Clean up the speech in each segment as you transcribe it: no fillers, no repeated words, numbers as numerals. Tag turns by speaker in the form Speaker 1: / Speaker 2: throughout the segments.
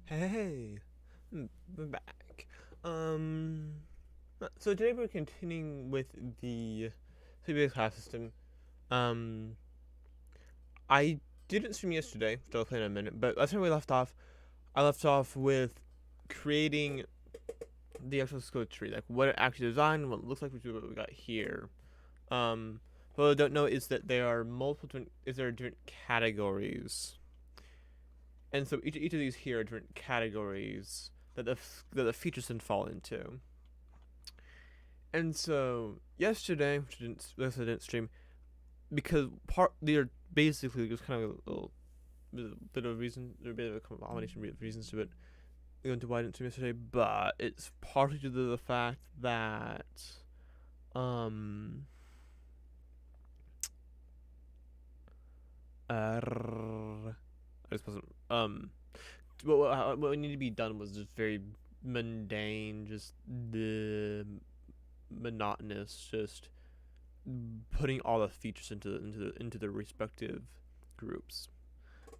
Speaker 1: Hey, we're back. Um, so today we're continuing with the CBS class system. Um, I didn't stream yesterday, which I'll play in a minute, but last time we left off, I left off with creating the actual skill tree, like what it actually designed, what it looks like, which is what we got here. What I don't know is that there are different categories, and so each of these here are different categories that the features can fall into. And so yesterday, which I didn't stream because they're basically just kind of a little bit of reason, or a bit of a combination of reasons to it. Into why I didn't stream yesterday, but it's partly due to the fact that um I just wasn't what needed to be done was just very mundane, just the monotonous, just putting all the features into the respective groups,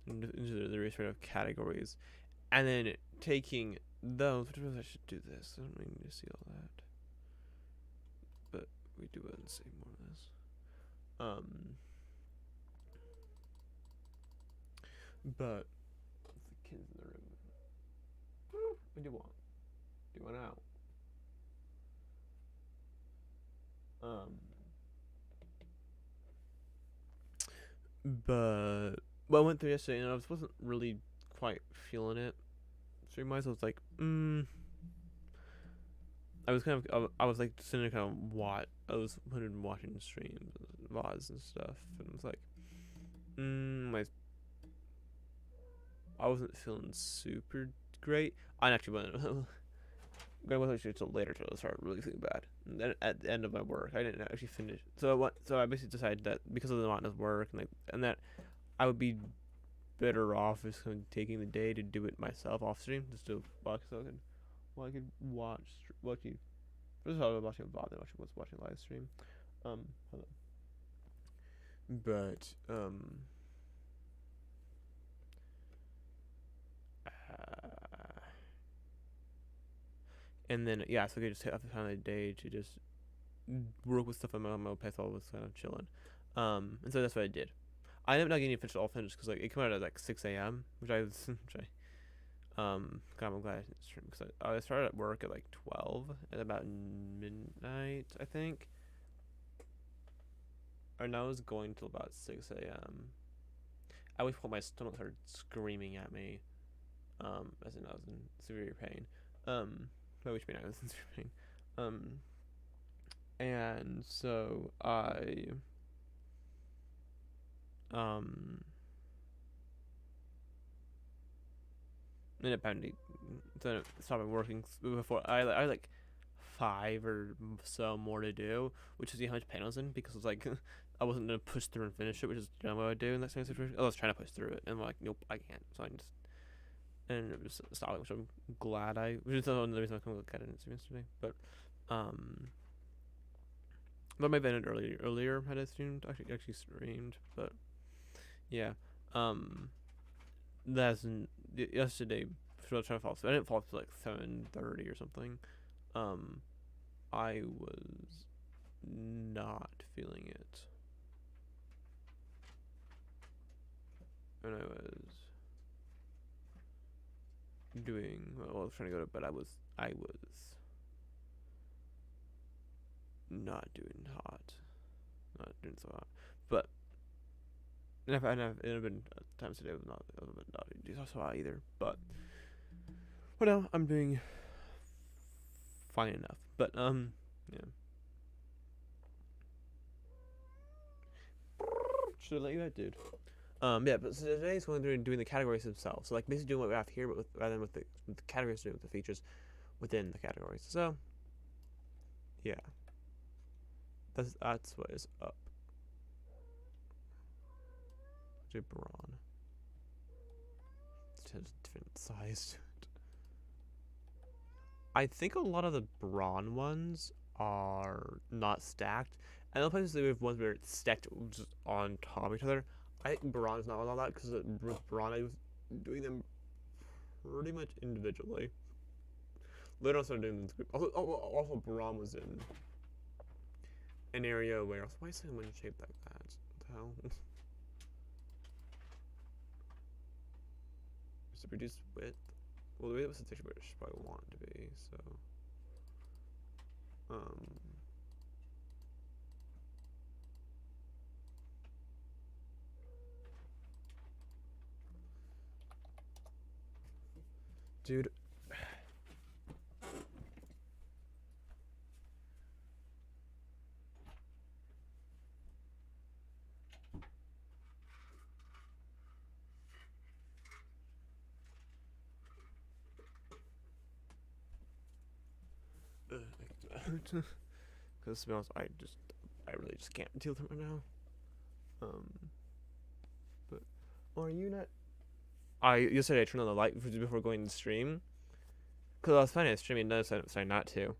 Speaker 1: into the respective categories, and then taking those. I should do this. I don't really need to see all that, but we do it and see more of this. But the kids in the room. What do you want? Do you want out? Um, but I went through yesterday and I wasn't really quite feeling it. Stream wise, I was like, I was I was like sitting there kind of I was watching streams, VODs and stuff, and I was like, my I wasn't feeling super great. I actually went. I wasn't actually until later till I started really feeling bad. And then at the end of my work, I didn't actually finish. So I basically decided that because of the amount of work and that I would be better off just kind of taking the day to do it myself off stream, just to watch so I could watch you. First of all, I was watching a VOD, then I was watching live stream. Hold on. But and then yeah, so I could just have kind of a day to just work with stuff on my PC while I was kind of chilling. And so that's what I did. I ended up not getting it all finished because like it came out at like 6 a.m., which I was which God, I'm glad I didn't stream because I started at work at like 12 at about midnight, I think. Or now I was going till about 6 a.m. At which point my stomach started screaming at me, as in I was in severe pain. By which mean I was in severe pain. And so I um ended up having to stop working before I like 5 or so more to do, which is how much pain I was in because it was like I wasn't gonna push through and finish it, which is what I would do in that same situation. I was trying to push through it, and I'm like, nope, I can't. So I just and it was stopping, which I'm glad which is one of the reasons I couldn't look at it yesterday. Um, but maybe I ended earlier had I streamed actually streamed, but yeah, that's yesterday. So I was trying to fall asleep. I didn't fall asleep like 7:30 or something. Um, I was not feeling it, and I was doing well. I was trying to go to bed. I was not doing hot, not doing so hot. But it have been times today with not doing so hot either. But no, I'm doing fine enough. But yeah. Should I let you out, dude? Yeah, but so today's going through and doing the categories themselves. So like basically doing what we have here, but rather than with the categories, doing with the features within the categories. So yeah, that's what is up. Gibran. It has different size to it. I think a lot of the brawn ones are not stacked. And the places we have ones where it's stacked just on top of each other. I think brawn is not all that because with brawn I was doing them pretty much individually. Later on, started doing this group. Also, Braum was in an area where why is it when shaped like that? What the hell? Just to reduce width. Well, the way it was the texture, but it should probably want it to be. So, dude. Because to be honest, I really just can't deal with it right now. But are you not? Yesterday I turned on the light before going to stream, because I was planning on streaming, and decided not to.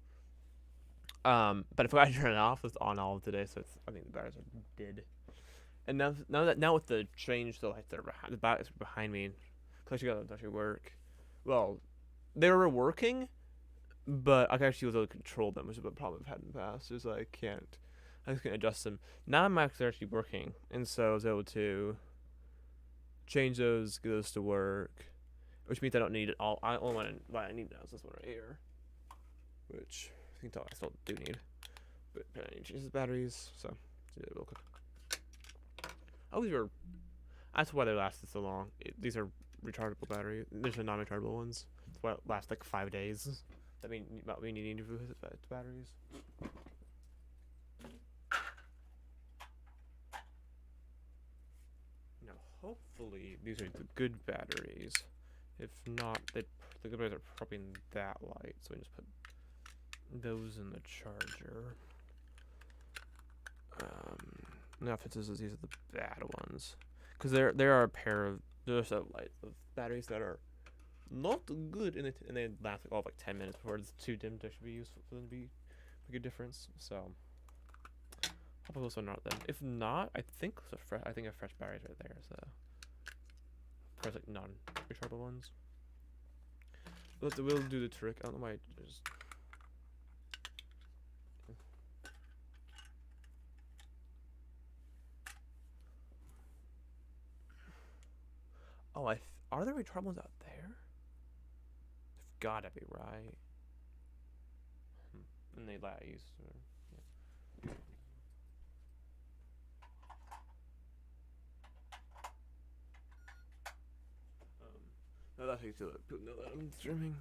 Speaker 1: But I forgot to turn it off. It's on all of today, so I think the batteries are dead. And now with the change, the lights that are behind, the batteries are behind me, because you got to actually work. Well, they were working, but I actually was able to control them, which is a problem I've had in the past. Is I just can't adjust them. Now I'm actually working, and so I was able to change those, get those to work, which means I don't need it all. I only what I need now is this one right here, which I think I still do need. But I need to change the batteries, so do that real quick. Oh, these are. That's why they lasted so long. These are rechargeable batteries. There's the non-rechargeable ones. That's why it lasts like 5 days. That means about we need batteries. Now, hopefully, these are the good batteries. If not, the good batteries are probably in that light, so we just put those in the charger. Now, if it's these are the bad ones, because there are a pair of there's a light of batteries that are not good in it, and they last like 10 minutes before it's too dim to actually be useful for them to be make a difference. So hopefully those are not them. If not, I think a fresh batteries right there. So there's like non-rechargeable ones. But we'll do the trick. I don't know why I just. Oh, are there rechargeable ones out there? They've gotta be right. And they let you. Yeah. No, that's actually people know that I'm streaming.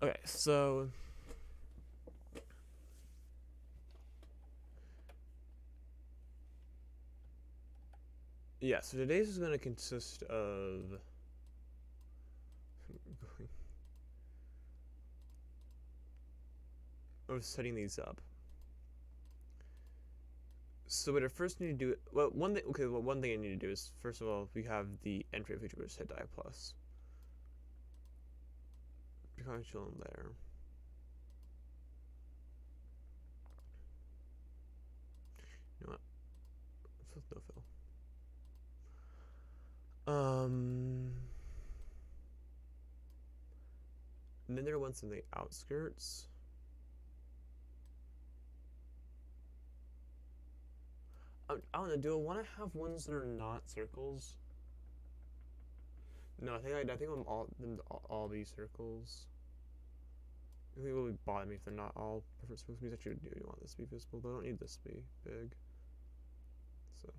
Speaker 1: Okay, so. Yeah, so today's is going to consist of setting these up. So what I first need to do, one thing I need to do is, first of all, we have the entry feature, which is hit die plus. You're kind of chilling there. You know what? Let's no fill. And then there are ones in the outskirts. I don't know. Do I want to have ones that are not circles? No, I think I'm all these circles. I think it will bother me if they're not all perfect circles. Means actually do want this to be visible, but I don't need this to be big. So,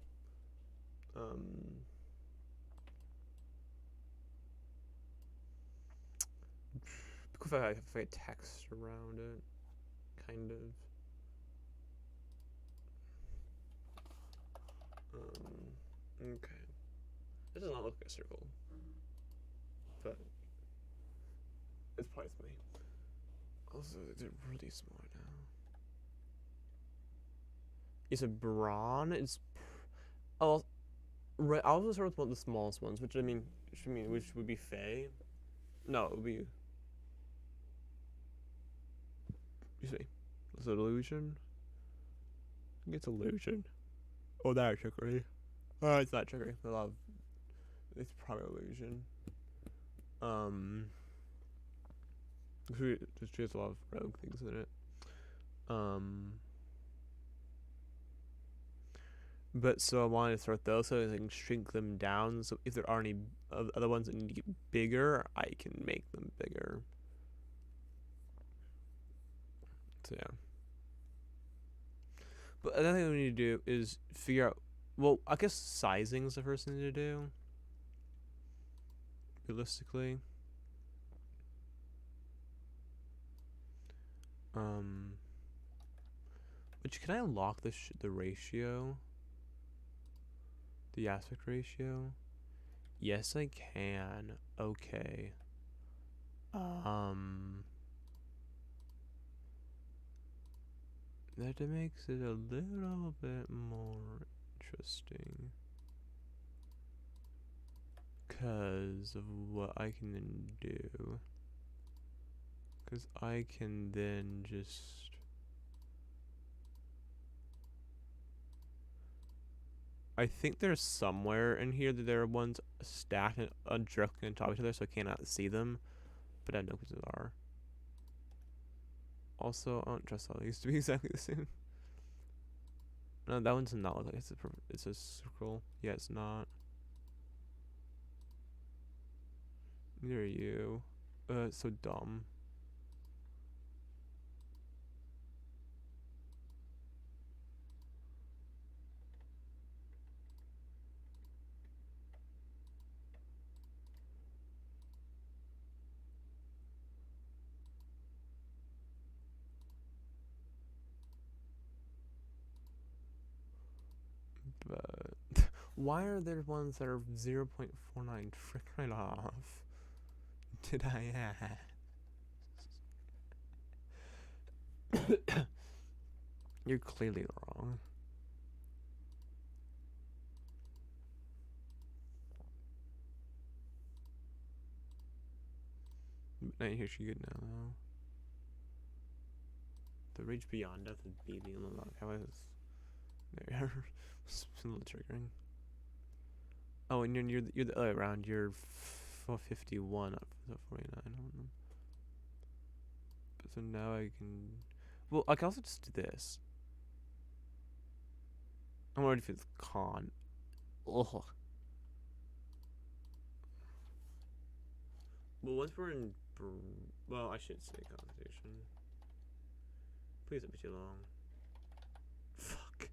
Speaker 1: if I text around it, kind of. Okay. This does not look like a circle, but it's probably me. Also, they're really small now. Is it Braun? It's right. I'll just start with one of the smallest ones, which would be Faye. No, it would be. You see, is it illusion? I think it's illusion. Oh, that's trickery. Oh, it's not trickery. It's probably illusion. Um, just has a lot of rogue things in it. But so I wanted to start those so I can shrink them down. So if there are any other ones that need to get bigger, I can make them bigger. So yeah. But another thing we need to do is figure out. Well, I guess sizing is the first thing to do. Realistically. Which can I lock the ratio? The aspect ratio? Yes, I can. Okay. That makes it a little bit more interesting. Because of what I can then do. Because I can then just... I think there's somewhere in here that there are ones stacked and directly on top of each other, so I cannot see them. But I know what they are. Also, I don't trust all these to be exactly the same. No, that one's not look like it's a circle. Yeah, it's not. Neither are you. It's so dumb. But why are there ones that are 0.49? Frick right off. Did I ask? You're clearly wrong. But I hear she good now though. The Rage Beyond Death is beating on the log. How is there? It's a little triggering. Oh, and you're the other way around. You're 51 up to 49. But so now I can. Well, I can also just do this. I'm already for the con. Ugh. Well, once we're in. Well, I should say conversation. Please don't be too long. Fuck.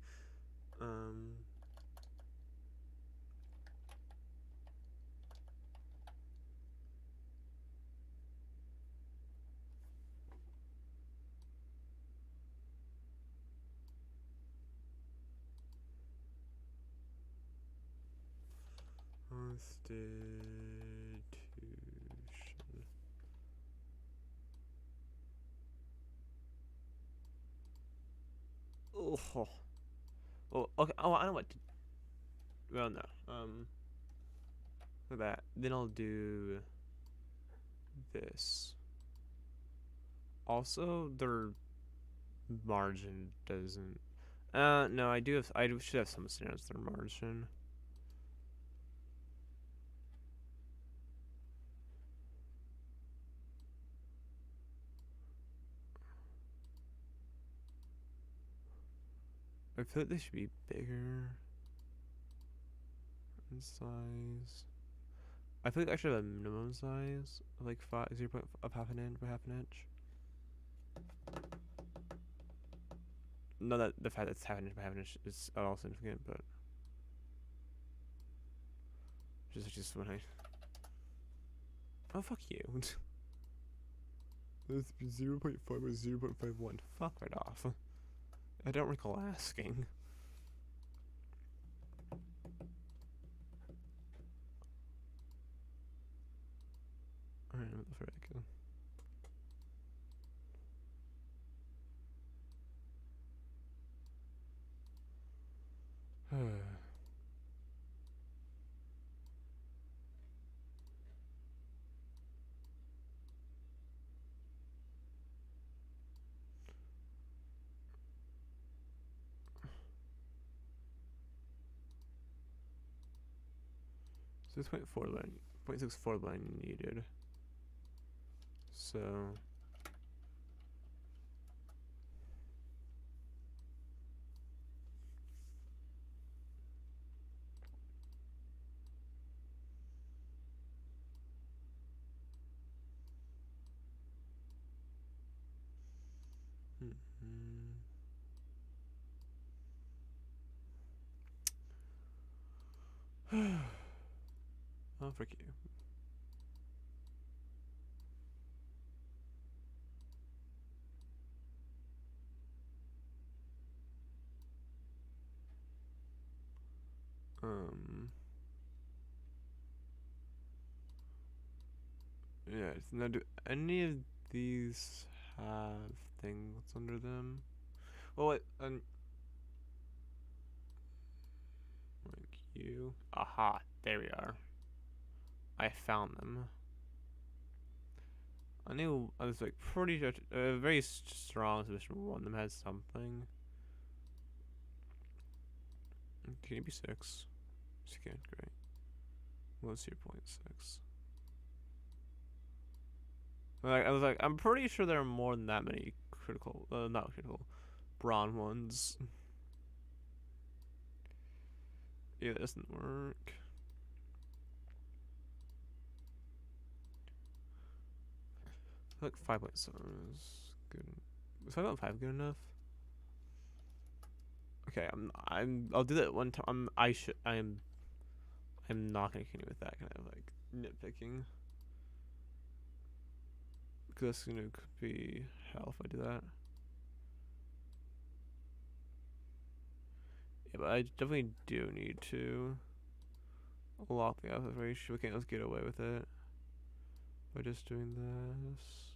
Speaker 1: Constitution. Oh. Oh, okay. Oh, I know what to. Well, no. For that. Then I'll do this. Also, their margin doesn't. No, I do have. Should have some standards. Their margin. I feel like they should be bigger in size. I feel like I should have a minimum size of like 0 of half an inch by half an inch. Not that the fact that it's half an inch by half an inch is at all significant, but just when I. Oh fuck you. That's 0.5 or 0.51. Fuck right off. I don't recall asking. Alright, what the frick? So 6.4 line, 0.64 line needed. So. Oh, frick you. Yeah, now do any of these have things under them? Well, wait, like you. Aha, there we are. I found them. I knew I was like pretty sure, very strong suspicion one of them has something. Can you be 6? Scan, great. What's your point 6? Like, I was like, I'm pretty sure there are more than that many critical, not critical, brawn ones. Yeah, that doesn't work. Like 5.7 is good. Is 5.5 good enough? Okay, I'll do that one time. I'm not gonna continue with that kind of like nitpicking. Because that's gonna be hell if I do that. Yeah, but I definitely do need to lock the outfit ratio. We can't just get away with it by just doing this.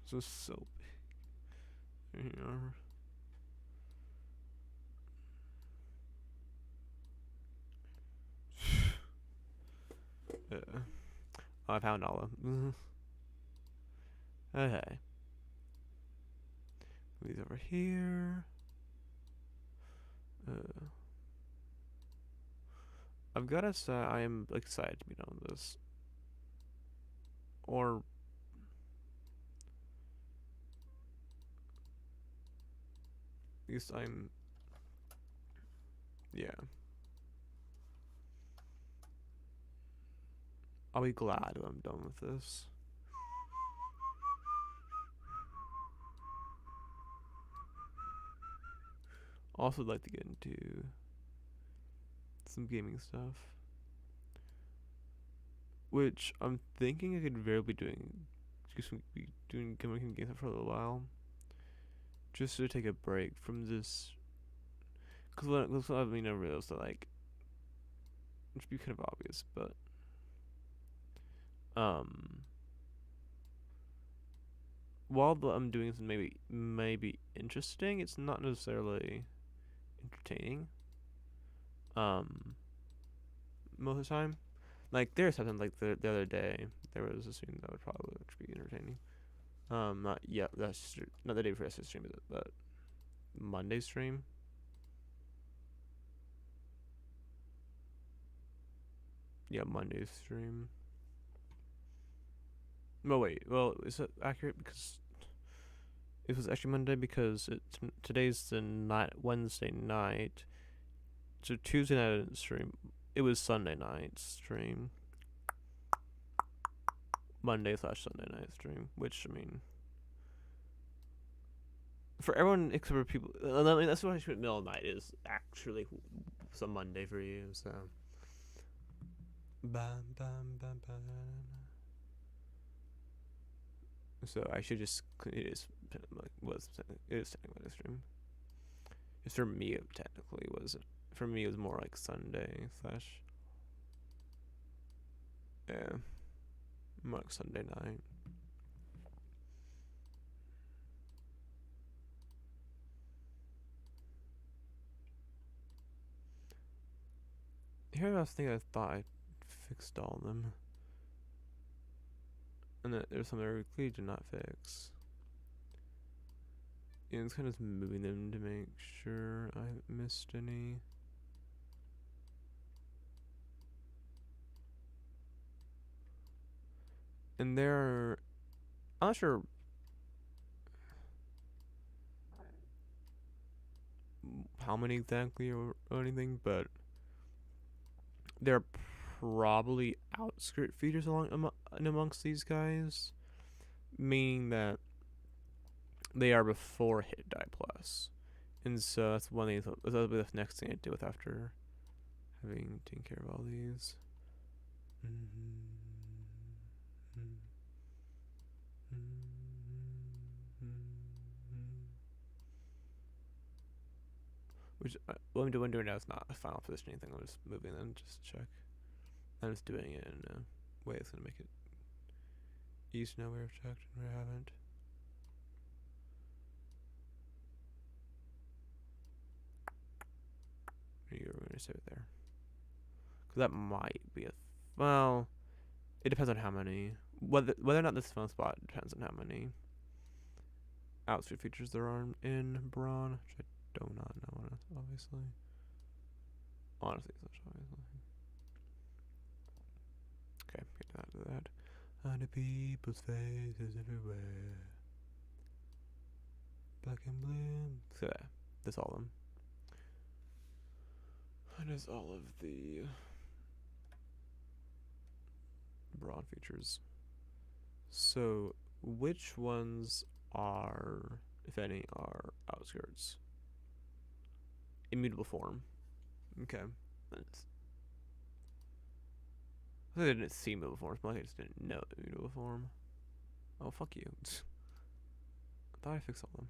Speaker 1: So big. Here. Yeah. Oh, I found all of them. Okay. These over here. I've gotta say, I am excited to be done with this. Or. At least I'm. Yeah. I'll be glad when I'm done with this. Also, like to get into some gaming stuff, which I'm thinking I could very be doing, just be doing American games for a little while, just to take a break from this. Because I mean, I realized that like, it should be kind of obvious, but um, while I'm doing something maybe interesting, it's not necessarily entertaining. Most of the time. Like there's something like the other day there was a stream that would probably be entertaining. Not yet. That's not the day before yesterday's stream, but Monday stream. Yeah, Monday stream. No, wait. Well, is it accurate because it was actually Monday because today's the night Wednesday night. So Tuesday night I didn't stream. It was Sunday night stream. Monday/Sunday night stream, which I mean, for everyone except for people, I mean that's why middle of night is actually some Monday for you. So, bam, bam, bam, bam. So I should just it is technically stream. Just for me, it technically was. For me, it was more like Sunday slash. Yeah, more like Sunday night. Here I was thinking I thought I fixed all of them. And then there's some that I clearly did not fix. Yeah, it's kind of just moving them to make sure I haven't missed any. And I'm not sure how many exactly or anything, but there are probably outskirt features amongst these guys, meaning that they are before hit die plus. And so that's one thing. That'll be the next thing I do with after having taken care of all these. Which what I'm doing now is not a final positioning thing. I'm just moving them just to check. I'm just doing it in a way that's gonna make it easy to know where I've checked and where I haven't. You're gonna save it there, because that might be well. It depends on how many. Whether or not this is a fun spot depends on how many outfit features there are in Brawn, which I do not know, obviously. Honestly, such obviously. Okay, get to that. On the people's faces everywhere. Black and blue. So yeah, that's all of them. That is all of the Brawn features. So, which ones are, if any, are outskirts? Immutable form. Okay. That's, I didn't see immutable forms, but I just didn't know immutable form. Oh, fuck you. I thought I fixed all of them.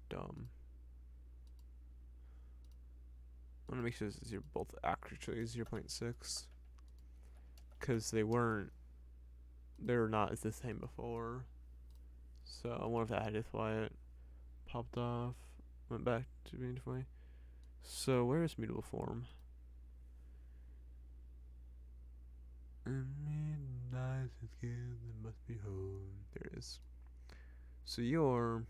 Speaker 1: Dumb. I want to make sure this is both actually 0.6. Because they were not the same before. So I wonder if that is why it popped off. Went back to being different. So where is mutable form? Nice and skilled, it must be home. There it is. So you're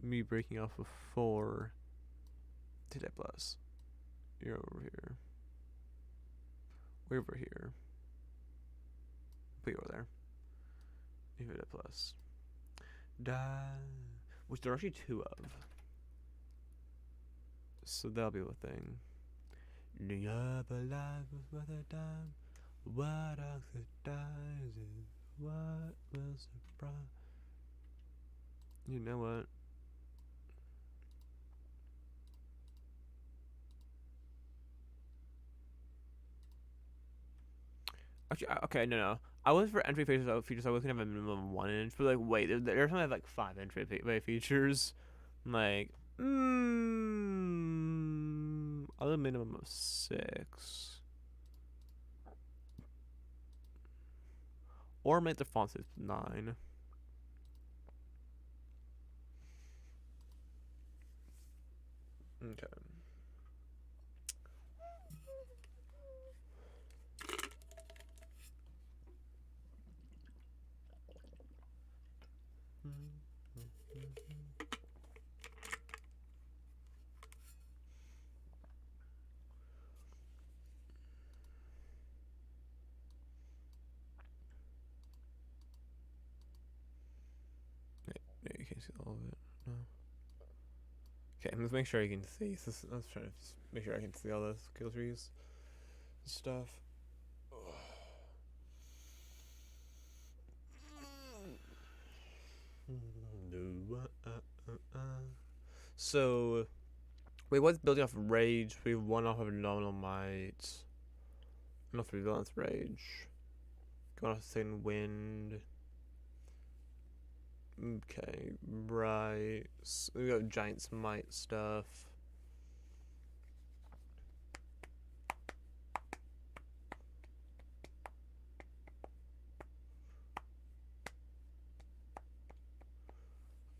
Speaker 1: me breaking off of 4 to that plus. You're over here. Way over here. Put you over there. You hit a plus. Die. Which there are actually 2 of. So that'll be the thing. The upper life was worth a dime. What oxidizes? What will surprise? You know what? Actually, okay, no. I was for entry features. I was gonna have a minimum of 1 inch, but like, wait, there's only like 5 entry features. Like, I'll do a minimum of 6, or make the font size 9. Okay. No, you can't see all of it. No. Okay, let's make sure you can see. So let's try to make sure I can see all the skill trees and stuff. So, we was building off of Rage. We won off of Nominal Might. Enough of Villain's Rage. Going off Second Wind. Okay, right. So we got Giant's Might stuff.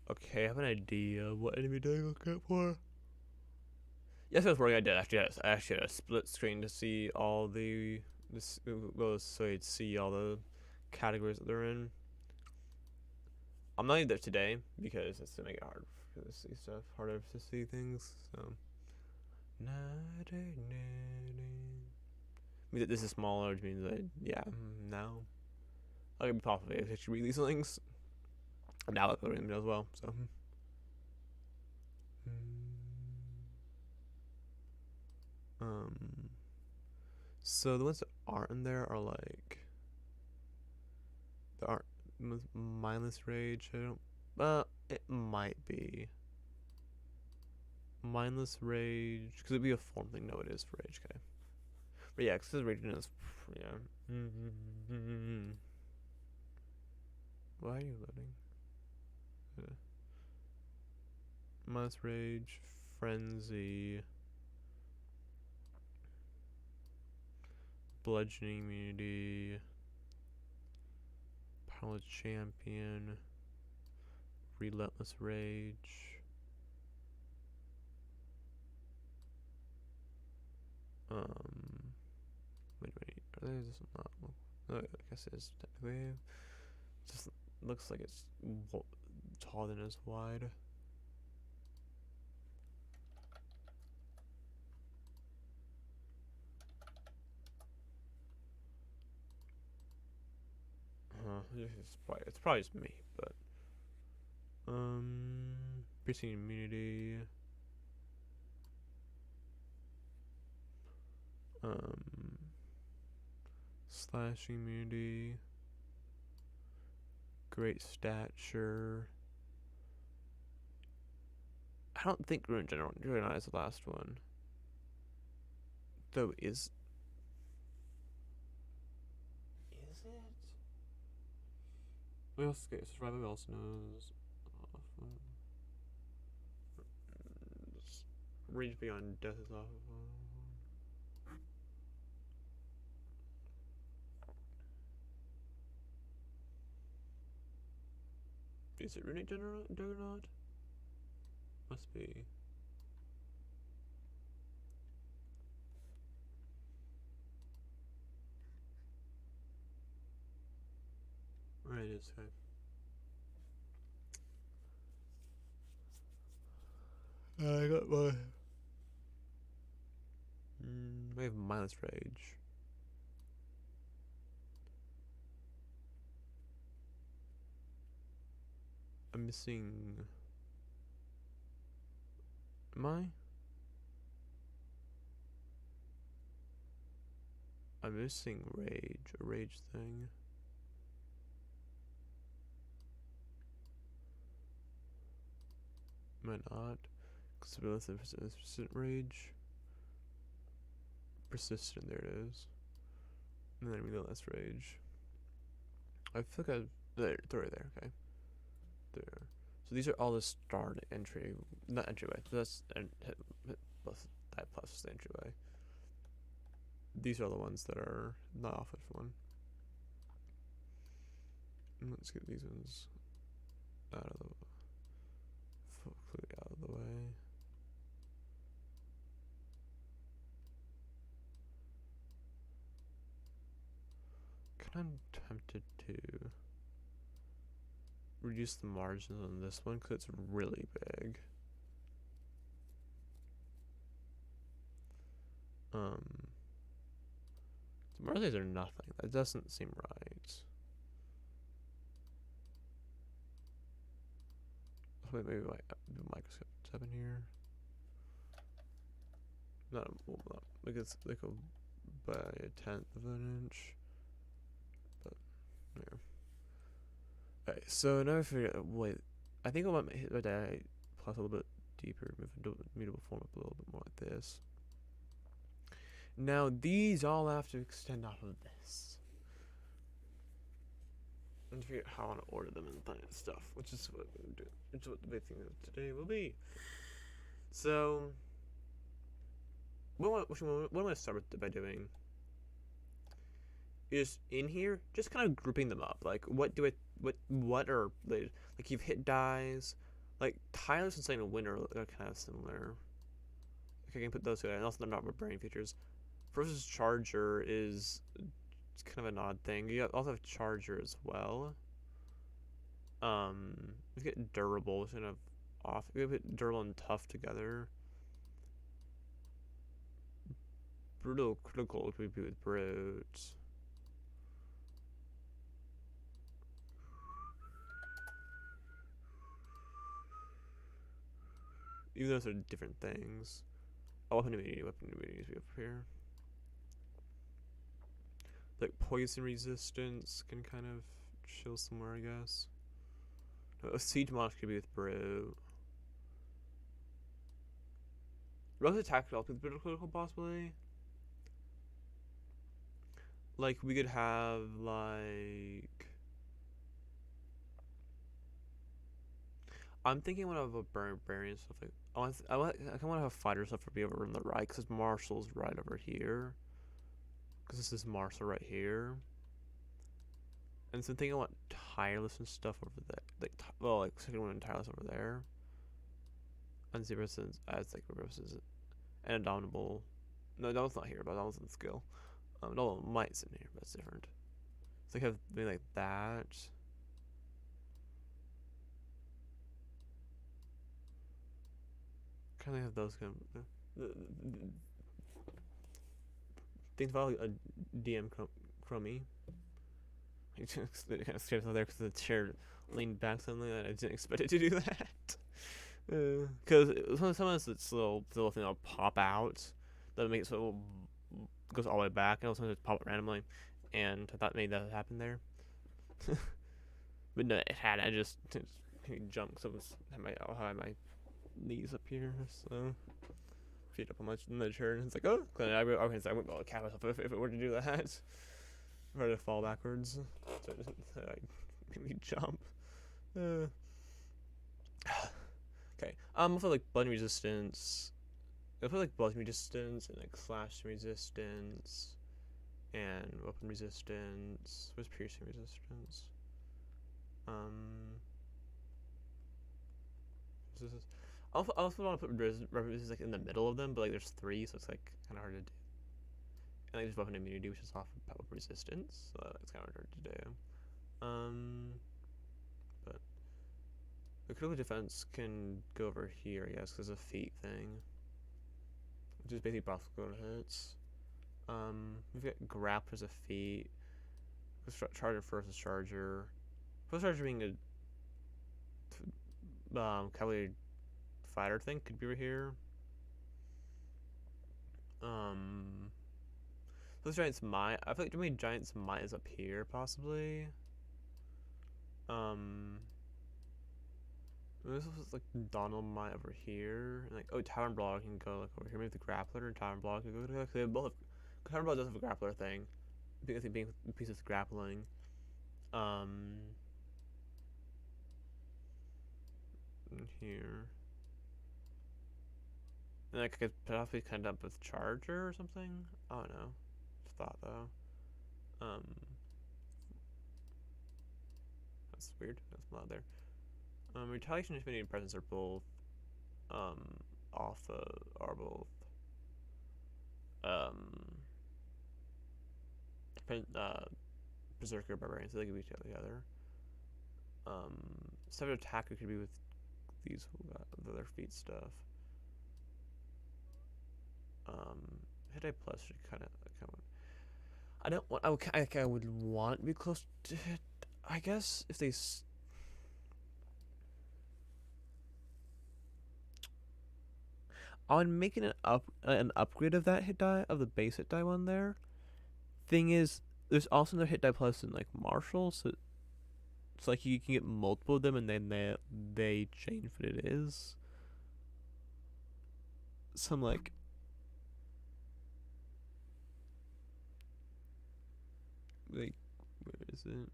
Speaker 1: Okay, I have an idea what enemy tag I'll look for. Yes, I was working. I did actually. I actually had a split screen to see all the so you'd see all the categories that they're in. I'm not even there today because it's gonna make it hard to see stuff, harder to see things. So, means that this is smaller, which means that yeah, now I can be possibly able to read these links. Now I'll read them as well. So. So the ones that aren't in there are like there aren't mindless rage. I don't. It might be mindless rage because it'd be a form thing. No, it is for rage. Okay, but yeah, because rage is yeah. Why are you loading? Yeah. Mindless rage, frenzy, bludgeoning immunity, powerless champion, relentless rage. Wait, are they just not? I guess it is technically. Just looks like it's taller than it's wide. It's probably just me, but piercing immunity. Slashing immunity. Great stature. I don't think Ruin General is the last one. Though is it? We also get Survivor also knows. Rage Beyond Death is off. Is it Runic Juggernaut? Must be. Right, it is. Okay. I got my. I have mindless rage. I'm missing. Am I? I'm missing rage. A rage thing. Am I not? Because persistent rage. Persistent, there it is. And then relentless rage. I feel like they're right there, okay. There. So these are all the start entry, not entryway. That's plus that plus the entryway. These are the ones that are not off of one. Let's get these ones out of the way. I'm tempted to reduce the margins on this one because it's really big. The margins are nothing. That doesn't seem right. Wait, maybe my microscope tab in here. Not because like by a 1/10 of an inch. But yeah. Okay, so now I figure out. Wait, I think I might hit my die plus a little bit deeper, mutable form up a little bit more like this. Now these all have to extend off of this. And figure out how I want to order them and stuff, which is what we're doing. Which is what the big thing of today will be. So, what I'm going to start by doing is in here, just kind of grouping them up. Like, what are related? Like, you've hit dies. Like, Tyler's and Saying Winner are kind of similar. Okay, I can put those together. And also, they're not brain features. Versus Charger is kind of an odd thing. You also have Charger as well. Let's get durable. It's kind of off. We put durable and tough together. Brutal critical could be with brute. Even though those are different things. Oh, weapon immunity needs to be up here. Like poison resistance can kind of chill somewhere, I guess. No, a siege mosh could be with brute. Relative attack could also be brutal critical possibly. Like we could have like. I'm thinking one of a barbarian stuff. Like I kind of want to have fighter stuff for be over on the right because Marshall's right over here. Because this is Marshall right here. And so I'm thinking I want tireless and stuff over there. Like second one and tireless over there. And zero sense as like reverses and indomitable. No, that one's not here, but that one's in skill. No, might's in here, but it's different. So I have maybe like that. Kind of have those kind of things about a DM crummy. It kind of scares me there because the chair leaned back suddenly, and I didn't expect it to do that. Because sometimes it's little thing that'll pop out that makes it so it goes all the way back, and sometimes it pop up randomly, and I thought maybe that happened there. But no, it had. I just jumped because I had my knees up here, so feet up on the chair, and it's like, oh, I wouldn't be able to catch myself if it were to do that. Or to fall backwards, so I made me jump. Okay. I feel like bludgeoning resistance. I feel like bludgeoning resistance and like slash resistance and weapon resistance. What's piercing resistance? I also want to put resistance like in the middle of them, but like there's 3, so it's like kind of hard to do. And like there's weapon immunity, which is off of weapon resistance, so that's kind of hard to do. But the critical defense can go over here, I guess, because of a feat thing, which is basically buff go to hits. We've got grapple as a feat. Charger versus charger. First charger being a cavalry fighter thing could be over here. Those Giant's Might. I feel like maybe Giant's Might is up here, possibly. This was like Donald Might over here. And like, oh, Tavern Brawler can go like over here. Maybe the Grappler and Tavern Brawler can go together. They both have, Tavern Brawler does have a Grappler thing. Because being pieces of grappling. In here. And I could possibly end up with Charger or something. I don't know. Just thought though. That's weird. That's not there. Retaliation and Infinity and Presence are both are both Berserker Barbarian, so they could be together. Seven Attacker could be with these other feat stuff. Hit A plus should kind of. I don't want. I would want to be close to hit. I guess if they. On making an upgrade of that hit die of the base hit die one there. Thing is, there's also another hit die plus in like Marshall, so it's like you can get multiple of them, and then they change what it is. Some like. Like, where is it?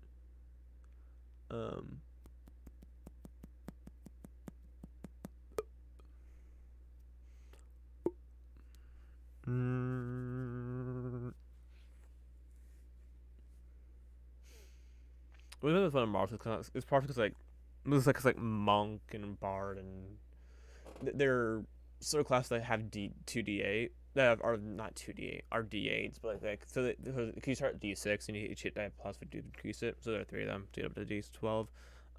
Speaker 1: Well, it's fun of Marshall. It's partially because it's like monk and bard and they're sort of classes that have 2d8 that are not 2d8 are d8s, but like so you start at d6 and you hit die plus would increase it. So there are 3 of them to get up to d12.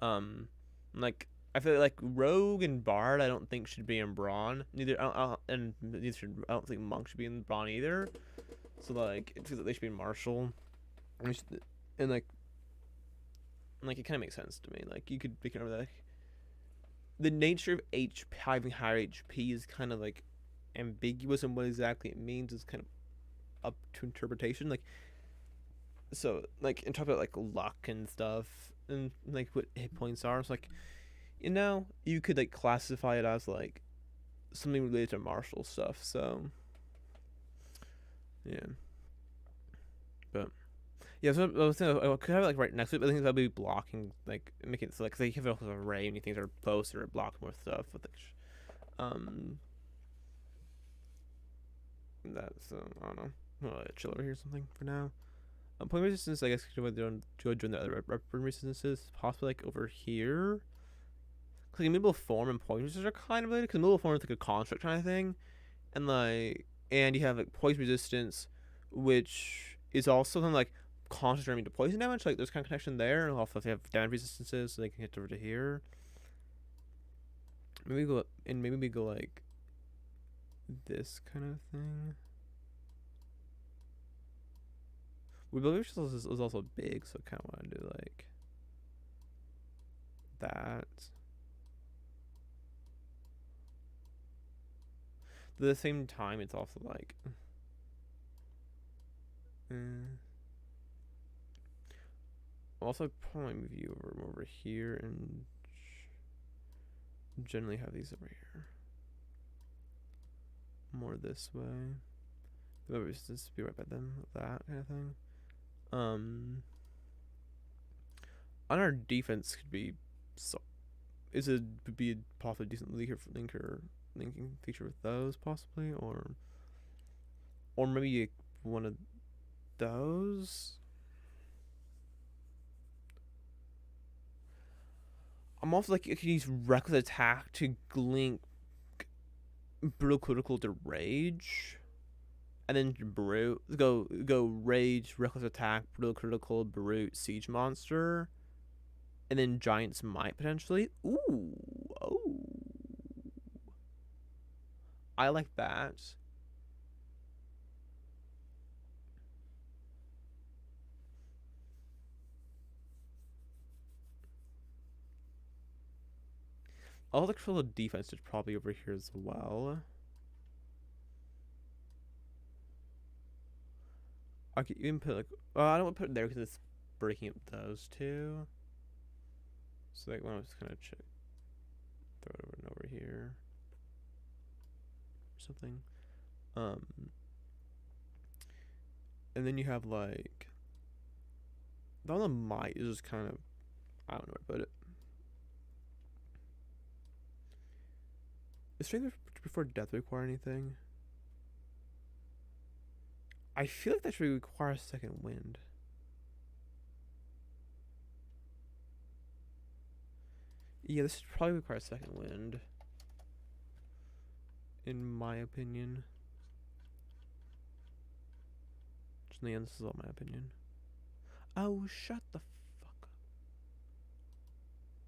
Speaker 1: Um, like I feel like Rogue and Bard I don't think should be in Brawn. Neither and neither should I don't think Monk should be in Brawn either. So like it feels like they should be in Marshall. And like it kind of makes sense to me. Like you could make it over that. Like, the nature of having higher HP is kind of like ambiguous, and what exactly it means is kind of up to interpretation. Like so, like and talk about like luck and stuff, and like what hit points are. It's like you could like classify it as like something related to martial stuff. So yeah, but yeah. So I was thinking I could have it like right next to it, but I think that'll be blocking, like making it so like cause you have an array and things are closer, it blocks more stuff with like um that. So I don't know. I'll chill over here or something for now. Point resistance, I guess, could go join the other weapon resistances, possibly like over here. Cause like immutable form and poison resistance are kind of related. Cause immutable form is like a construct kind of thing, and you have like poison resistance, which is also something like concentrating to poison damage. Like there's kind of connection there. And also, if they have damage resistances, so they can get over to here. Maybe we go like this kind of thing. We believe is also big, so I kind of want to do like that. But at the same time, it's also like. I'll also probably move you over here and generally have these over here. More this way. The resistance be right by them, that kind of thing. On our defense could be so would be a possibly decent linking feature with those possibly, or maybe one of those. I'm also like you can use reckless attack to link brutal critical to rage, and then brute go rage, reckless attack, brutal critical, brute, siege monster, and then giant's might potentially. Ooh, oh, I like that. All the critical defense is probably over here as well. I could even put like, I don't want to put it there because it's breaking up those two. So like, when I was kind of check, throw it over and over here, or something. And then you have like, the one that might is just kind of, I don't know where to put it. Is strength before death require anything? I feel like that should require a second wind. Yeah, this should probably require a second wind. In my opinion. Just in the end, this is all my opinion. Oh, shut the fuck up.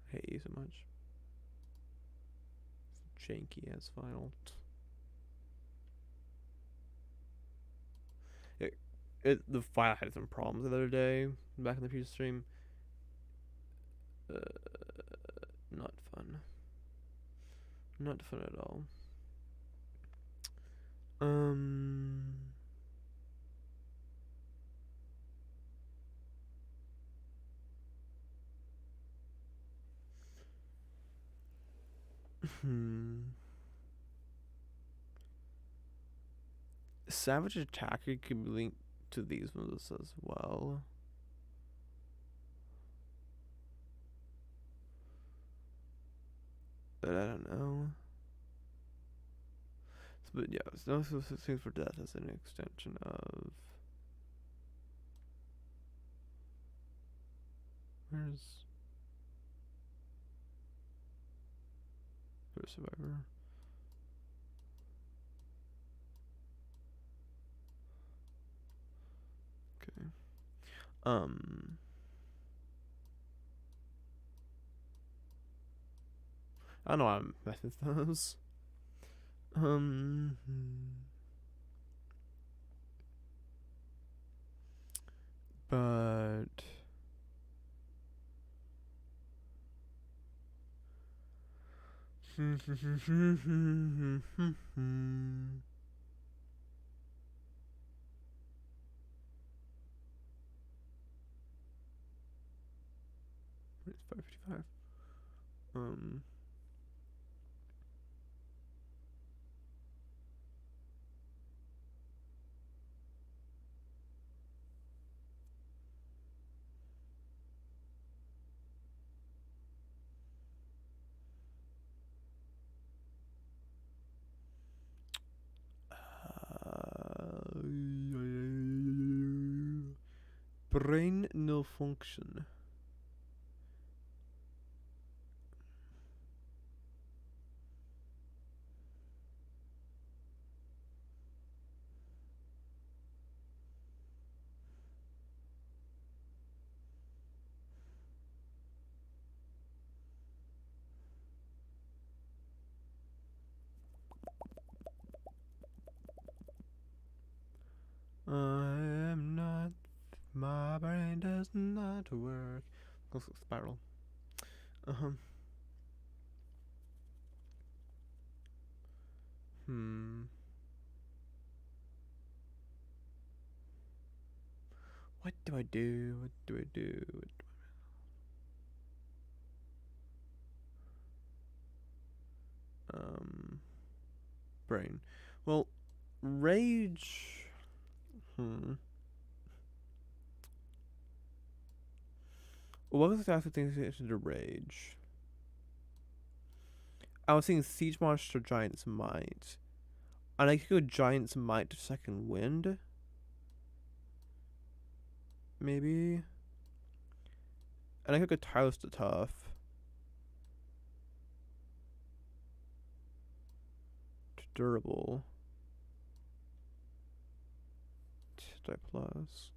Speaker 1: I hate you so much. Janky ass final. The file had some problems the other day back in the previous stream. Not fun. Not fun at all. Savage Attacker could be linked to these ones as well. But I don't know. But yeah, no things for death as an extension of. Where's Survivor? Okay. I don't know why I'm messing with those. Um, but it's 5:55. Um. Brain no function. I am not. My brain does not work. Goes spiral. Um. Hmm. What do I do? What do I do? Brain. Well, rage. Hmm. What was the actual thing to rage? I was thinking Siege Monster Giant's Might. And I could go Giant's Might to Second Wind. Maybe. And I could go Tireless to Tough. To Durable. To Die Plus.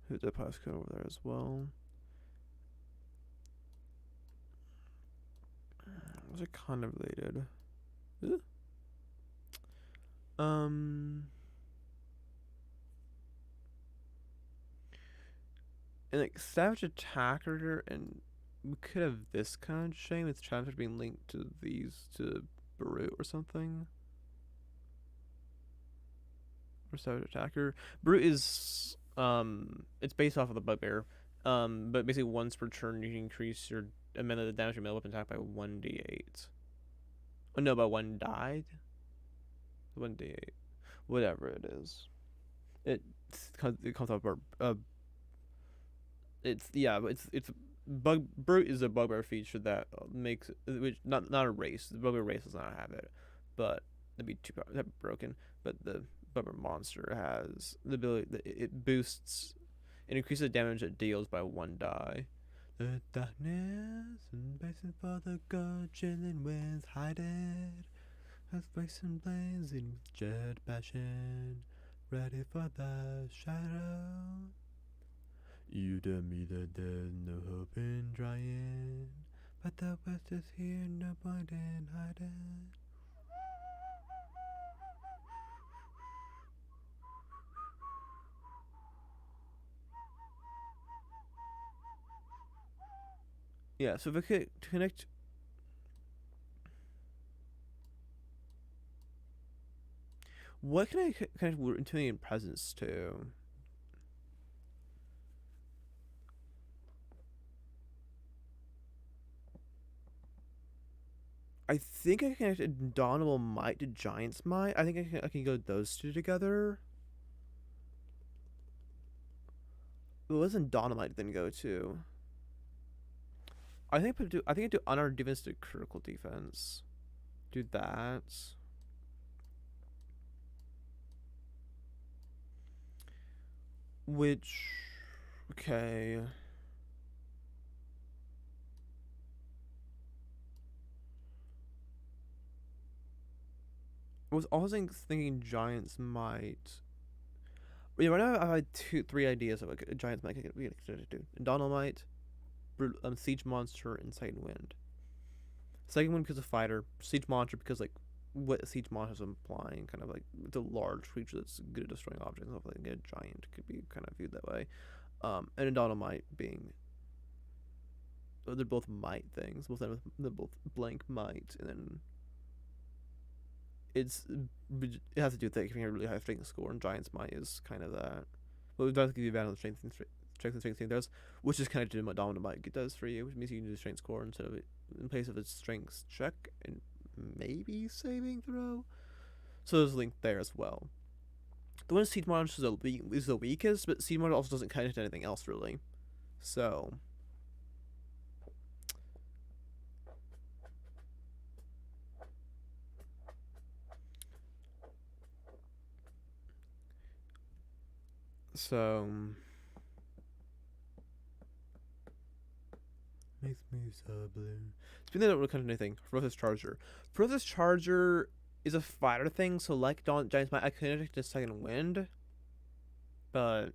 Speaker 1: Who's Die Plus go over there as well? Those are kind of related. And like Savage Attacker, and we could have this kind of chain with Savage being linked to these to Brute or something. Or Savage Attacker. Brute is it's based off of the Bugbear. But basically once per turn you can increase your amount of the damage your melee weapon attack by 1d8. Oh no, by 1 died? 1d8. Whatever it is. It comes off it's Brute is a bugbear feature that makes which not a race. The bugbear race does not have it, but that'd be too broken. But the bugbear monster has the ability that it boosts, it increases the damage it deals by 1 die. The darkness and basin for the god, chilling winds hide it. Has blazing blazing with jet passion, ready for the shadow. You tell me that there's no hope in trying, but the West is here, no point in hiding. Yeah, so if I could connect. What can I connect Intimidating Presence to? I think I can connect Indomitable Might to Giant's Might. I think I can go those two together. What was Indomitamite then go to? I think I do Unarmed Defense to Critical Defense. Do that. Which, okay. I was also thinking Giant's Might. Yeah, right now I have 3 ideas of a Giant's Might we get extended to. Donald Might, Siege Monster, and Sight and Wind.
Speaker 2: Second one because of fighter. Siege monster because like what siege monster is implying, kind of like it's a large creature that's good at destroying objects. Like a giant could be kind of viewed that way. And a dynamite being they're both might things. They're both blank might, and then it has to do with that giving a really high strength score, and giant's might is kind of that. But it does give you advantage on strength does, which is kind of doing what dominant might does for you, which means you can do strength score instead of it in place of its strength check and maybe saving throw. So there's a link there as well. The one Seed Monster is the weakest, but Seed Monster also doesn't kind of hit anything else really. So so makes me so blue. Speaking of that, kind of anything. Ferocious Charger. Ferocious Charger is a fighter thing, so like Giant's Might, I could take the second wind, but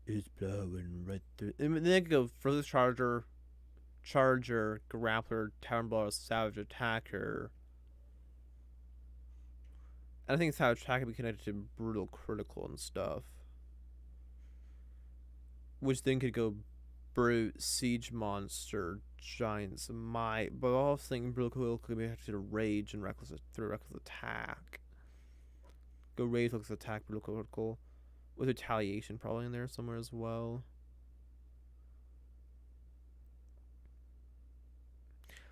Speaker 2: it's blowing right through. And then I could go Ferocious Charger, Grappler, Tower Savage Attacker. And I think Savage Attacker can be connected to Brutal Critical and stuff. Which then could go Brute, Siege Monster, Giant's Might, but I also think Brutal Critical could be connected to Rage and Reckless Attack. Go Rage, Reckless Attack, Brutal Critical. With Retaliation probably in there somewhere as well.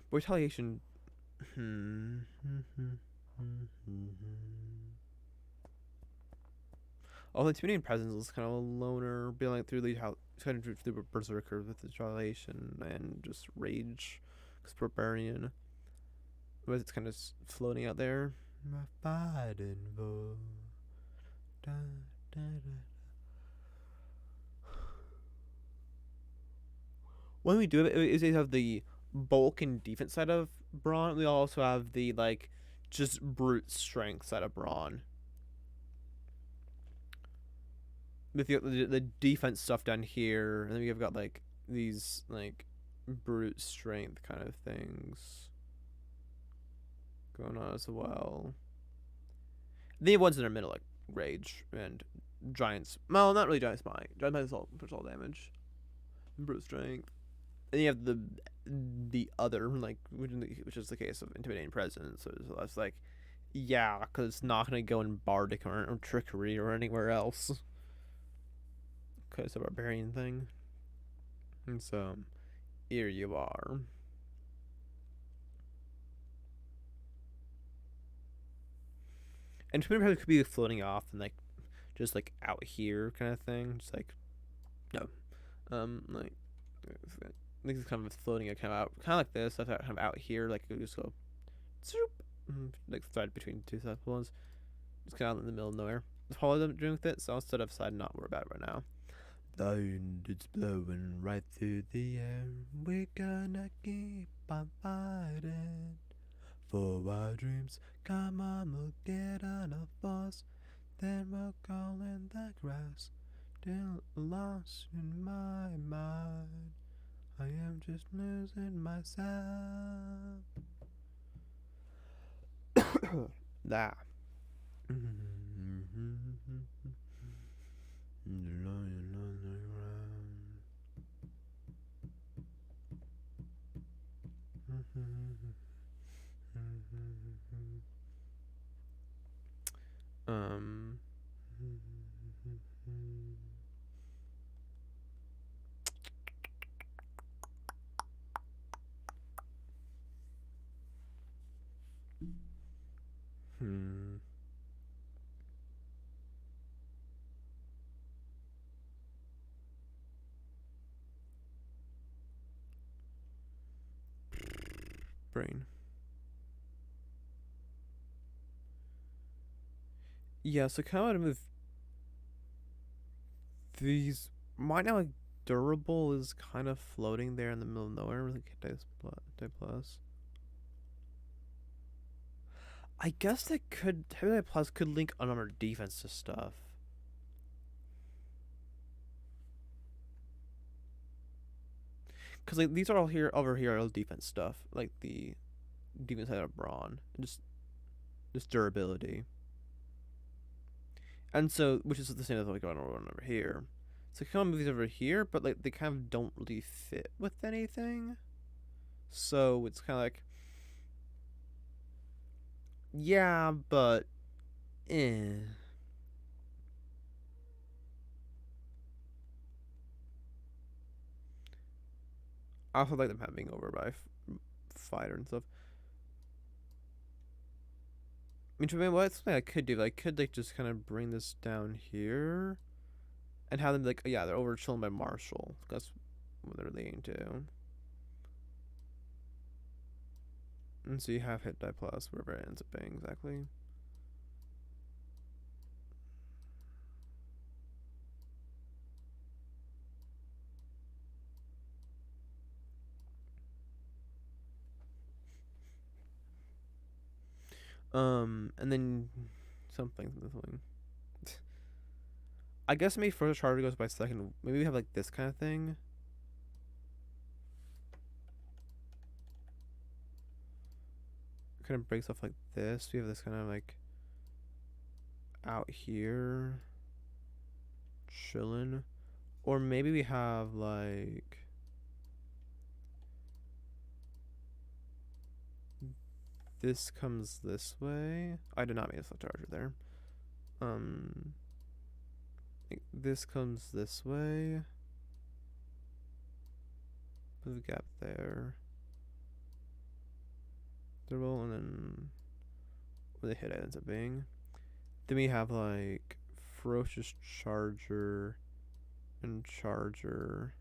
Speaker 2: But Retaliation. Although Intimidating Presence is kind of a loner, being like through the Berserker with Retaliation and just Rage, because Barbarian. But it's kind of floating out there. When we do it, is we have the bulk and defense side of Brawn. We also have the like just brute strength side of Brawn. With the defense stuff down here, and then we've got like these like brute strength kind of things going on as well. The ones in the middle, like Rage and Giants. Well, not really Giants Might. Giants Might is all damage. Brute strength. And you have the other like, which is the case of Intimidating Presence. So that's like, yeah, because it's not gonna go in Bardic or Trickery or anywhere else. Because of Barbarian thing. And so, here you are. And Twitter could be floating off and like just like out here kind of thing. Just like no. Like I think it's kind of floating it kind of out like this, kind of out here, like it just go zoop, like thread between two separate ones. Just kind of in the middle of nowhere. That's probably what I'm doing with it, so instead of side not worry about it right now. Down, it's blowing right through the air. We're gonna keep on fighting for our dreams. Come on, we'll get on a bus. Then we'll call in the grass. Still lost in my mind. I am just losing myself. That. um brain. Yeah, so kind of move these. Might now like durable is kind of floating there in the middle of nowhere. Really, Day Plus. I guess that could Day Plus could link unarmored defense to stuff. Cause like these are all here over here are all defense stuff, like the defense side of brawn, and just durability. And so, which is the same as like going over here. So I kind of move these over here, but like they kind of don't really fit with anything. So it's kind of like, yeah, but eh. I also like them having over by fighter and stuff. I mean, what's something I could do? I could like just kind of bring this down here, and have them like, yeah, they're over chilling by Marshall. That's what they're leading to. And so you have hit die plus wherever it ends up being exactly. And then something. I guess maybe first charger goes by second. Maybe we have like this kind of thing. Kind of breaks off like this. We have this kind of like out here chilling, or maybe we have like this comes this way. I did not mean to select charger there. Like this comes this way. Put a gap there. The roll, and then where the hit ends up being. Then we have like ferocious charger and charger.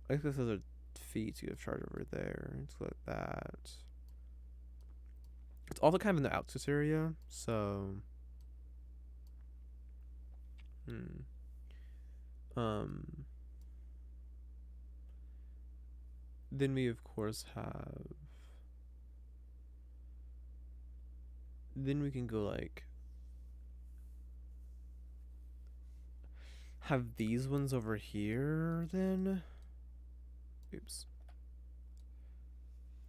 Speaker 2: I guess those are feet. You have charge over there. It's like that. It's also kind of in the outskirts area, so then we of course have, then we can go like have these ones over here then. Oops.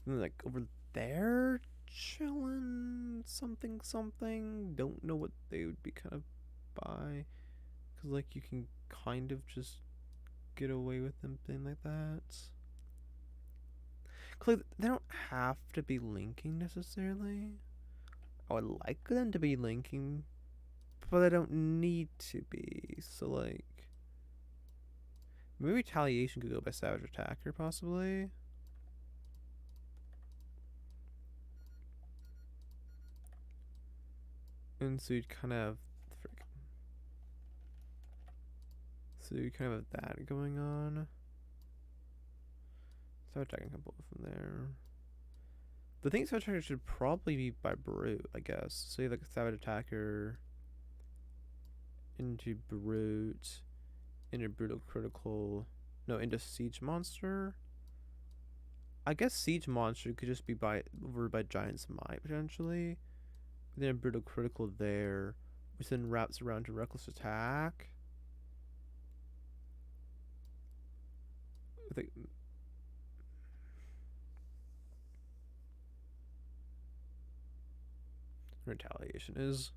Speaker 2: And then like over there chilling something something. Don't know what they would be kind of by, because like you can kind of just get away with them being like that. Cause like, they don't have to be linking necessarily. I would like them to be linking, but they don't need to be. So like, maybe retaliation could go by savage attacker possibly. And so you'd kind of so you kind of have that going on. Savage attacker can pull from there. The thing savage attacker should probably be by brute, I guess. So you have like a savage attacker into brute, into brutal critical, no, into siege monster. I guess siege monster could just be by over by giant smite potentially. Then a brutal critical there, which then wraps around to reckless attack. I think retaliation is.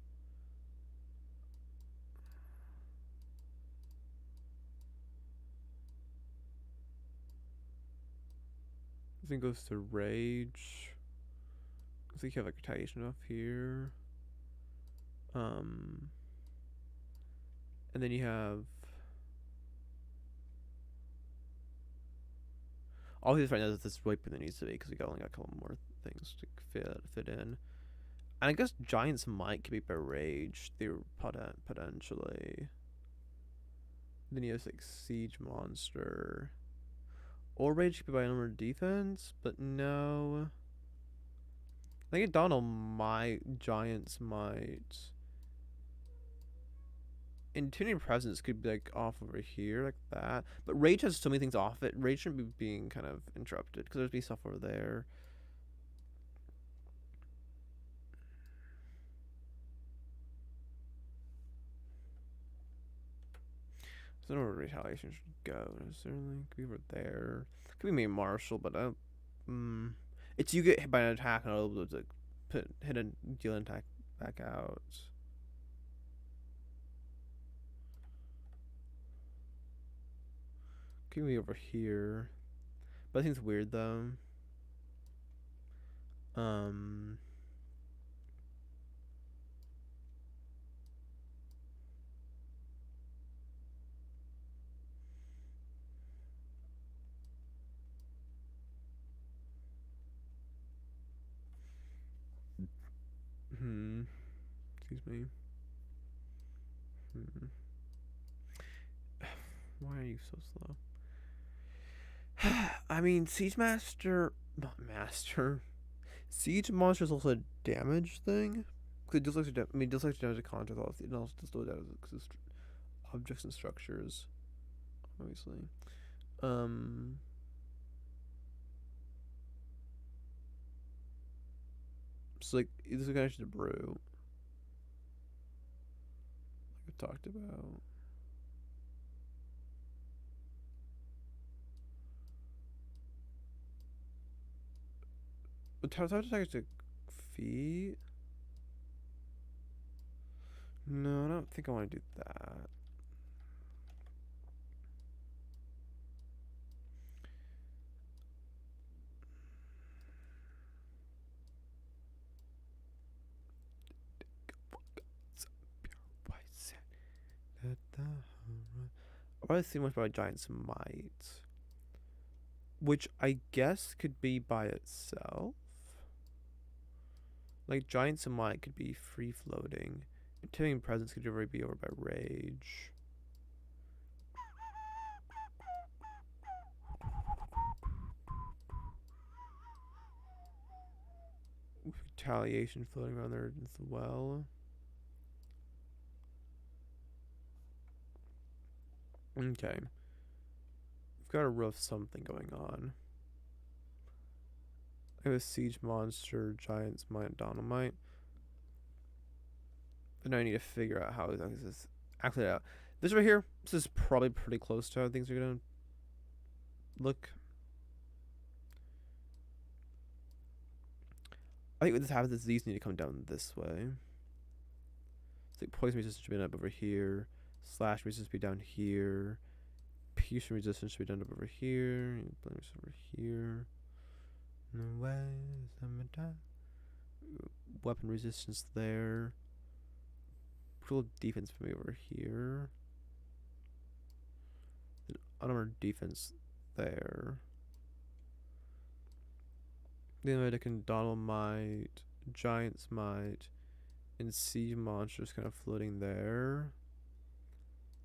Speaker 2: I think it goes to rage. I think you have like retaliation up here. And then you have all these right now is this wipe than it needs to be because we only got a couple more things to fit in. And I guess giants might could be by rage. They're potentially. Then you have like siege monster. Or rage could be by armor defense, but no. I think Donald might giants might. Intimidating presence could be like off over here like that, but rage has so many things off it. Rage shouldn't be being kind of interrupted because there's be stuff over there. I don't know where retaliation should go necessarily. Could be over there. Could be maybe Marshall, but I don't. It's you get hit by an attack and I'll be able to hit a deal an attack back out. Could be over here, but I think it's weird though. Um. Excuse me. Why are you so slow? I mean, Siege Master, not Master. Siege Monster is also a damage thing. Cause it does like I mean, it does like damage to content. It also does damage to objects and structures. Obviously. So like this is connection to brew. Like I talked about. But how to attack to feet? No, I don't think I want to do that. I want to see much about Giant's Might, which I guess could be by itself. Like Giant's Might could be free floating. Intimidating Presence could already be over by Rage. Retaliation floating around there as well. Okay. We've got a rough something going on. I have a Siege Monster, Giant's Might, Dynamite. But now I need to figure out how this is actually out. This right here, this is probably pretty close to how things are gonna look. I think what this happens is these need to come down this way. It's like poison resistance should be up over here. Slash resistance be down here. Piercing resistance should be done up over here. Blemish over here. No way. Weapon resistance there. Brutal defense for me over here. Then unarmored defense there. Then I can Donald Might, Giant's Might, and Siege Monsters kind of floating there.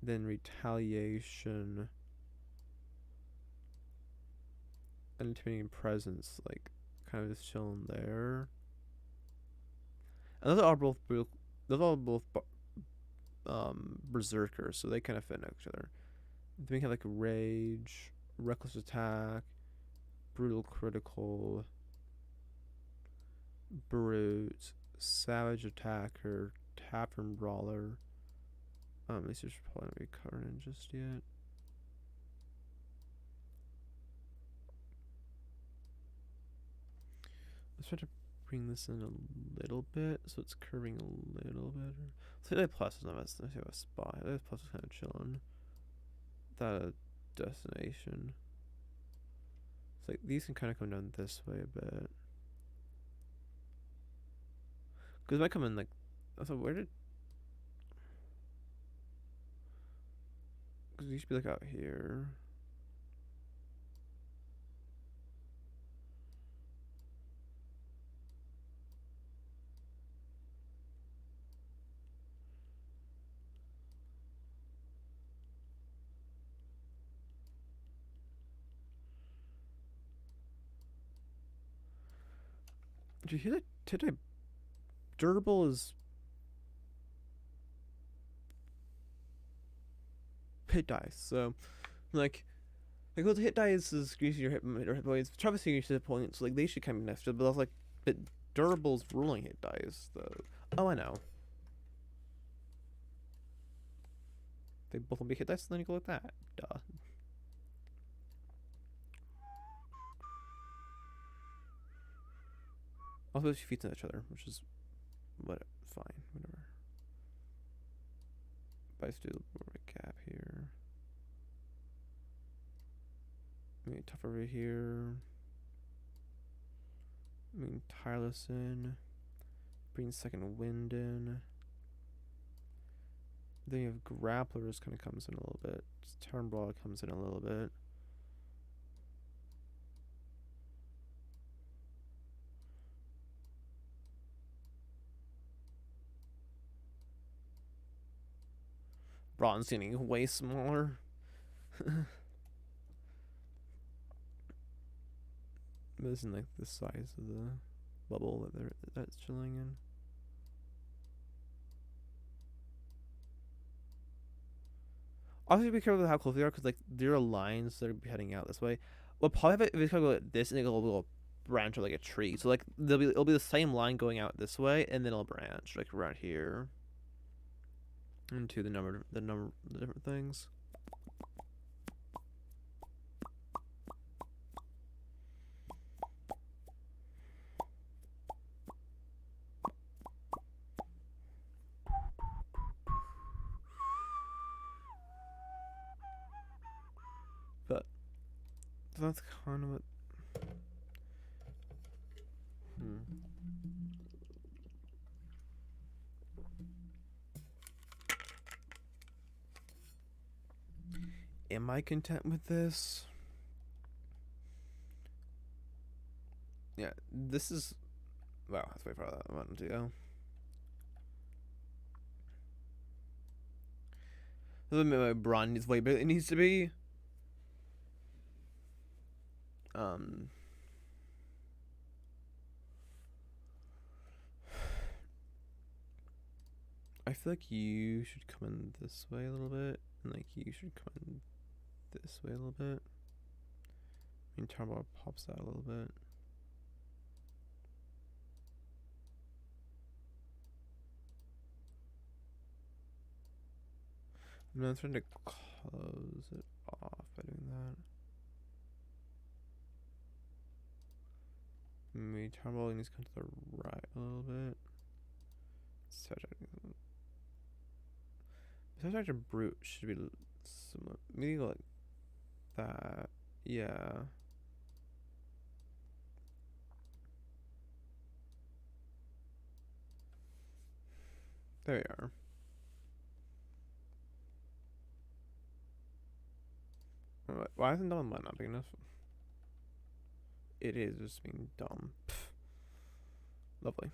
Speaker 2: Then Retaliation. And Intimidating Presence, like, kind of just chilling there. And those are both berserkers, so they kind of fit next to each other. Then we have like Rage, Reckless Attack, Brutal Critical, Brute, Savage Attacker, Tavern Brawler. These are probably not be covered in just yet. Let's try to bring this in a little bit so it's curving a little better. So that plus is not a spot. That plus is kind of chilling. Without a destination. It's like these can kind of come down this way a bit. Because it might come in like. So where did. Because these should be like out here. Did you hear that? Did I? Durable is hit dice, so like with hit dice is increasing your hit points. Travis your hit points, so like they should kind of next, but I was like, but durable's ruling hit dice though. Oh, I know. They both will be hit dice, and then you go like that. Duh. Also, those feet to each other, which is fine, whatever. But I just do a gap here. Maybe tough over here. Tireless in. Bring second wind in. Then you have grapplers kind of comes in a little bit. Turnbrawl comes in a little bit. Bronze getting way smaller. But this isn't like the size of the bubble that's chilling in. Also, be careful with how close they are, because like there are lines that are heading out this way. We'll probably have it if it's gonna go like this, and it'll go branch or like a tree. So like it'll be the same line going out this way, and then it'll branch like right here into the different things. But so that's kind of what. Am I content with this? Yeah, this is. Wow, that's way farther than I wanted to go. My brawn is way bigger than it needs to be. I feel like you should come in this way a little bit, and like you should come in this way a little bit. Turnbar pops out a little bit. I'm trying to close it off by doing that. Maybe Turnbar needs to come to the right a little bit. Such a brute should be similar. Maybe go like that. Yeah. There we are. Why isn't that not big enough? It is just being dumb. Pfft. Lovely.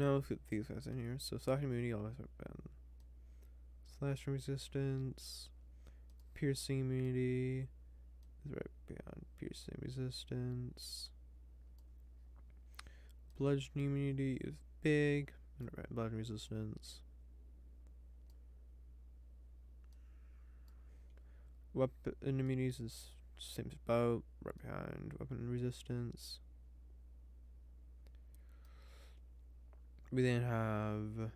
Speaker 2: No, let's get these guys in here. So slash immunity always have been slash resistance, piercing immunity is right beyond piercing resistance. Bludgeoning immunity is big, and right, bludgeoning resistance. Weapon immunities is same as bow, right behind weapon resistance. We then have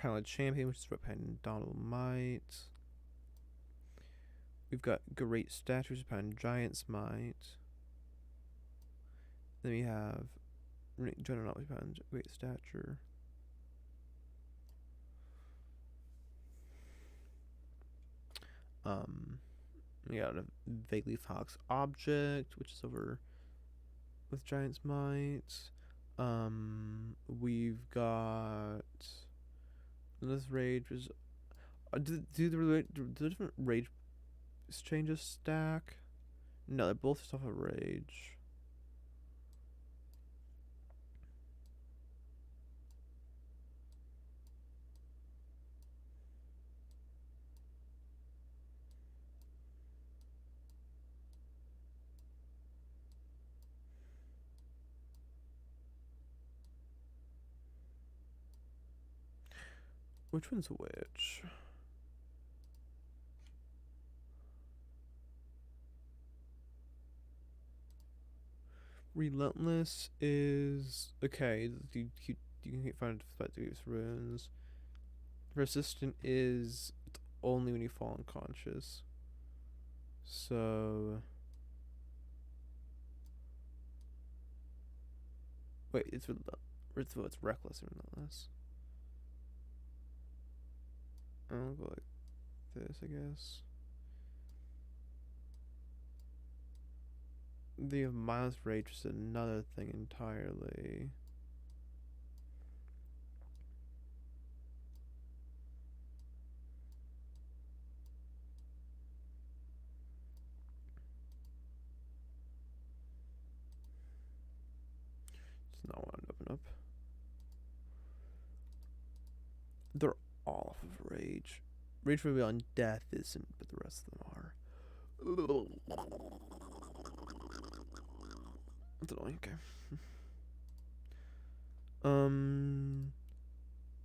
Speaker 2: Pilot Champion, which is right behind Donald Might. We've got Great Stature, which is behind Giant's Might. Then we have Juggernaut, which is behind Great Stature. We got a Vaguely Fox Object, which is over with Giant's Might. We've got this Rage, which is Do the different rage changes stack? No, they're both just off of rage. Which one's which? Relentless is okay. You can find these runes. Resistant is only when you fall unconscious. So wait, it's reckless and relentless. I'll go like this, I guess. The mindless rage is another thing entirely. It's not what I open up. They're all off of rage. Rage for Beyond Death isn't, but the rest of them are. That's annoying. Okay.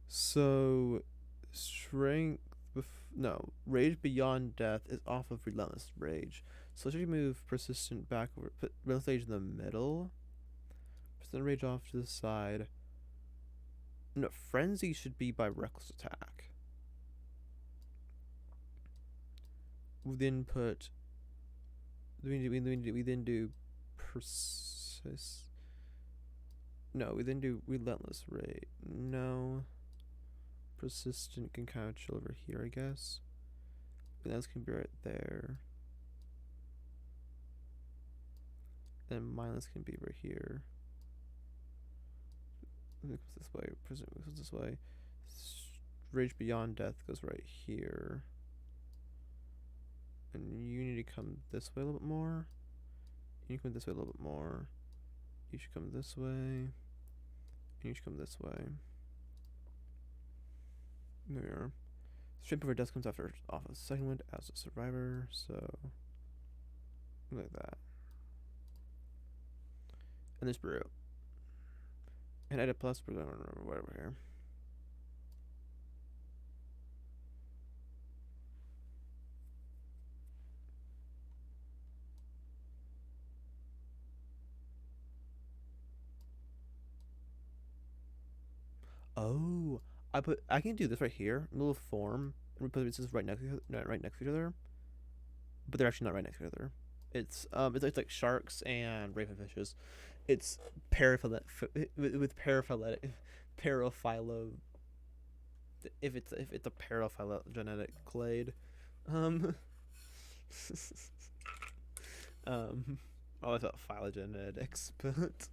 Speaker 2: So strength. No, Rage Beyond Death is off of Relentless Rage. So should you move Persistent back over? Put Relentless Rage in the middle. Persistent Rage off to the side. No, Frenzy should be by Reckless Attack. We then put. We then do persist. No, we then do Relentless Rage. No. Persistent can kind of chill over here, I guess. Relentless can be right there. Then mindless can be right here. It goes this way. Persistent goes this way. Rage Beyond Death goes right here. And you need to come this way a little bit more. You come this way a little bit more. You should come this way. And you should come this way. There we are. Straight before Death comes after off of second wind as a survivor, so like that. And this brew. And edit plus we're gonna remember whatever here. Oh, I can do this right here, a little form, and we put this right next to each other, but they're actually not right next to each other. It's like sharks and ravenfishes. It's paraphyletic with paraphilo. If it's a paraphylogenetic clade, um, I always thought phylogenetics, but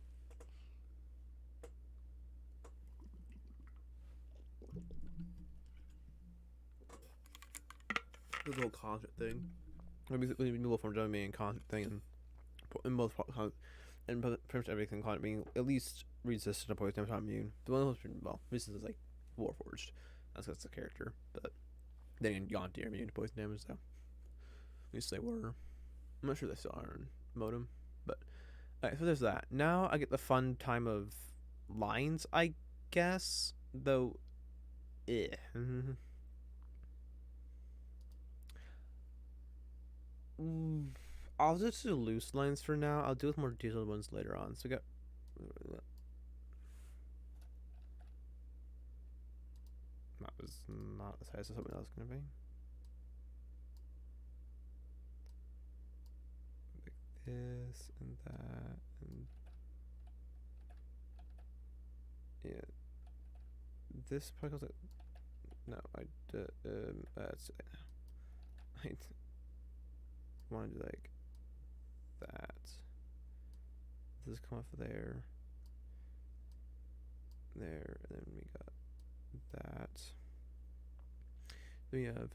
Speaker 2: the whole concept thing. Maybe middle form doesn't mean concept thing, and in most and pretty much everything concept being at least resistant to poison damage, not immune. The one most well, resistant is like Warforged. That's the character, but then in Yonti are immune to poison damage, so at least they were. I'm not sure they still are in Modem, but alright, so there's that. Now I get the fun time of lines, I guess, though. Eh. I'll just do loose lines for now. I'll deal with more detailed ones later on. So we got. That was not the size of something else going to be. Like this and that and yeah. This probably goes like no. I want to do like that. This come off there, and then we got that. Then we have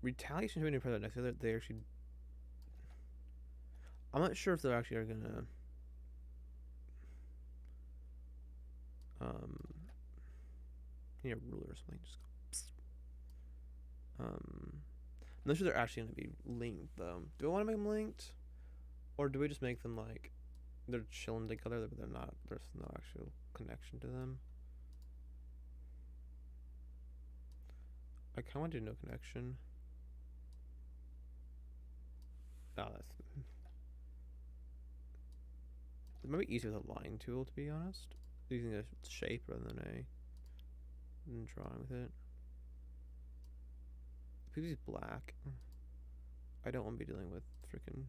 Speaker 2: retaliation to any predator next. They actually. I'm not sure if they actually are gonna. Um, need a ruler or something. Just go. I'm not sure they're actually gonna be linked though. Do I want to make them linked, or do we just make them like they're chilling together, but they're not? There's no actual connection to them. I kind of want to do no connection. Oh, that's. It might be easier with a line tool, to be honest. Using a shape rather than drawing with it. If he's black, I don't want to be dealing with freaking.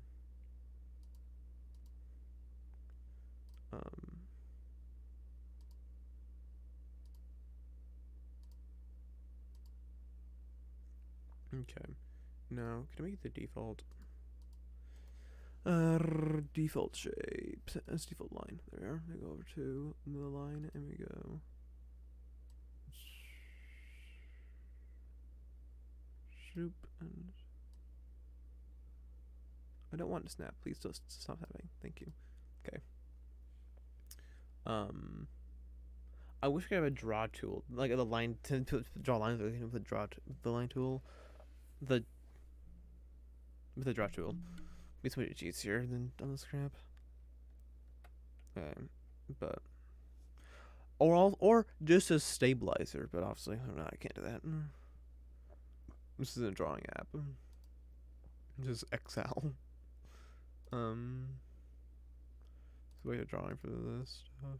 Speaker 2: Okay. Now, can I make the default? Default shape. As default line. There we are. We go over to the line and we go. Shoop and. I don't want to snap. Please just stop snapping. Thank you. Okay. I wish I could have a draw tool, like the line to draw lines with the line tool, with the draw tool. It's much easier than on this crap. But or just a stabilizer, but obviously I can't do that. This is a drawing app. Just Excel. So we have drawing for this stuff.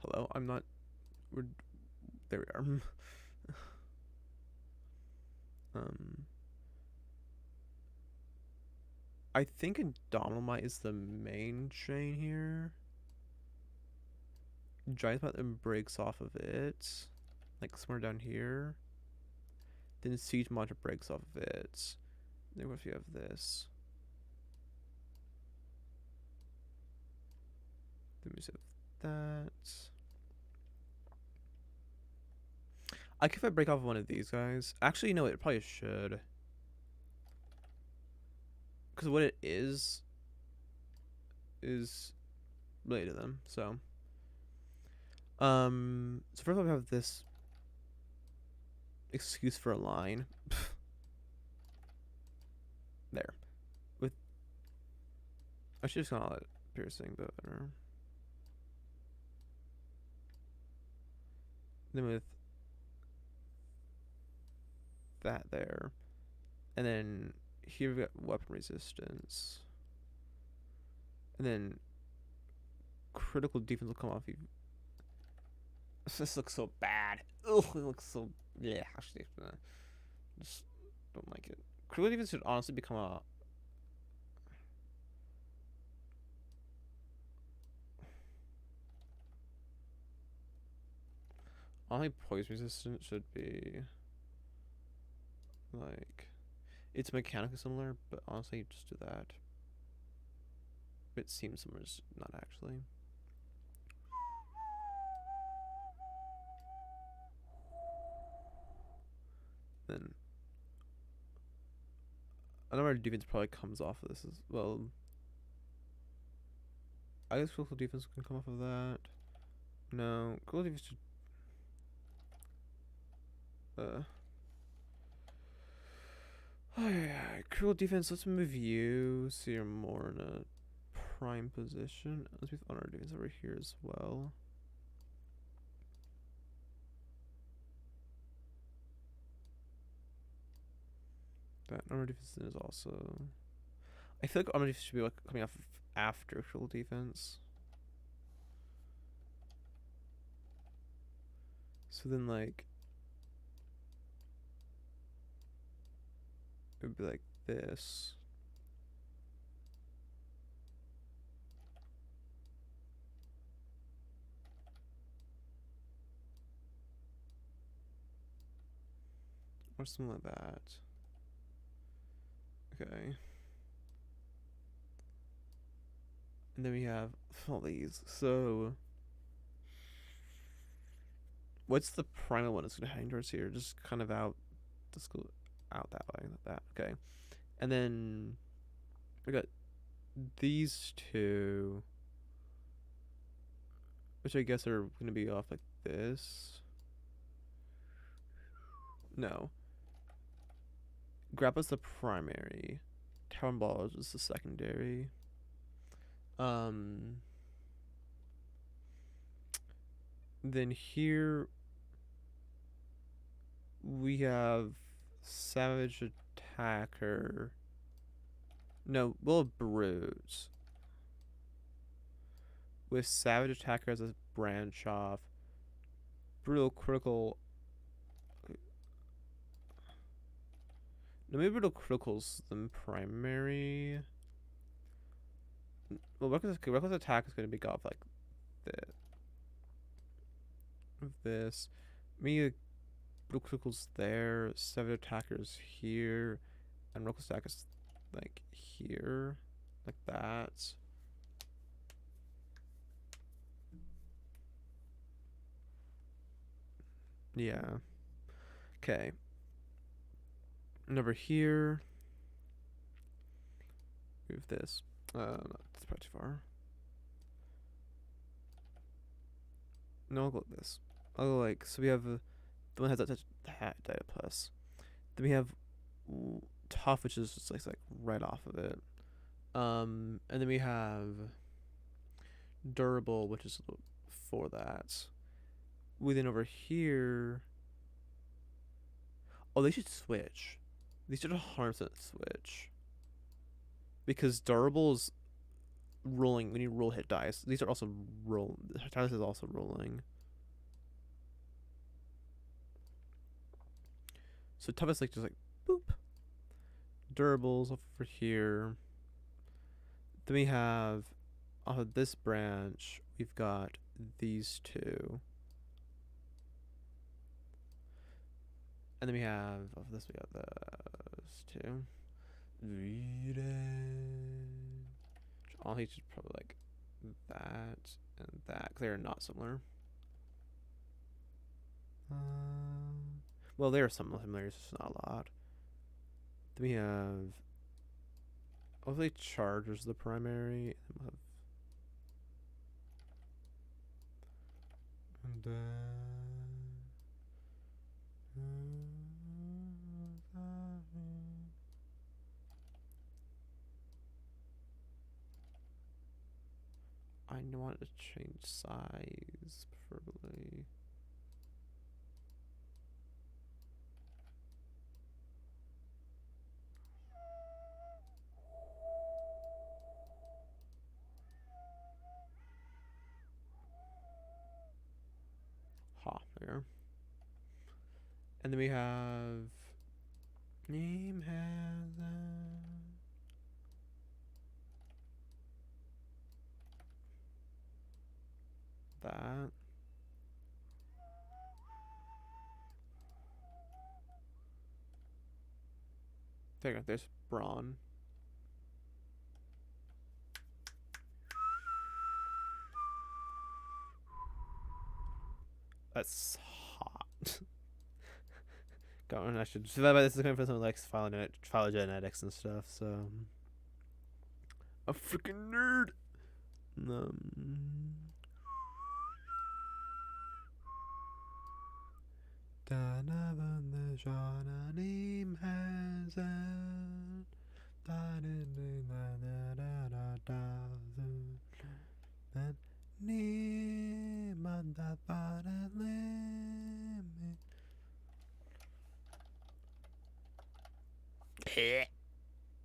Speaker 2: Hello, I'm not. There we are. I think Indominamite is the main chain here. Giant Spot then breaks off of it, like somewhere down here. Then Siege Monster breaks off of it. Then what if you have this? Then we have that. I could if I break off one of these guys. Actually, no, it probably should. Because what it is related to them. So first of all, we have this excuse for a line. There. With I should just call it piercing, but I don't know. Then with that there. And then here we've got weapon resistance. And then critical defense will come off you. This looks so bad. Ugh, it looks so. Yeah, actually, just don't like it. Critical defense should honestly become a. Only poison resistance should be. Like. It's mechanically similar, but honestly, just do that. It seems similar, just not actually. Then another defense probably comes off of this as well. I guess critical defense can come off of that. No, critical defense should. Oh yeah, critical defense. Let's move you so you're more in a prime position. Let's move honor defense over here as well. That honor defense is also. I feel like honor defense should be like coming off after critical defense. So then like it would be like this. Or something like that. Okay. And then we have all these. So what's the primal one that's gonna hang towards here? Just kind of out the school out that way, like that. Okay. And then we got these two, which I guess are gonna be off like this. No. Grappa's the primary. Tower and Ball is the secondary. Then here we have Savage Attacker. No, well, Brute. With Savage Attacker as a branch off. Brutal Critical. No, maybe Brutal Critical's the primary. Well, Reckless Attack is going to be off like this. This. Me, Brutal Critical's there. Savage Attacker's here. And Reckless Attack is like here. Like that. Yeah. Okay. And over here, we have this. No, that's probably too far. No, I'll go like this. I'll go like, so we have the one that has that data plus. Then we have Tough, which is just like right off of it. And then we have Durable, which is for that. Within over here. Oh, they should switch. These should 100% switch. Because Durable's rolling when you roll hit dice. These are also roll. Dice is also rolling. So Tough is like just like boop. Durables over here. Then we have off of this branch, we've got these two. And then we have of this we got those two. All these should probably like that and that, because they're not similar. Well, there are some similarities, just not a lot. Then we have hopefully Charger's the primary. And we'll have I want it to change size, preferably. Ha, there. And then we have name has that. There you go. There's Brawn. That's hot. I should. So this is coming from something like phylogenetics and stuff. So, a freaking nerd.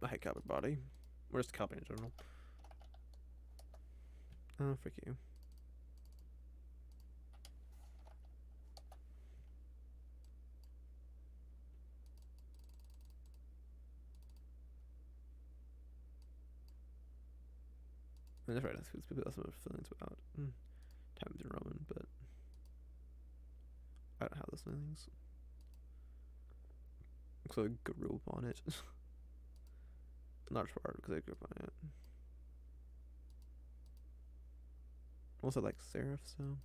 Speaker 2: I hate Cowboy Body. Where's the Cowboy in general? Oh, frick you. And that's right, that's because people have some feelings about Times in Roman, but I don't have those feelings. So I grew up on it. Not part because I grew up on it. Also like serif, so.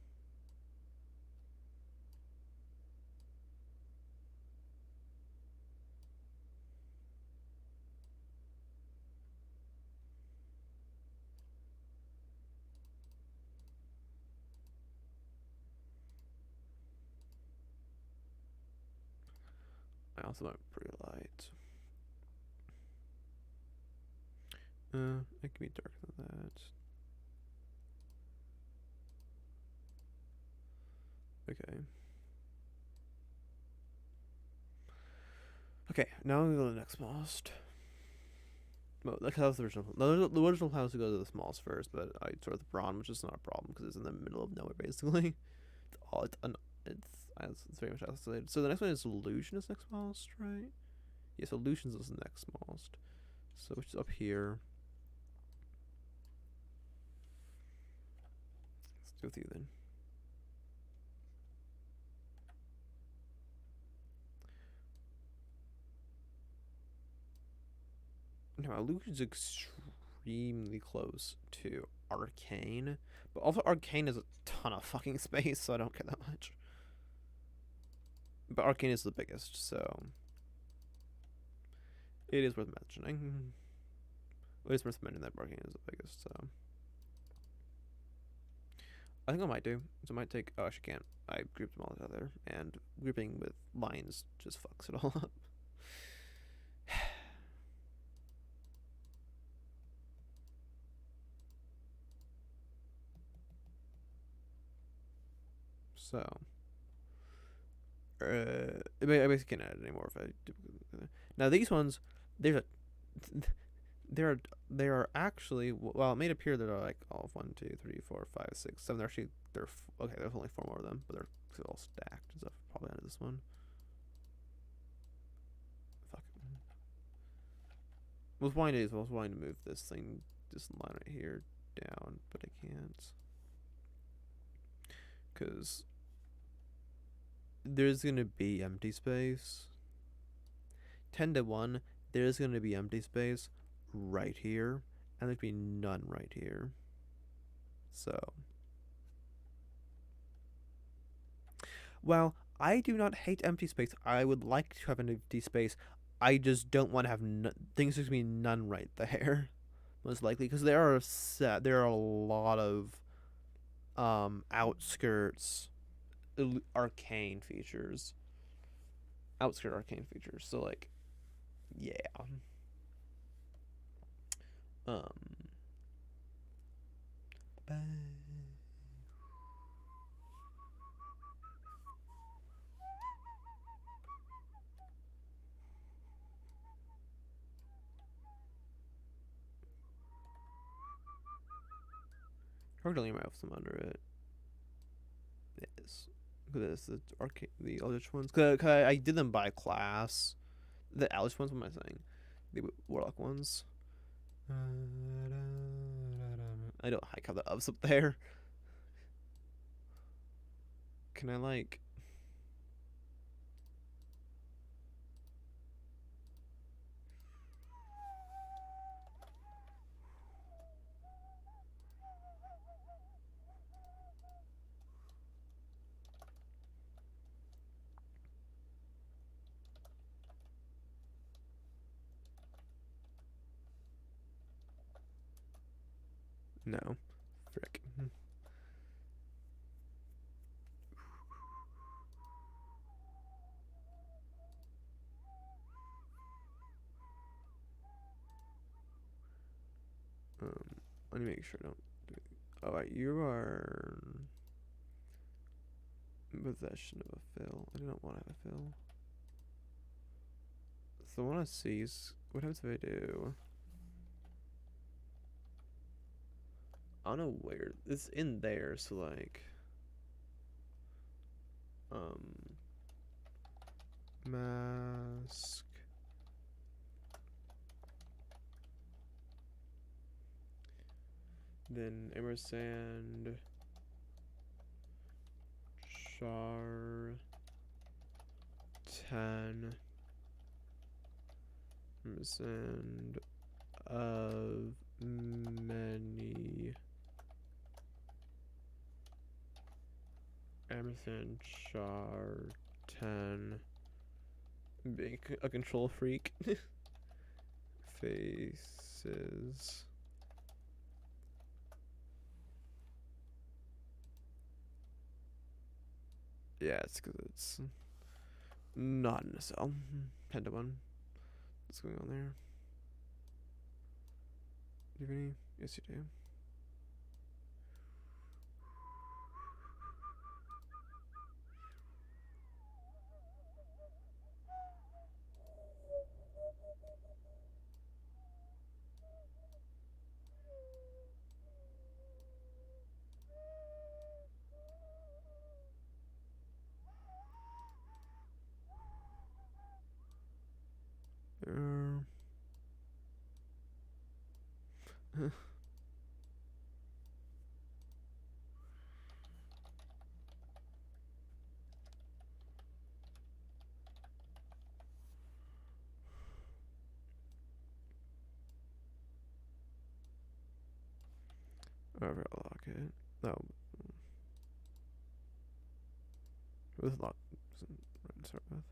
Speaker 2: I also went pretty light. It can be darker than that. Okay. Okay, now I'm gonna go to the next smallest. Well, that was the original. The original plan was to go to the smallest first, but I sort of the brawn, which is not a problem because it's in the middle of nowhere basically. It's very much isolated. So the next one is Illusion is next smallest, right? Yes, Illusions is the next smallest. So which is up here. Let's go with you then. Now Illusion's extremely close to Arcane, but also Arcane is a ton of fucking space, so I don't care that much. But Arcane is the biggest, so it is worth mentioning. It is worth mentioning that Arcane is the biggest, so I think I might do. So I might take. Oh, actually can't. I grouped them all together, and grouping with lines just fucks it all up. So, I basically can't add it anymore if I do. Now these ones, there's a, they are actually, well, it made appear that are like all 1, 2, 3, 4, 5, 6, 7. They're actually okay. There's only 4 more of them, but they're all stacked and stuff. Probably under this one. Fuck. I was wanting to move this thing, this line right here, down, but I can't, because there's gonna be empty space. 10-1. There's gonna be empty space right here, and there'd be none right here. So, well, I do not hate empty space. I would like to have an empty space. I just don't want to have things. There's gonna be none right there, most likely, because there are a lot of outskirts arcane features. Outskirt arcane features. So like, yeah. Um. Hardly might have some under it. Yes. Because the arcade, the Eldritch ones. Cause I did them by class. The Eldritch ones. What am I saying? The Warlock ones. I don't like how the up's up there. Can I like? No. Frick. Let me make sure I don't. Oh, right, you are possession of a fill. I do not want to have a fill. So I want to seize. What happens if I do? I don't know where it's in there. So like, mask. Then Emersand. Char 10 and of many Emerson Char 10 being a control freak. Faces. Yeah, it's because it's not in a cell. Penta one. What's going on there? Do you have any? Yes, you do. There. Overlock it. No. With lock. Start with.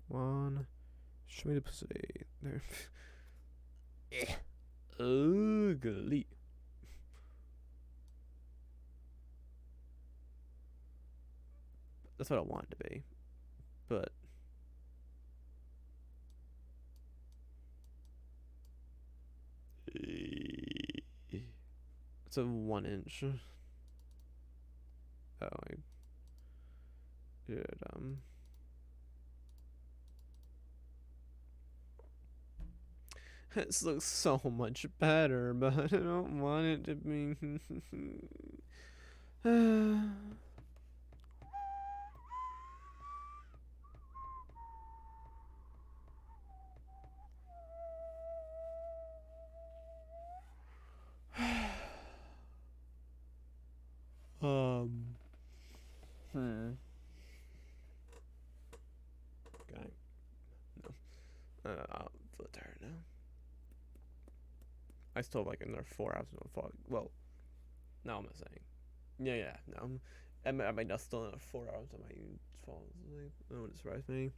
Speaker 2: One. Show me the duplicity. There. Ugly. That's what I want it to be. But. It's a 1 inch. Oh, I did, This looks so much better, but I don't want it to be. Hmm. Okay. No. I'm feel tired now. I still have like another 4 hours of fall. Well, no, I'm not saying. Yeah. No, I might not still another 4 hours. I might even fall asleep. That wouldn't surprise me.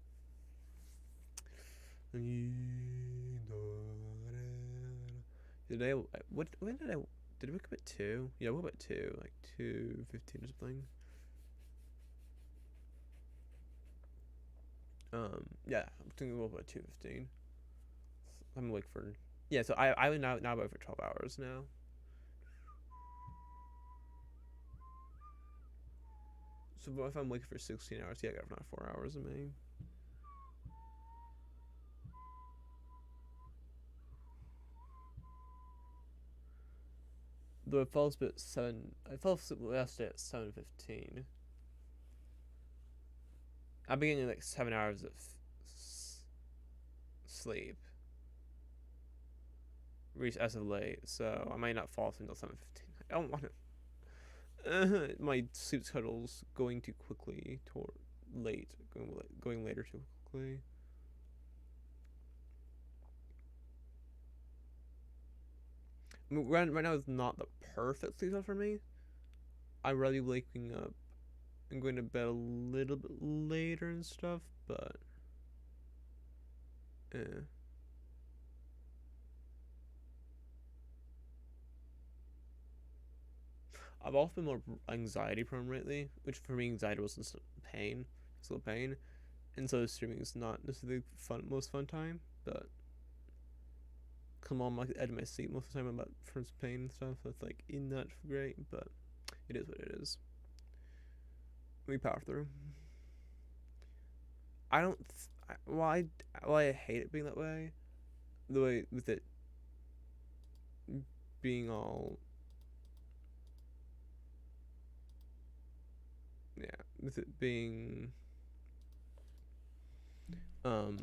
Speaker 2: Today, what? When did I? Did I wake up at 2? Yeah, I woke up at 2, like 2:15 or something. Yeah, I'm thinking we'll go at 2:15. I'm awake for. Yeah, so I would now awake for 12 hours now. So if I'm awake for 16 hours, yeah, I got another 4 hours of me. Though I fell asleep at 7. I fell asleep yesterday at 7:15. I've been getting like 7 hours of sleep as of late, so I might not fall asleep until 7:15. I don't want to. My sleep schedule's going too quickly toward late, going later too quickly. I mean, right now is not the perfect sleep schedule for me. I'm really waking up and going to bed a little bit later and stuff, but I've also been more anxiety prone lately, which for me anxiety wasn't pain, still pain, and so streaming is not necessarily the most fun time, but come on, like the edge of my seat most of the time about from pain and stuff, so it's like not great, but it is what it is. We power through. I don't. Why I hate it being that way. The way with it being all. Yeah, with it being. Not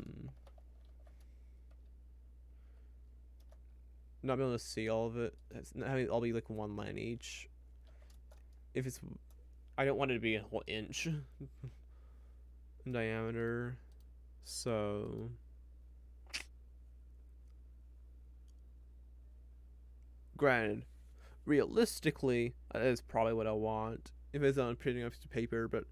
Speaker 2: being able to see all of it, having it all be like one line each. If it's. I don't want it to be a whole inch in diameter, so. Granted, realistically, that is probably what I want if it's on printing on a piece of paper. But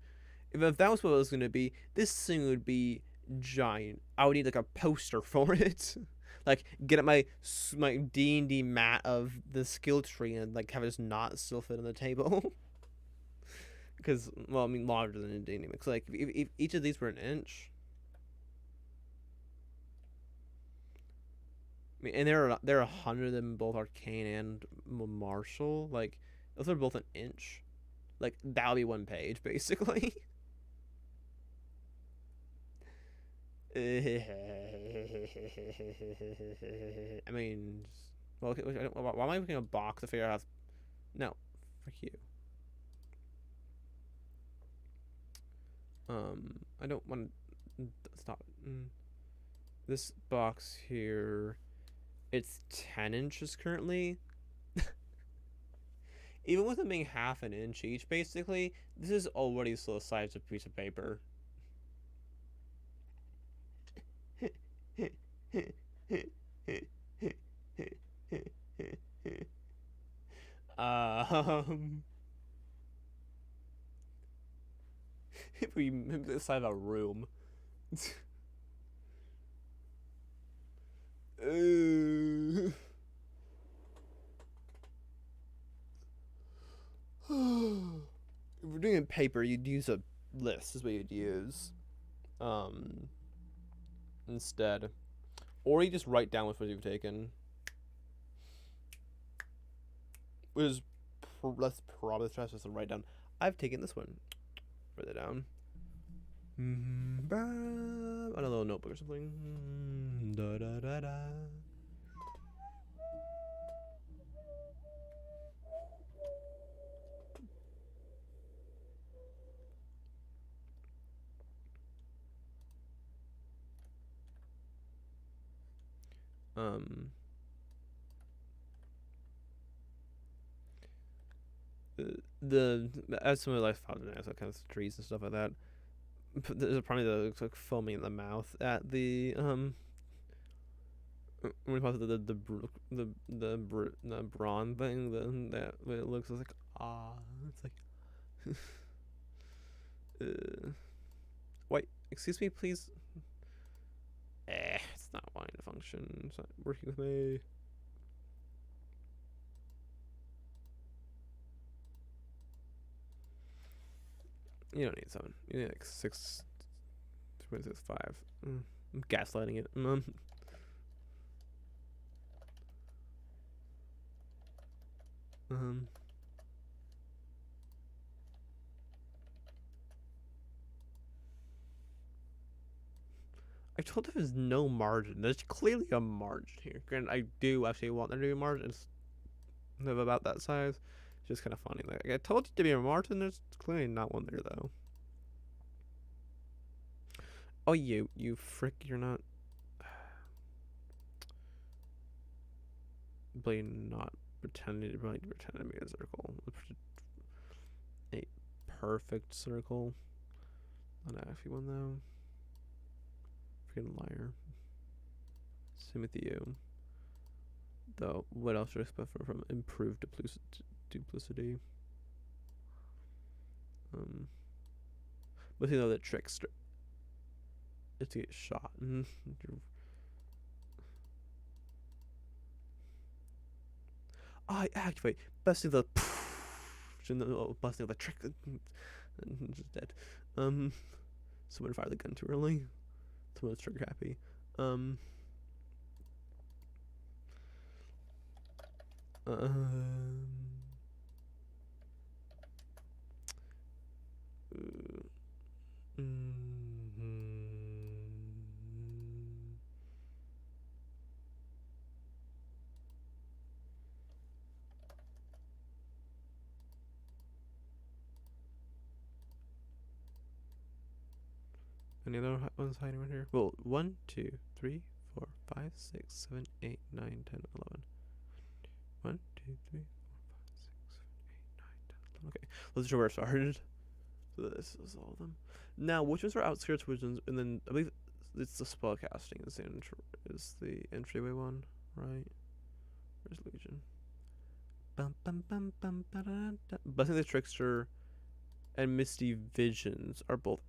Speaker 2: if that was what it was going to be, this thing would be giant. I would need like a poster for it. Like get at my D&D mat of the skill tree and like have it just not still fit on the table. Because well, I mean larger than a D&D. Because like if each of these were an inch, I mean, and there are 100 of them, both arcane and martial. Like those are both an inch. Like that would be one page basically. I mean, well, okay, why am I looking at a box to figure out? No, fuck you. I don't want to stop. This box here, it's 10 inches currently. Even with it being half an inch each, basically, this is already still the size of a piece of paper. um, if we maybe the size of a room. If we're doing it in paper, you'd use a list. Is what you'd use. Instead, or you just write down what you've taken. Which is less probably stress just to write down. I've taken this one. Write it down. On a little notebook or something. Da da da da. The as some of the life found in kind of trees and stuff like that. There's probably the like foaming in the mouth at the when we the brawn thing. That it looks like it's like wait, excuse me, please. It's not wanting to function. It's not working with me. You don't need 7. You need like 6. 2.65. I'm gaslighting it. I told them there's no margin. There's clearly a margin here. Granted, I do actually want there to be a margin. It's about that size. It's just kind of funny. Like I told you to be a margin. There's clearly not one there though. Oh, you frick! You're not. Not pretending to pretend to be a circle. A perfect circle. Not actually one though. Freaking liar. Same with you. Though, what else should I expect from improved duplicity? But you know the trickster is to get shot. I activate busting the busting the trick and just dead. Someone fired the gun too early. Someone's trigger happy. Any other ones hiding right here? Well, 1, 2, 3, 4, 5, 6, 7, 8, 9, 10, 11. 1, 2, 3, 4, 5, 6, 7, 8, 9, 10, 11. Okay, let's show where it started. So this is all of them. Now, which ones are outskirts, which ones, and then I believe it's the spellcasting is the entryway one, right? Where's Legion? Blessing the Trickster and Misty Visions are both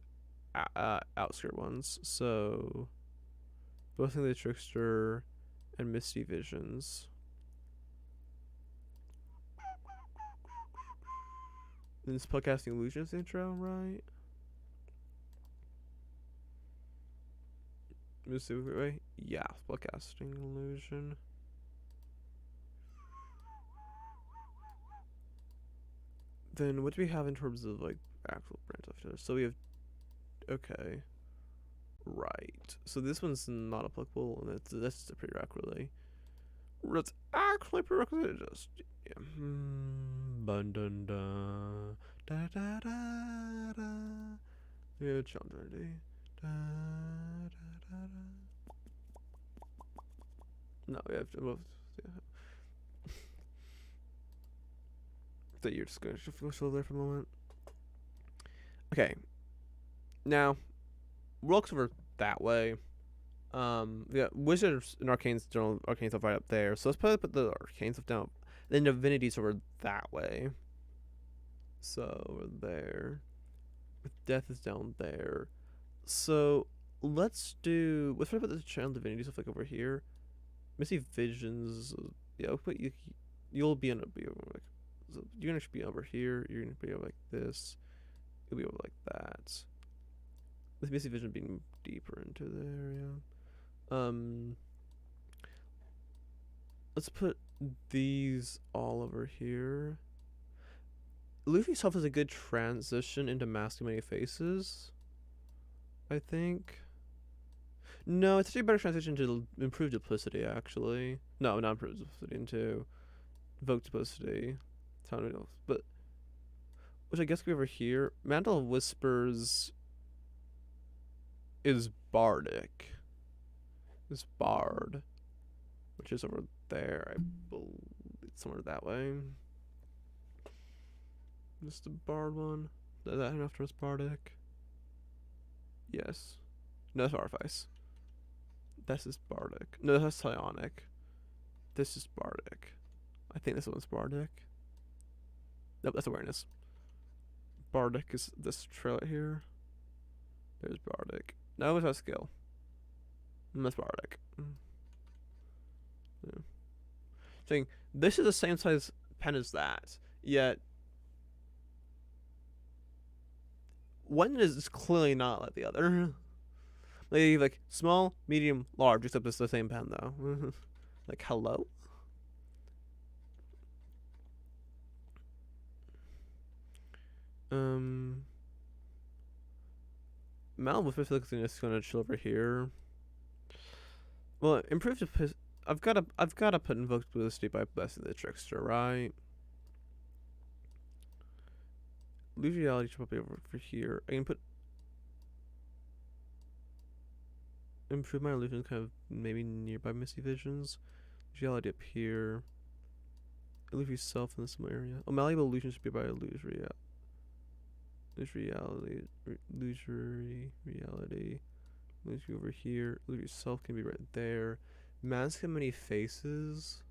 Speaker 2: outskirt ones. So, Blessing the Trickster and Misty Visions. Then Spellcasting Illusions intro, right? Misty, right? Yeah, Spellcasting Illusion. Then what do we have in terms of like actual branch after? So we have okay. Right. So this one's not applicable, and that's just a prereq really. That's actually prerequisite. Just yeah. Bun dun dun da da da da. We have challenge already. Da da da da. No, we have to both. Yeah. That you're just gonna go there for a moment. Okay. Now, we'll look over that way. Yeah, Wizards and Arcanes general Arcane stuff right up there. So let's probably put the Arcane stuff down. Then Divinity's over that way. So over there. With Death is down there. So let's probably put the Channel Divinity stuff like over here. Misty Visions. Yeah, I'll put you. You'll be over like. So you're gonna be over here. You're gonna be over like this. You'll be over like that. With Misty Vision being deeper into there, yeah. Let's put these all over here. Luffy itself is a good transition into Masking Many Faces, I think. No, it's actually a better transition to Improved Duplicity, actually. No, not Improved Duplicity, into Evoke Duplicity. But, which I guess could be over here. Mantle of Whispers is Bardic. Is Bard, which is over there. I believe it's somewhere that way. Just the Bard one. Is that after it's Bardic? Yes. No, that's Artifice. This is Bardic. No, that's Psionic. This is Bardic. I think this one's Bardic. Nope, that's Awareness. Bardic is this trail right here. There's Bardic. No, it's not skill. That's Bardic. Yeah. Saying this is the same size pen as that, yet one is clearly not like the other. Like small, medium, large, except it's the same pen though. Like hello. Malibu is gonna chill over here. Well, improved. I've gotta put Invoked Duplicity by Blessing the Trickster, right? Leave Reality should probably over here. I can put Improve My Illusions kind of maybe nearby Misty Visions. Reality up here. Illusory Self in the same area. Oh, Malleable Illusion should be by Illusory Reality. Illusory Reality. Illusory over here. Illusory Self can be right there. Mask of Many Faces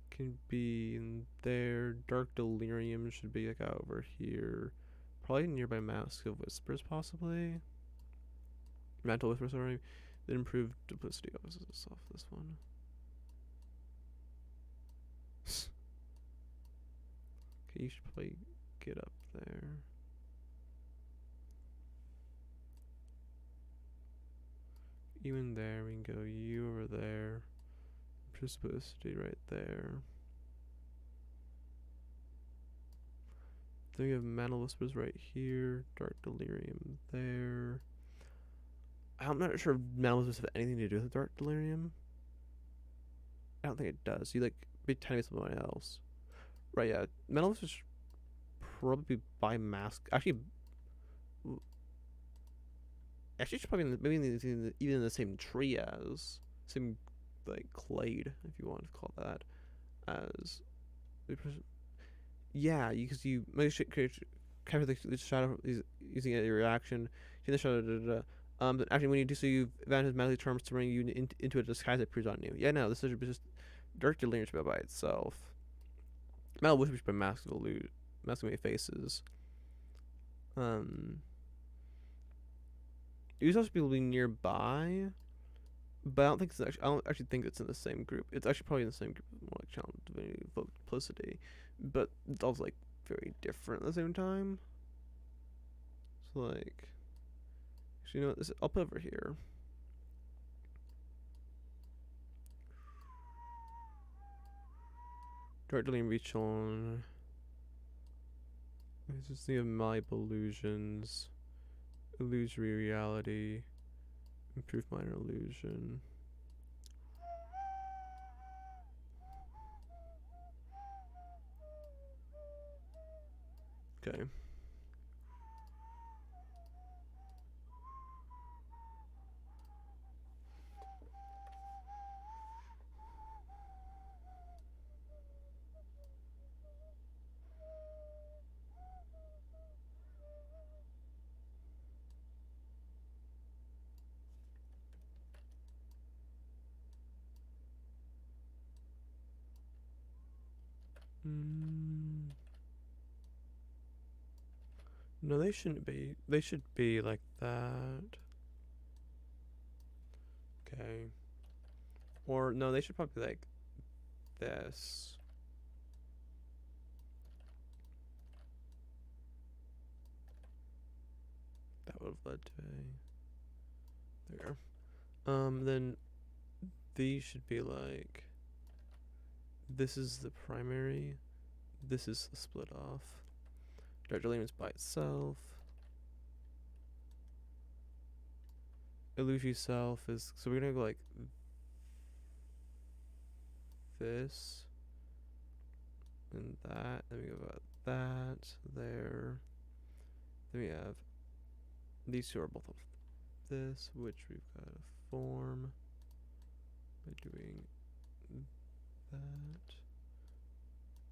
Speaker 2: can be in there. Dark Delirium should be like out over here. Probably nearby Mask of Whispers, possibly. Mantle Whispers, sorry. Then Improved Duplicity. Oh, this is off this one. Okay, you should probably get up there. Even there, we can go you over there. Improved Duplicity right there. Then we have Mantle Whispers right here. Dark Delirium there. I'm not sure if Mantle Whispers have anything to do with Dark Delirium. I don't think it does. You like be telling me something else. Right, yeah. Mantle Whispers should probably by Mask. Actually, should probably maybe even in the same tree as. Same, like, clade, if you want to call that. As. Yeah, because you make sure capture the shadow using a reaction. See the shadow. But actually, when you do so, you advantage magically charms to bring you into a disguise that appears on you. Yeah, no, this is just Dark Delirium by itself. Metal wish by masking faces. These also people be nearby, but I don't actually think it's in the same group. It's actually probably in the same group, more like Channel Divinity, Multiplicity, but it's also like very different at the same time. So like, actually, you know what? I'll put it over here. Directly reach on. This is the malleable illusions, illusory reality, improve minor illusion. Okay. No, they shouldn't be. They should be like that. Okay. Or no, they should probably be like this. That would have led to a. There. Then these should be like. This is the primary. This is the split off. Darjeeling is by itself. Illusion self is. So we're gonna go like this and that. Then we go about that there. Then we have these two are both of this, which we've got to form by doing that.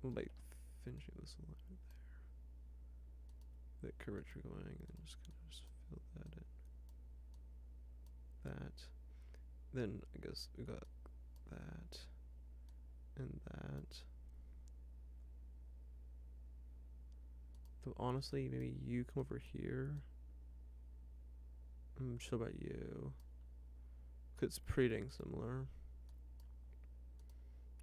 Speaker 2: Well, by finishing this line there. The curvature going, and just gonna fill that in. That. Then I guess we got that and that. So honestly, maybe you come over here. I'm sure about you. Cause it's pretty dang similar.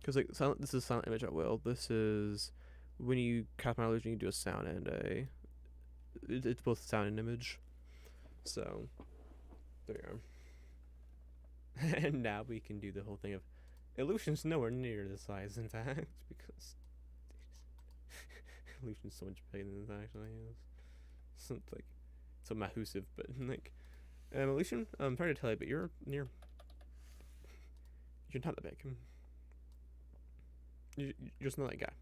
Speaker 2: Cause like this is silent image at will. This is when you cast my illusion, you do a sound and a. It's both sound and image. So there you are. And now we can do the whole thing of illusion's nowhere near the size, in fact, because illusion's so much bigger than it actually is. So it's like so massive, but like illusion. I'm sorry to tell you, but you're not that big. You're just not that guy.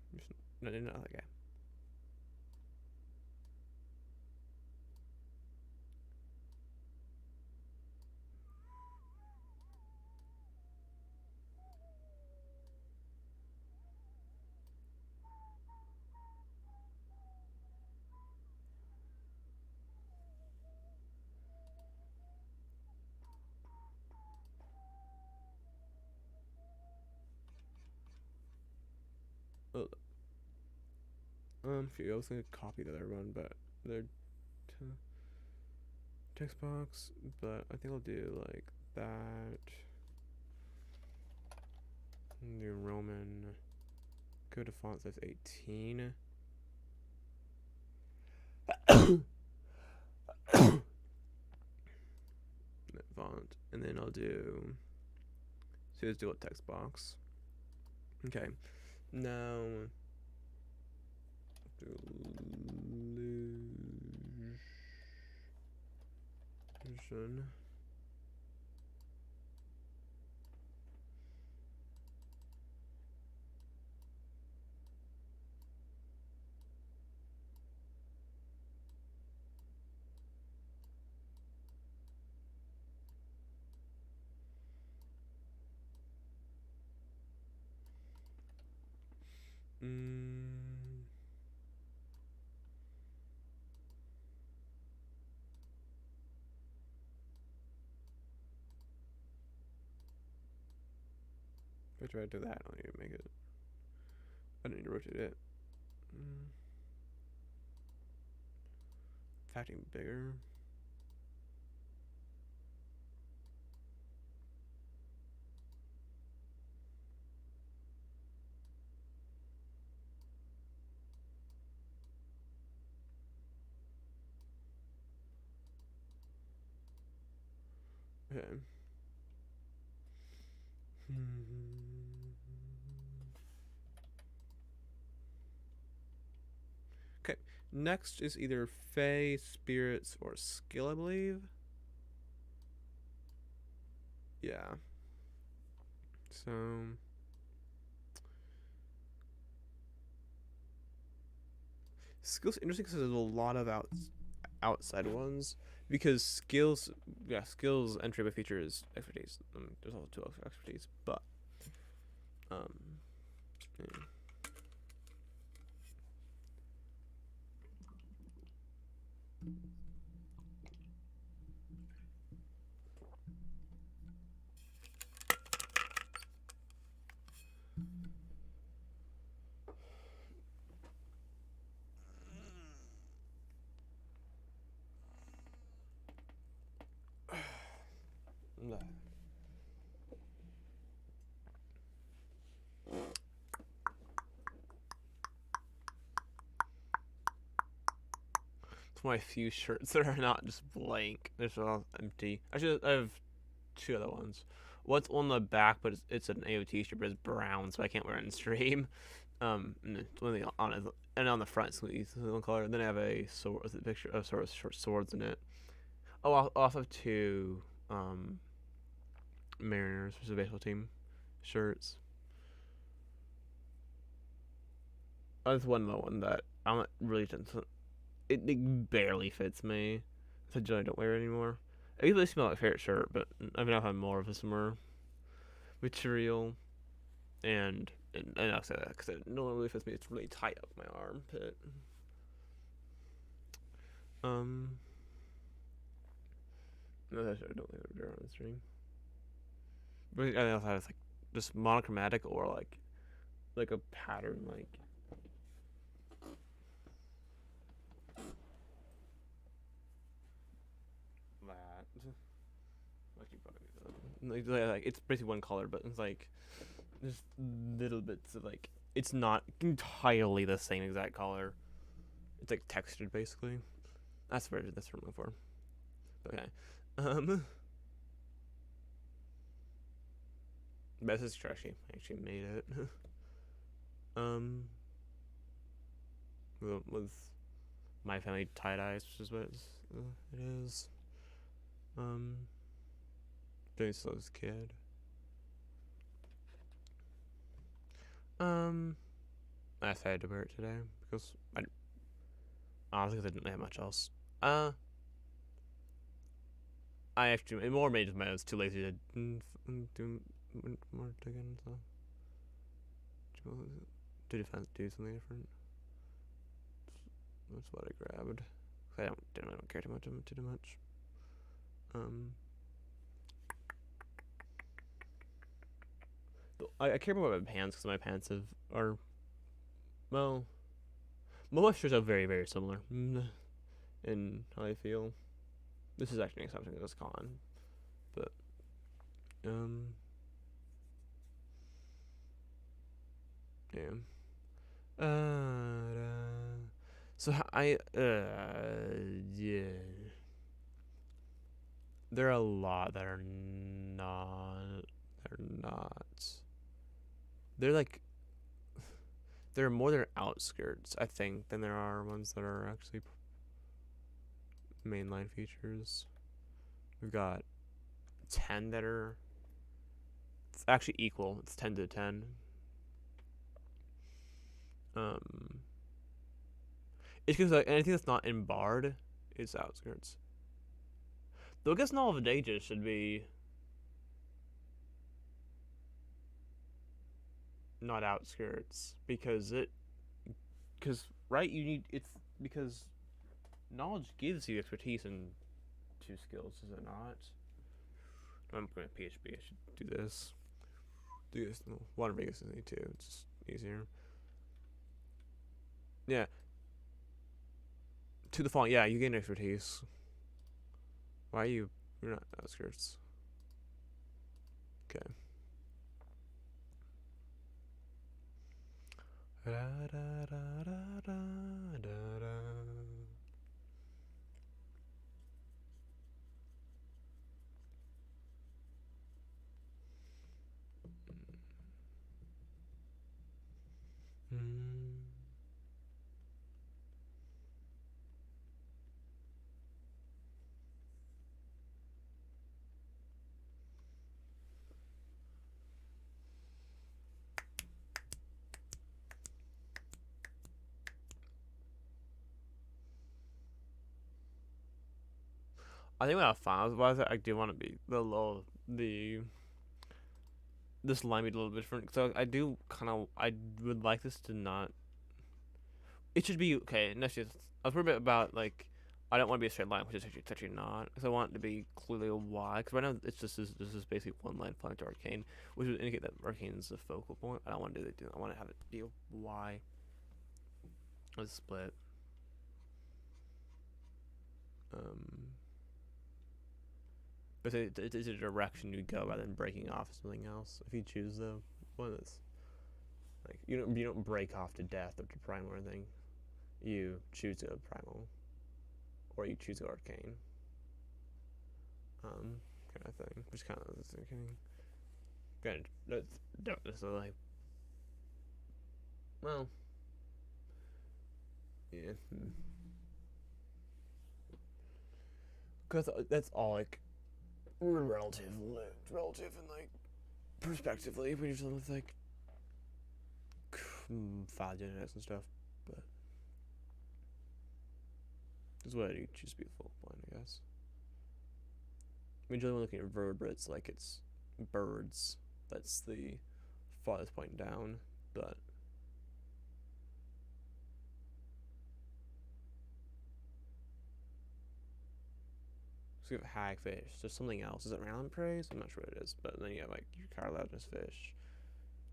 Speaker 2: You're not that guy. I was gonna copy the other one, but they're text box. But I think I'll do like that. New Roman. Go to font size 18. Font, and then I'll do. So let's do a text box. Okay, now. Delusion. If I try to do that, I don't need to make it. I don't need to rotate it. Mm. Facting bigger. Okay. Okay. Next is either Fae, Spirits, or Skill, I believe. Yeah. So skills interesting because there's a lot of outside ones because skills entry by feature is expertise. There's also two expertise, but um, yeah. It's my few shirts that are not just blank. They're all empty. Actually, I have two other ones. One's on the back, but it's an AOT shirt, but it's brown, so I can't wear it in stream. And it's only on it, and on the front it's one color. And then I have a sword with a picture of sort of short swords in it. Oh, I also have two Mariners, which is a baseball team shirts. That's one of the one that I'm not really. It barely fits me, so I generally don't wear it anymore. It usually smell like my favorite shirt, but I've now had more of a summer material, and I'll say that because it no longer really fits me. It's really tight up my armpit. No, that's I don't think I would on the stream. But I also have like just monochromatic or like a pattern like that. Like it's basically one color, but it's like there's little bits of like it's not entirely the same exact color. It's like textured basically. That's what I'm looking for. Okay. This is trashy. I actually made it. um, with my family tie dyes, which is what it is. Doing so as a kid. I decided to wear it today because I honestly because I didn't have much else. I actually more made it I was too lazy to do more digging. So do something different. That's what I grabbed. I don't care too much of it too much. I care more about my pants because my pants are well, most shirts are very very similar in how I feel. This is actually an exception to this con, but yeah. So yeah. There are a lot that are not. They're not. They're like. There are more that are outskirts, I think, than there are ones that are actually mainline features. We've got 10 that are. It's actually equal. It's 10 to 10. It's because like anything that's not in Bard is outskirts. Though I guess Null of Ages should be not outskirts because right you need it's because knowledge gives you expertise in two skills, is it not? I'm going to PHP. I should do this. No, Water Vegas is too. It's just easier.
Speaker 1: Yeah, to the font. Yeah, you gain expertise. Why are you? You're not outskirts. Okay. Da, da, da, da, da, da, da. Mm. I think when I finals wise, I do want to be the this line be a little different. So I do kind of I would like this to not. It should be okay. Next just I was worried about like I don't want to be a straight line, which it's actually not. Because I want it to be clearly a Y. Because right now it's just this is basically one line flying to Arcane, which would indicate that Arcane is the focal point. I don't want to do that. I want to have it be a Y. Let's split. Um, but it's a direction you go rather than breaking off something else. If you choose the one that's like you don't break off to death or to primal or anything. You choose to go primal, or you choose to go arcane. Kind of thing, which kind of thinking. Granted, that's don't necessarily like. Well, yeah, because that's all like relative, and like perspectively when you're dealing with like file genetics and stuff. But this is what I do choose to be full blind, I guess. I mean, generally when looking at vertebrates, like it's birds. That's the farthest point down, but so you have hagfish. There's something else. Is it round praise? I'm not sure what it is. But then you have like your cartilaginous fish,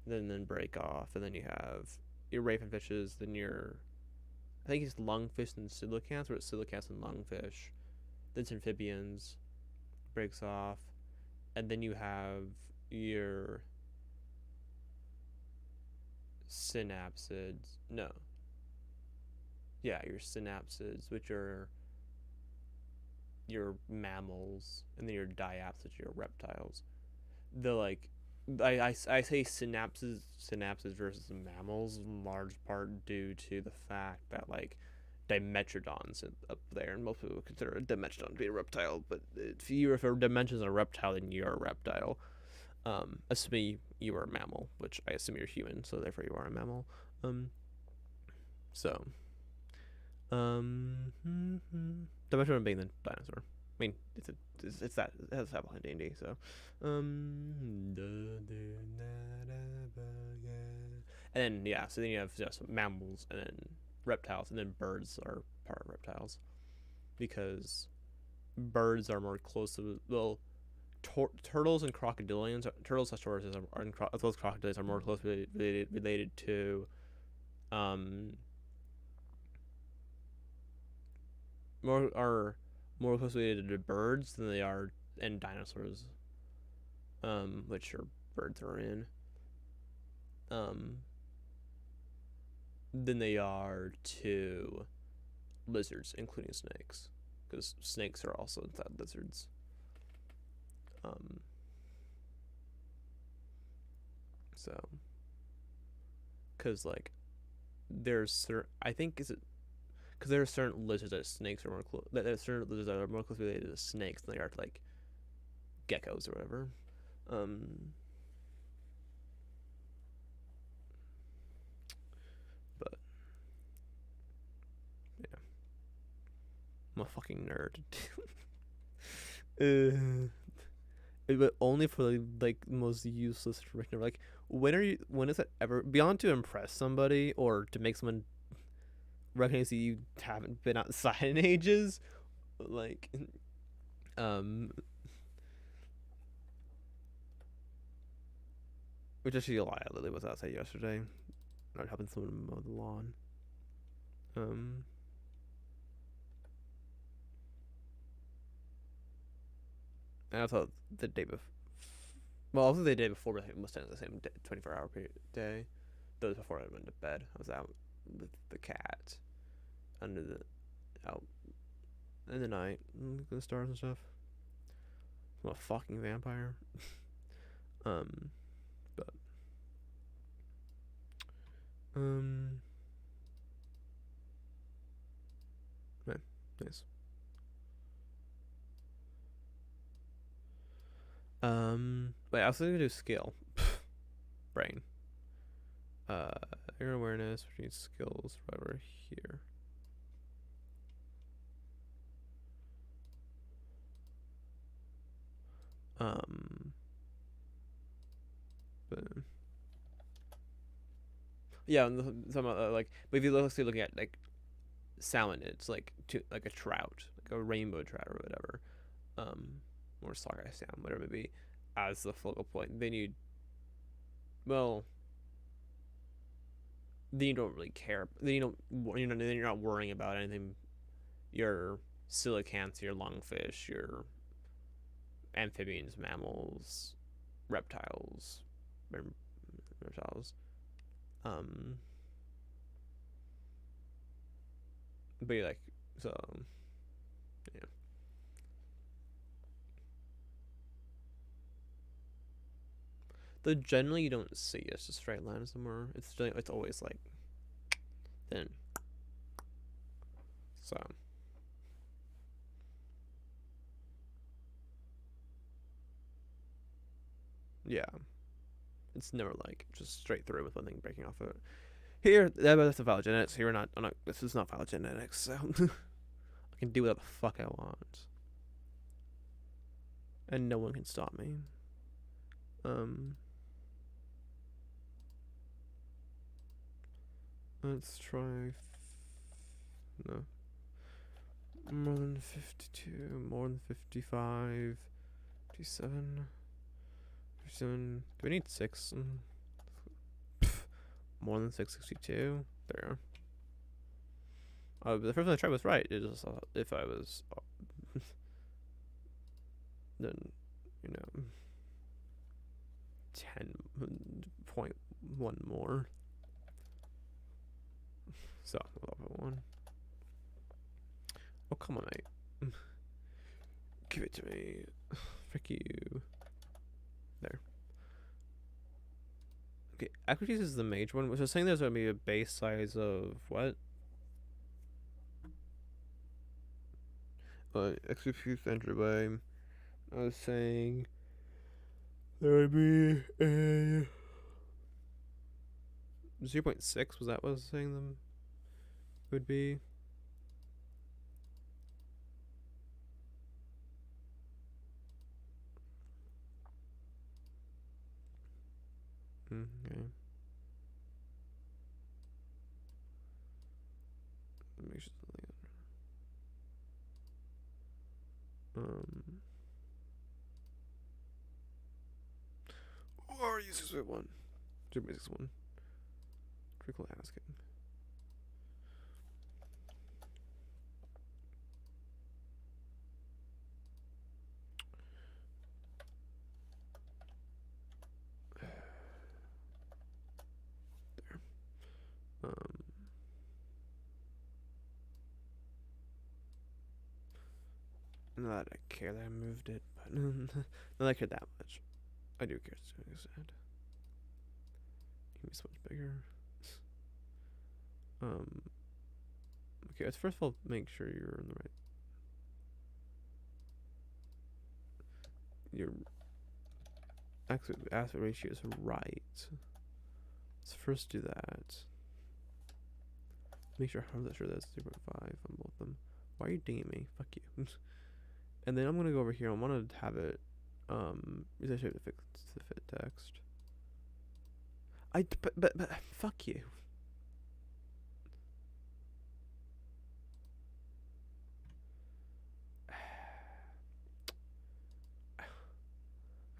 Speaker 1: then break off, and then you have your raven fishes. Then your I think it's lungfish and coelacanths, or it's coelacanths and lungfish. Then it's amphibians, breaks off, and then you have your synapsids. No, yeah, your synapsids, which are your mammals, and then your diapsids, your reptiles. The like, I say synapses versus mammals in large part due to the fact that like Dimetrodons up there, and most people consider a Dimetrodon to be a reptile. But if a dimension is a reptile, then you're a reptile. Assuming you are a mammal, which I assume you're human, so therefore you are a mammal. Um, so Dimetrodon being the dinosaur. I mean, it's that it has that behind D&D. So, and then yeah, so then you have just mammals and then reptiles, and then birds are part of reptiles because birds are more close to turtles and crocodilians. Turtles and tortoises as well as crocodiles are more closely related to um more closely related to birds than they are and dinosaurs, which are birds are in, um, than they are to lizards, including snakes, because snakes are also inside lizards. Um, so, because like there's certain, I think is it because there are certain lizards that snakes are more close. There are certain lizards that are more closely related to snakes than they are to like geckos or whatever. Um, but yeah, I'm a fucking nerd. But only for like most useless information. Like, when is it ever beyond to impress somebody or to make someone recognize that you haven't been outside in ages? Like, um, which actually a lie. I literally was outside yesterday. I was helping someone mow the lawn.
Speaker 2: Um, and I thought the day before. Well, also the day before, but I must have the same 24-hour period day. Those before I went to bed. I was out with the cat under the out in the night, looking at the stars and stuff. I'm a fucking vampire. um, but um, yeah, nice. Wait, I was gonna do skill, brain, uh, air awareness, which needs skills, right over here. But yeah, some like, but if you look, looking at like salmon, it's like like a trout, like a rainbow trout or whatever, or sockeye salmon, whatever it may be, as the focal point. Then you, well, then you don't really care. Then you don't, then you're not worrying about anything. Your coelacanths, your lungfish, your amphibians, mammals, reptiles, reptiles. Um, but you like so yeah. Though generally you don't see it's a straight line somewhere. It's always like thin. So yeah, it's never like just straight through with one thing breaking off of it. Here, that's the phylogenetics. Here, we're not. I'm not. This is not phylogenetics. So I can do whatever the fuck I want, and no one can stop me. Let's try. No. More than 52. More than 55. 57. 57. Do we need 6? More than 662. There. The first one I tried was right. It just if I was, then 10.1 more. So level 1. Oh come on, mate. Give it to me. Frick you. There. Okay, Acrotese is the mage one. So saying there's gonna be a base size of what? Execute entryway. I was saying there would be a 0.6. Was that what I was saying them would be? Okay. Make sure or use 6.1. 0.61. Critical asking. There. Not that I care that I moved it, but not that I care that much. I do care to an extent. Maybe so much bigger. Okay, let's first of all make sure you're in the right. Your aspect ratio is right. Let's first do that. Make sure I'm not sure that's 0.5 on both of them. Why are you dinging me? Fuck you. And then I'm gonna go over here. I want to have it. Is actually to fix the fit text. But fuck you.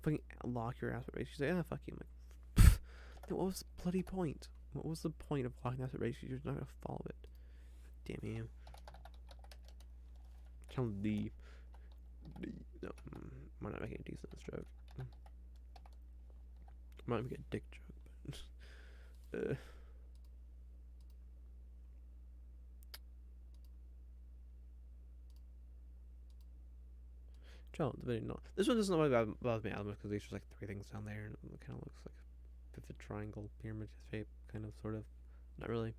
Speaker 2: Fucking lock your aspect ratio. Say, fuck you. I'm like, then what was the bloody point? What was the point of locking aspect ratio? You're not gonna follow it. damn you. Tell the no, might not make a decent joke. Might make a dick joke, but Child, very not. This one doesn't really bother me as much because there's just like three things down there, and it kind of looks like a triangle pyramid shape, kind of, sort of. Not really.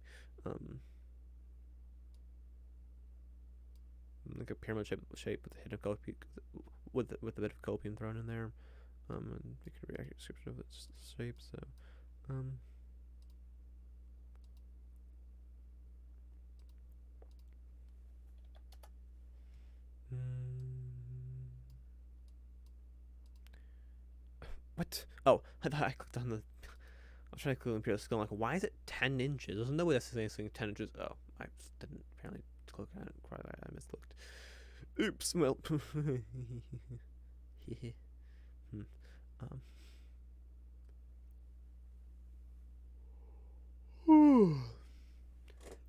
Speaker 2: Like a pyramid shape with a hint of copium, with a bit of copium thrown in there. And you can react to a description of its shape. So, What? Oh, I thought I clicked on the. I was trying to click on the Imperial Skull. I'm like, why is it 10 inches? There's no way that's saying 10 inches. Oh, I didn't apparently click on it. Quite, I misclicked. Oops. Well.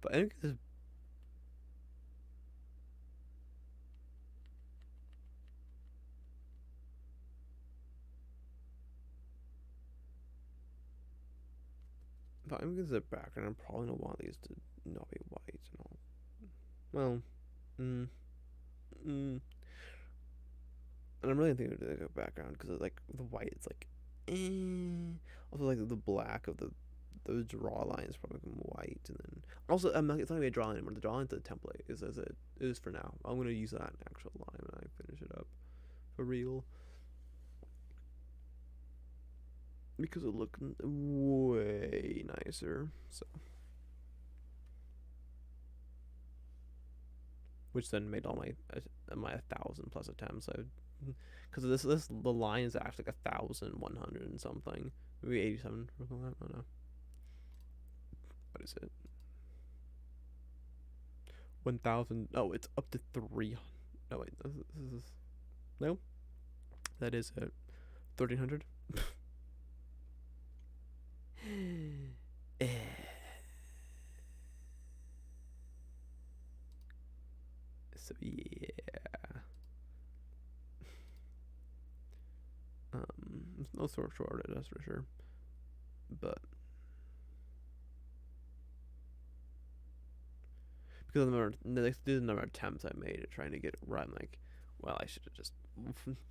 Speaker 2: But I think this. But I'm gonna the background. I'm probably gonna want these to not be white and all. Well, and I'm really thinking of like a background because like the white, it's like, Also, like the black of those draw lines probably become white, and then also it's not gonna be a draw line anymore. The draw line to the template is as it is for now. I'm gonna use that in actual line when I finish it up for real. Because it looked way nicer. So, which then made all my 1,000+ attempts. Because the line is actually like 1,100 and something, maybe 87 or something. I don't know. What is it? 1,000. Oh, it's up to 300. No wait, this is no. That is it. 1,300. So yeah. It's no sort shorter, that's for sure. But because of the number of attempts I made at trying to get it right, I'm like, well, I should have just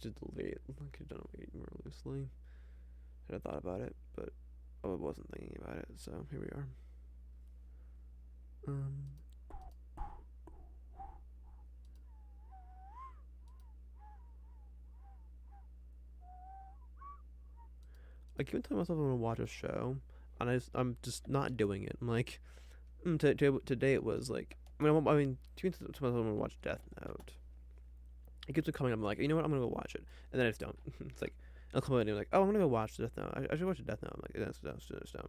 Speaker 2: delete it. I could have done it more loosely. Should have thought about it, but I wasn't thinking about it. So here we are. I keep telling myself I'm gonna watch a show, and I'm just not doing it. I'm like, today it was like, I mean, keep telling myself I'm gonna watch Death Note. It keeps coming up. I'm like, you know what? I'm gonna go watch it, and then I just don't. It's like I'll come out and I'm like, oh, I'm gonna go watch Death Note. I should watch Death Note. I'm like, that's don't.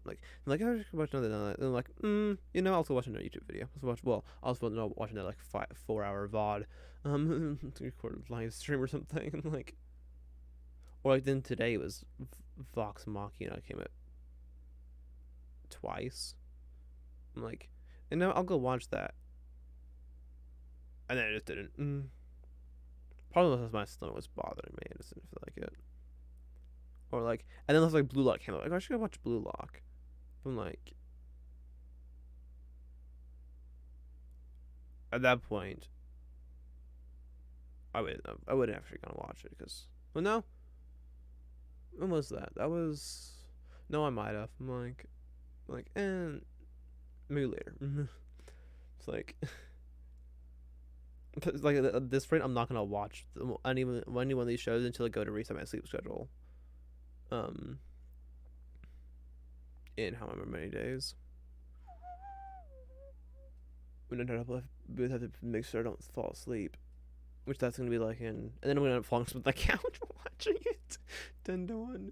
Speaker 2: Like, I'm like, oh, I should watch another. And I'm like, you know, I'll also watch another YouTube video. I'll also watch another like 4-hour VOD, record live stream or something. I'm like, or like then today it was Vox Machina came out twice. I'm like, you know, I'll go watch that, and then I just didn't. Probably because my stomach was bothering me. I just didn't feel like it. Or like, and then there's like Blue Lock came out. Like, I should go watch Blue Lock. I'm like, at that point, I wouldn't actually gonna watch it because, well, no. When was that? That was, no, I might have. I'm like, and maybe later. It's like, like at this rate, I'm not gonna watch any one of these shows until I go to reset my sleep schedule. In however many days. When I have to make sure I don't fall asleep, which that's gonna be like and then I'm gonna end up falling asleep on the couch watching it, 10-1.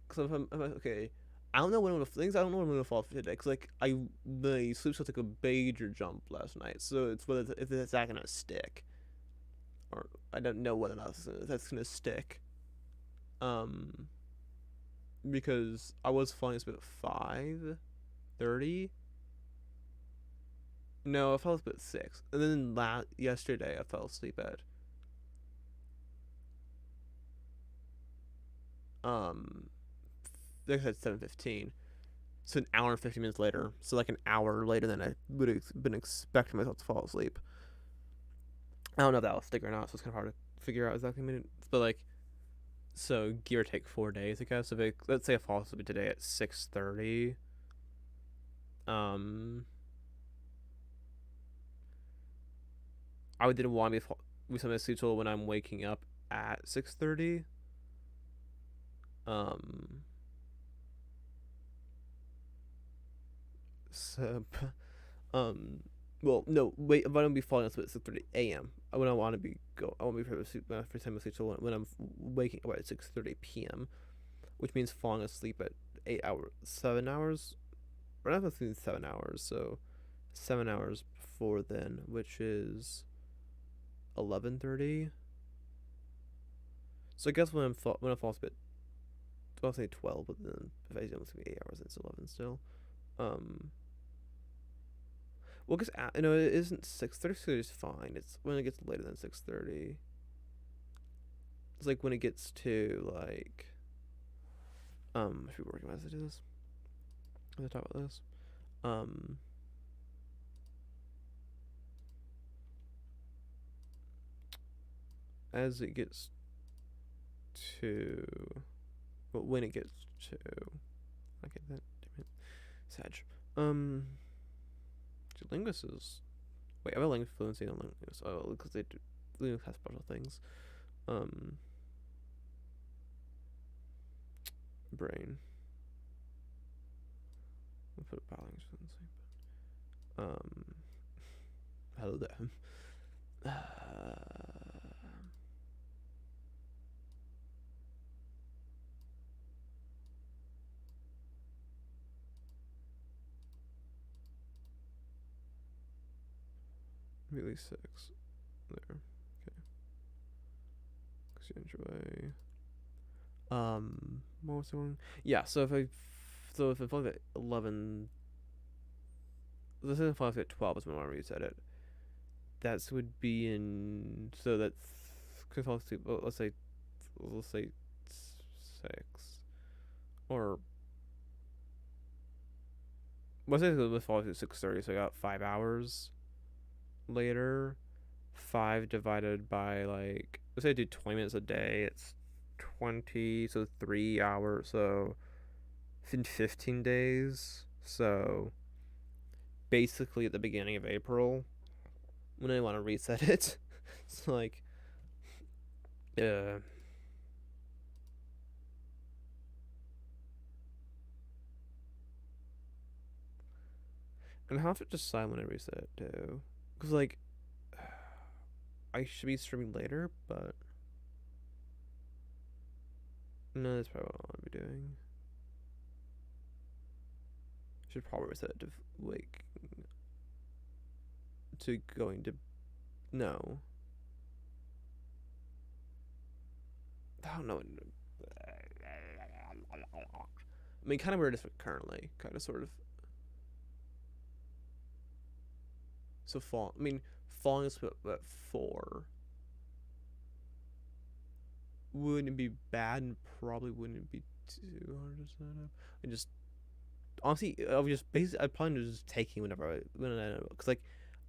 Speaker 2: Because if I'm okay, I don't know when I'm gonna fall asleep today. Cause like the sleep schedule took a major jump last night, so it's whether if it's not gonna stick, or I don't know whether or not that's gonna stick. Because I was falling asleep at 5,
Speaker 1: 6:30. No, I fell asleep at 6. And then yesterday I fell asleep at um like I said 7:15. So an hour and 50 minutes later. So like an hour later than I would have been expecting myself to fall asleep. I don't know if that will stick or not, so it's kind of hard to figure out exactly minutes. But like, so give or take 4 days, I guess. If let's say I fall asleep today at 6:30, um, I would didn't want to be something sleep till when I'm waking up at 6:30. Um, so, um, well, no, wait. If I don't be falling asleep at 6:30 a.m., I wouldn't want to be I won't be for time asleep till when I'm waking up at 6:30 p.m., which means falling asleep at 8 hours, 7 hours. We're not asleep 7 hours, so 7 hours before then, which is 11:30. So I guess when I fall asleep, I'll say 12, but then if I don't sleep 8 hours, it's 11 still. Well, because it isn't 6:30, so it's fine. It's when it gets later than 6:30. It's like when it gets to like, I should be working messages. Let's talk about this. As it gets to, well, when it gets to, okay, that damn it, Sag. Linguist is. Wait, I have a language fluency on Linguist. Oh, because Linguist has special things. Brain. I'll put a language fluency. Hello there. Really 6. There. Okay. Because you enjoy. What was the one? Yeah, so if I fall at 11, let's say I fall at 12 is when I reset it. That would be in, so that's, because let's say 6, or let's say it falls at 6:30, so I got 5 hours later. 5 divided by, like, let's say I do 20 minutes a day, it's 20, so 3 hours, so 15 days. So basically at the beginning of April when I want to reset it. It's like, and I have to decide when I reset it too, because like I should be streaming later, but no, that's probably what I want to be doing. Should probably reset it to like to going to no. I don't know. I mean, kind of where it is currently, kind of sort of. So falling asleep at 4 wouldn't be bad, and probably wouldn't be too hard to set up. I just honestly, I would just basically, I'd probably just taking when I know, because like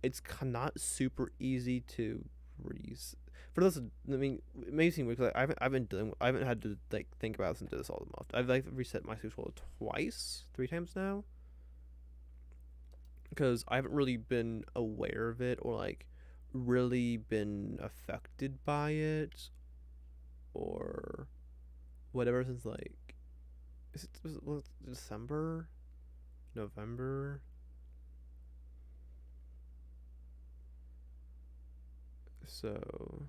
Speaker 1: it's not super easy to reset. For those, I mean, it may seem weird because I haven't had to like think about this and do this all the month. I've like reset my schedule twice, 3 times now, because I haven't really been aware of it or like really been affected by it or whatever since like was it December, November. So,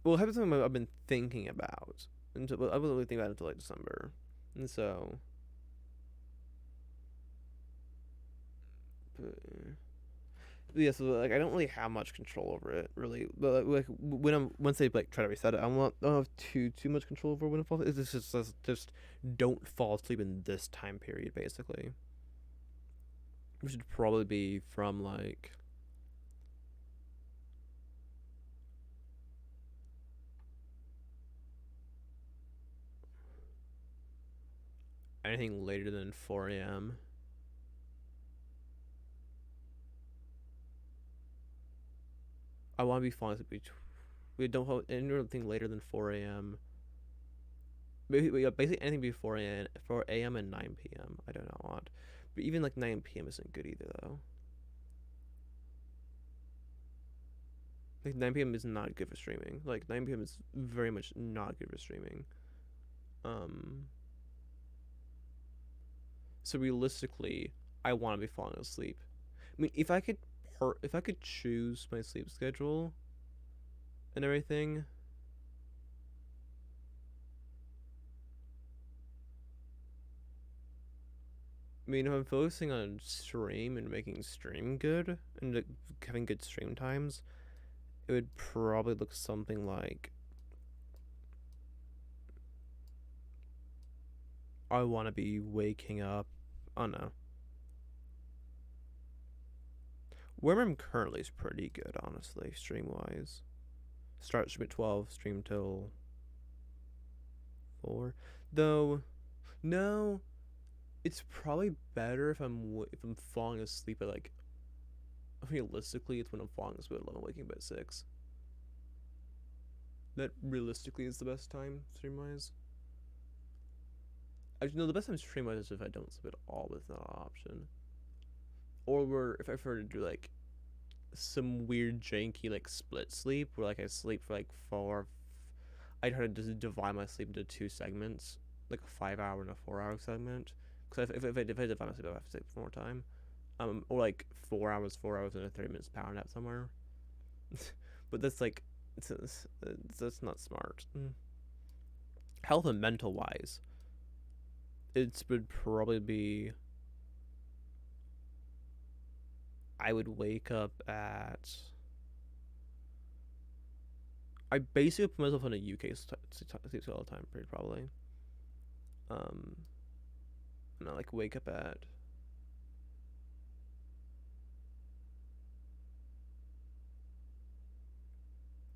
Speaker 1: well, it something I've been thinking about. I wasn't really thinking about it until like December, and so. But,
Speaker 2: yeah, so like I don't really have much control over it really, but like when I'm once they like try to reset it, I don't have too much control over when it falls. It's just don't fall asleep in this time period basically, which should probably be from like anything later than 4 a.m. I want to be falling asleep. We don't have anything later than 4 a.m. Basically anything before 4 a.m. and 9 p.m. I do not want, but even like 9 p.m. isn't good either though. Like 9 p.m. is not good for streaming. Like 9 p.m. is very much not good for streaming. Um, so realistically, I want to be falling asleep. I mean, if I could choose my sleep schedule and everything, I mean, if I'm focusing on stream and making stream good and like, having good stream times, it would probably look something like I want to be waking up. I don't know. Where I'm currently is pretty good, honestly, stream wise. Start stream at 12, stream till 4. Though, no, it's probably better if I'm falling asleep at like. Realistically, it's when I'm falling asleep at 11, waking up at 6. That realistically is the best time stream wise. Actually, no, the best time stream wise is if I don't sleep at all, but it's not an option. Or if I prefer to do like some weird janky like split sleep where like I sleep for like 4. I try to just divide my sleep into 2 segments, like a 5 hour and a 4 hour segment. Because if I divide my sleep, I have to sleep more time. Or like 4 hours, and a 30 minutes power nap somewhere. But that's like, that's not smart. Health and mental wise, it would probably be. I would wake up at. I basically put myself on a UK sleep all the time, pretty probably. Um, and I like wake up at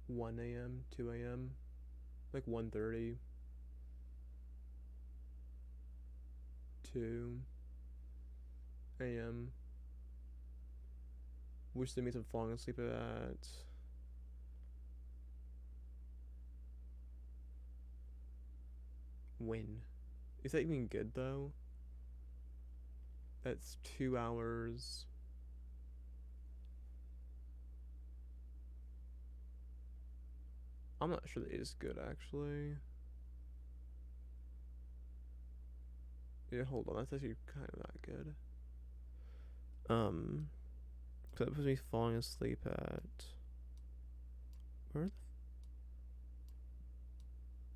Speaker 2: 1 a.m., 2 a.m., like 1:30, 2 a.m., which then means I'm falling asleep at. When? Is that even good though? That's 2 hours. I'm not sure that is good actually. Yeah, hold on. That's actually kind of not good. So that puts me falling asleep at. Where?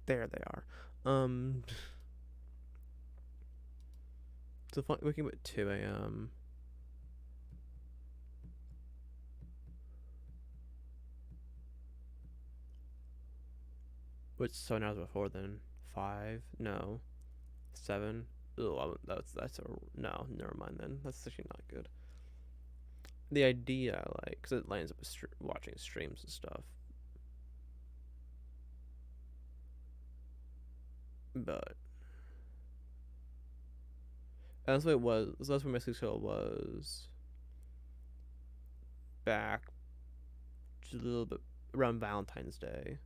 Speaker 2: There they are. So waking up at 2 a.m. Which 7 hours before then? 5? No. 7? Oh, that's a no. Never mind then. That's actually not good. The idea I like, because it lines up with watching streams and stuff. But that's what it was. That's what my sleep schedule was back just a little bit around Valentine's Day.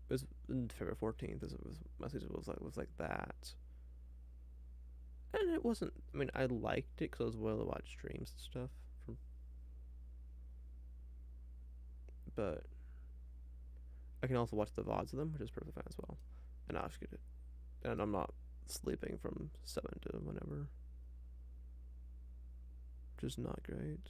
Speaker 2: It was February 14th. My sleep schedule was like that, and it wasn't. I mean, I liked it because I was able to watch streams and stuff. But I can also watch the VODs of them, which is perfectly fine as well. And I'll just get it. And I'm not sleeping from 7 to whenever, which is not great.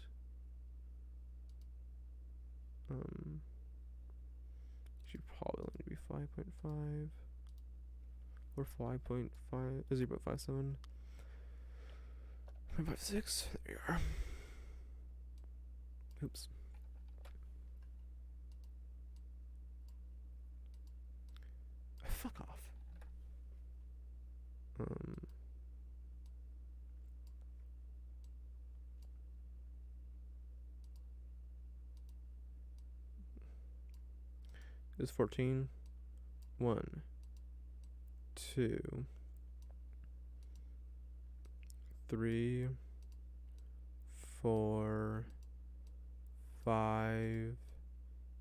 Speaker 2: Should probably only be 5.5 or 5.5 0.57 0.56. There you are. Oops. Fuck off. It's 14. 1, 2, 3, 4, 5,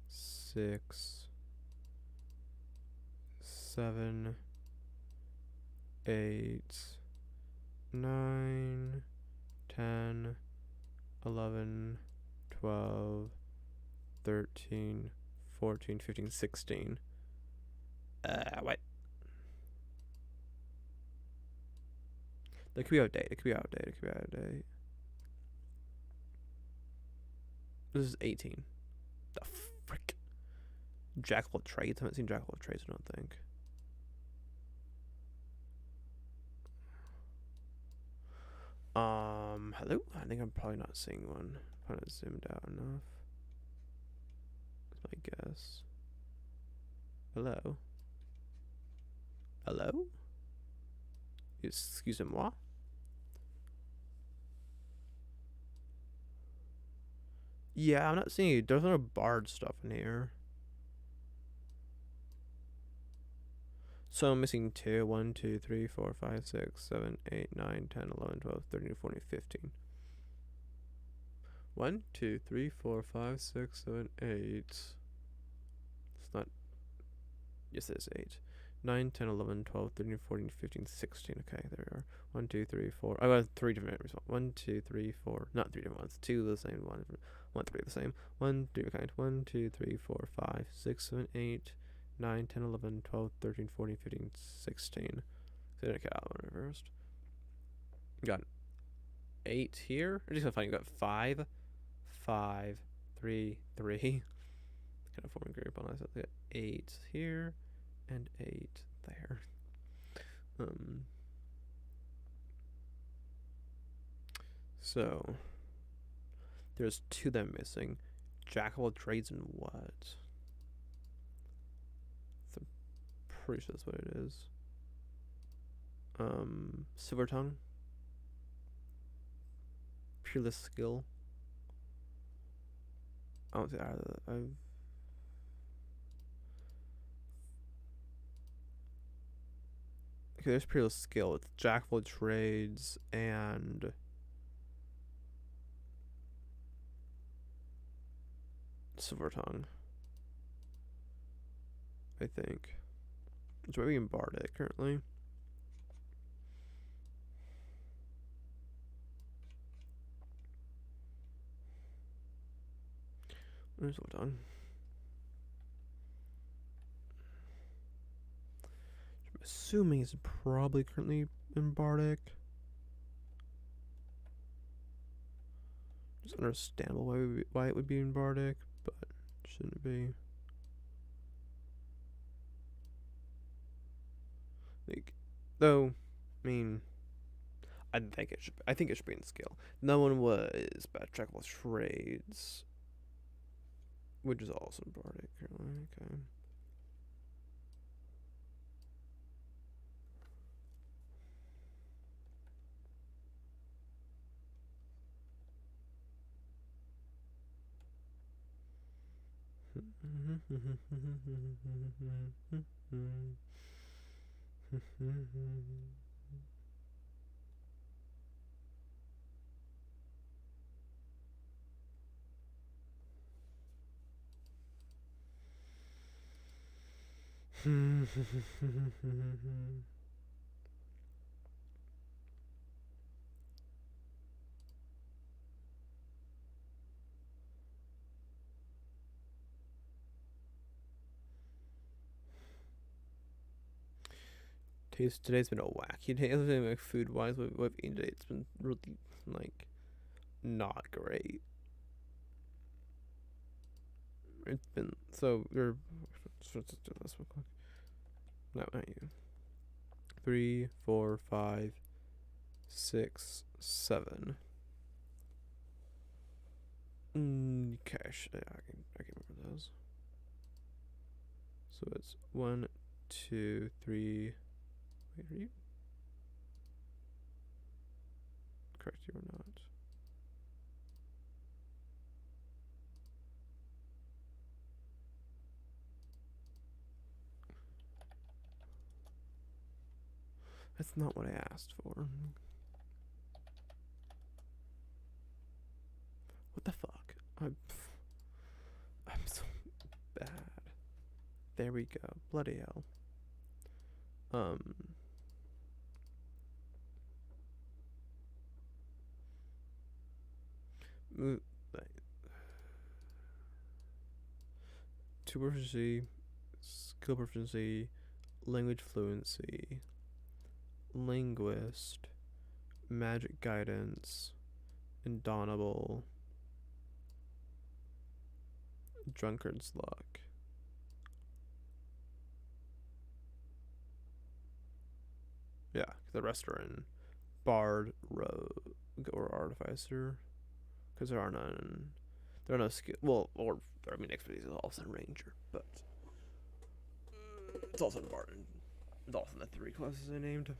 Speaker 2: 6, 7, 8, 9, 10, 11, 12, 13, 14, 15, 16. What? That could be out of date. It could be out of date. It could be out of date. This is 18. The frick? Jack of all trades? I haven't seen Jack of all trades, I don't think. Hello? I think I'm probably not seeing one. Probably not zoomed out enough. That's my guess. Hello? Hello? Excusez-moi? Yeah, I'm not seeing it. There's no bard stuff in here. So I'm missing 2, 1, 2, 3, 4, 5, 6, 7, 8, 9, 10, 11, 12, 13, 14, 15. 1, 2, 3, 4, 5, 6, 7, 8. It's not. Yes, it is 8. 9, 10, 11, 12, 13, 14, 15, 16. Okay, there we are. 1, 2, 3, 4. I got 3 different results. 1, 2, 3, 4. Not 3 different ones. 2 the same. 1, 3 the same. 1, 2, kind. 1, 2, 3, 4, 5, 6, 7, 8, 9, 10, 11, 12, 13, 14, 15, 16. So I got one reversed. Got 8 here. I'm just gonna find you got 5, 5, 3, 3. Kind of forming a group on myself. I got 8 here and 8 there. So there's 2 that I'm missing. Jack of all trades and what? So I'm pretty sure that's what it is. Silver tongue. Peerless skill. I don't think I've. Okay, there's peerless skill. It's jack of all trades and silver tongue. I think. It's maybe in Bardic currently. There's silver tongue. I'm assuming it's probably currently in Bardic. It's understandable why it would be in Bardic, but shouldn't be. Like, though, I mean, I think it should. I think it should be in skill. No one was, but Jack of all trades, which is also in Bardic currently. Okay. Today's been a wacky day. Like food wise, what we've eaten today, it's been really like not great. It's been so we're. Let's do this real quick. No, not you. 3, 4, 5, 6, 7. Okay, I can remember those. So it's 1, 2, 3. Wait, are you correct? You are not. That's not what I asked for. What the fuck? I'm so bad. There we go. Bloody hell. Like, two proficiency, skill proficiency, language fluency, linguist, magic guidance, indomitable, drunkard's luck. Yeah, the rest are in bard, rogue, or artificer, because there are none. There are no skill. Well, or I mean, expertise is also in ranger, but it's also in bard. And it's also in the 3 classes I named.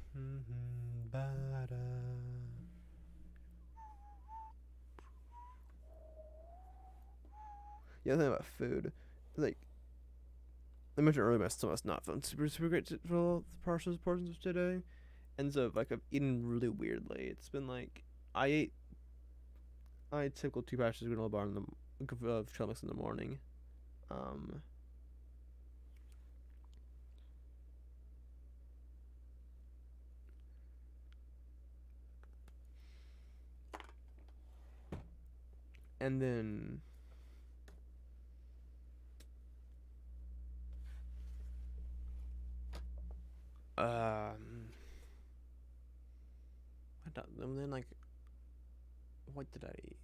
Speaker 2: Yeah, the thing about food, like I mentioned earlier, my stomach's not feeling super great for all the portions of today, and so like I've eaten really weirdly. It's been like I ate typical 2 batches of granola bar in the trail mix in the morning, um, and then and then like what did I eat?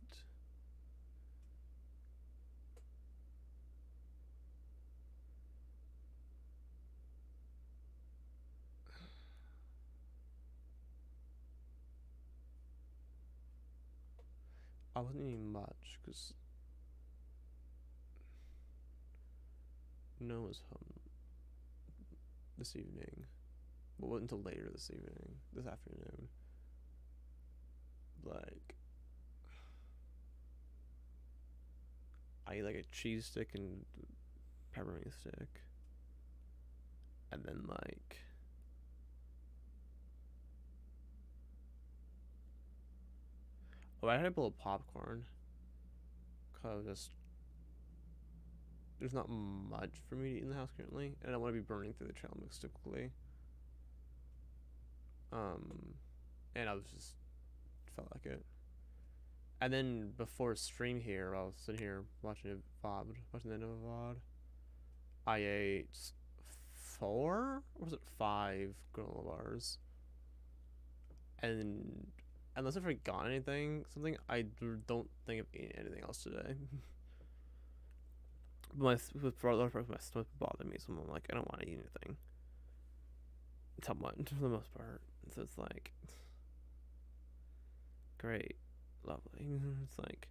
Speaker 2: I wasn't eating much because no one was home this evening. Well, it wasn't until later this afternoon. Like, I eat like a cheese stick and pepperoni stick, and then like I had a bowl of popcorn. Cause just there's not much for me to eat in the house currently, and I don't want to be burning through the trail mix typically. And I was just felt like it. And then before stream here, I was sitting here watching watching the end of a VOD. I ate 4 or was it 5 granola bars, and unless I forgot something, I don't think I've eaten anything else today. But for a lot of my stomach bothered me, so I'm like, I don't want to eat anything. Somewhat, for the most part. So it's like, great, lovely. It's like,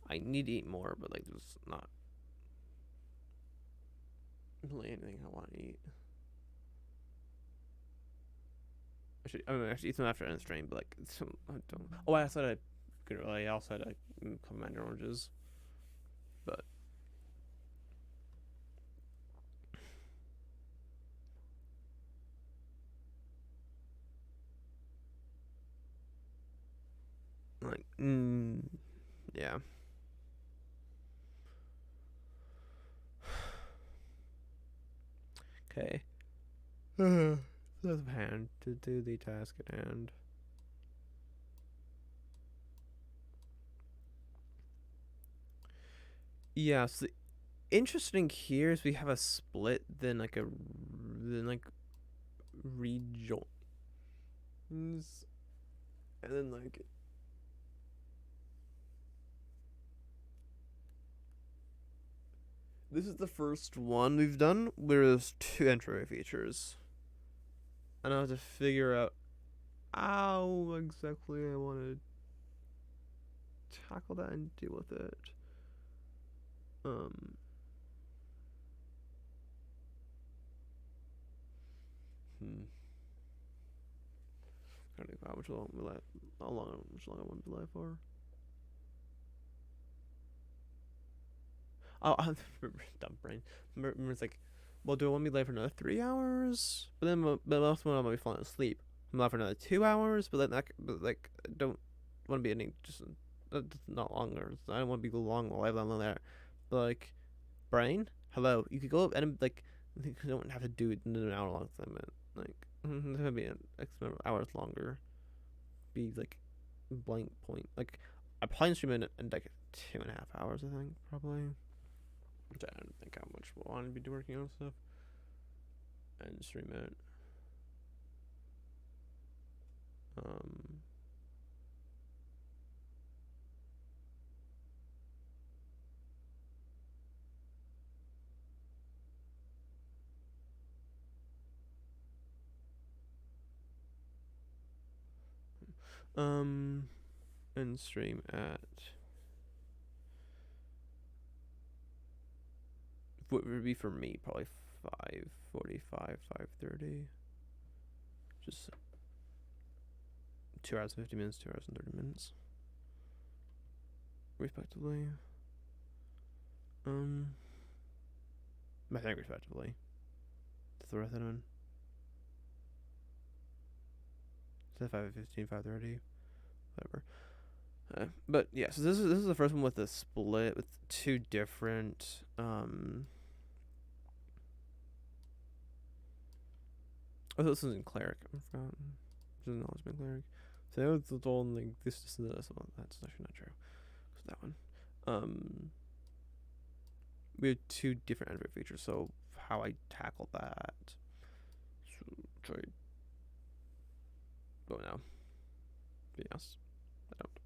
Speaker 2: I need to eat more, but like, there's not really anything I want to eat. Actually eat some after end stream, but like, I don't. Oh, I also had I also had commander oranges, but like, yeah. Okay. Let's hand to do the task at hand. Yeah, so the interesting here is we have a split, then rejoins, and then like this is the first one we've done where there's 2 intro features, and I have to figure out how exactly I want to tackle that and deal with it. Um. Hmm. Trying to think how much long we live. Much long I want to be live for. Oh, dumb brain. Remember, it's like, well, do I want to be live for another 3 hours? But then, but also when I'm gonna be falling asleep, I'm live for another 2 hours. But then, but like, I don't want to be any just not longer. I don't want to be long live on there. But like, brain, hello. You could go up and like, you don't have to do it in an hour long thing. Like, it's gonna be an X amount of hours longer. Be like, blank point. Like, I probably stream in like 2.5 hours. I think probably. Which I don't think how much we'll want to be working on stuff. And stream it. Um. Um. And stream at. What would be for me? Probably 5:45, 5:30. Just 2 hours and 50 minutes, 2 hours and 30 minutes, respectively. I think respectively. To throw that on. Is that 5:15, 5:30, whatever. But yeah, so this is the first one with a split with two different Oh, this isn't cleric. I forgot. This is knowledge cleric. So it's all like this and this one. That's actually not true. So that one. We have two different Android features. So how I tackle that? So try. Oh no. Yes. I don't.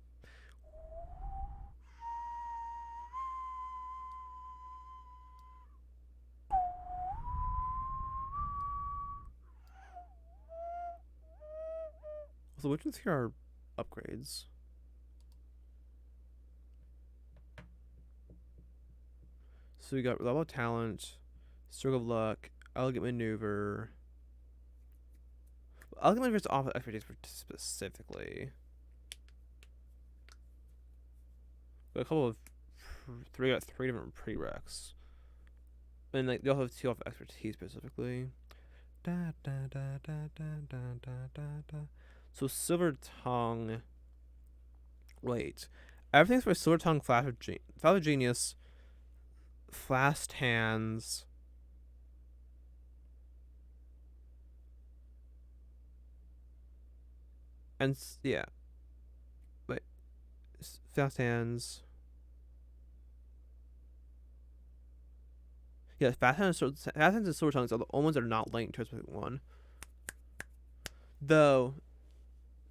Speaker 2: So which ones here are upgrades? So we got level of talent, stroke of luck, elegant maneuver. Elegant maneuver is off of expertise specifically. But a couple of got three different prereqs. And like they also have two off of expertise specifically. Da, da, da, da, da, da, da, da, da. So Silver Tongue. Wait. Everything's for Silver Tongue, Flash of Genius, Fast Hands. And yeah. Wait. Fast Hands. Yeah, Fast Hands and Silver Tongues are the only ones that are not linked to a specific one. Though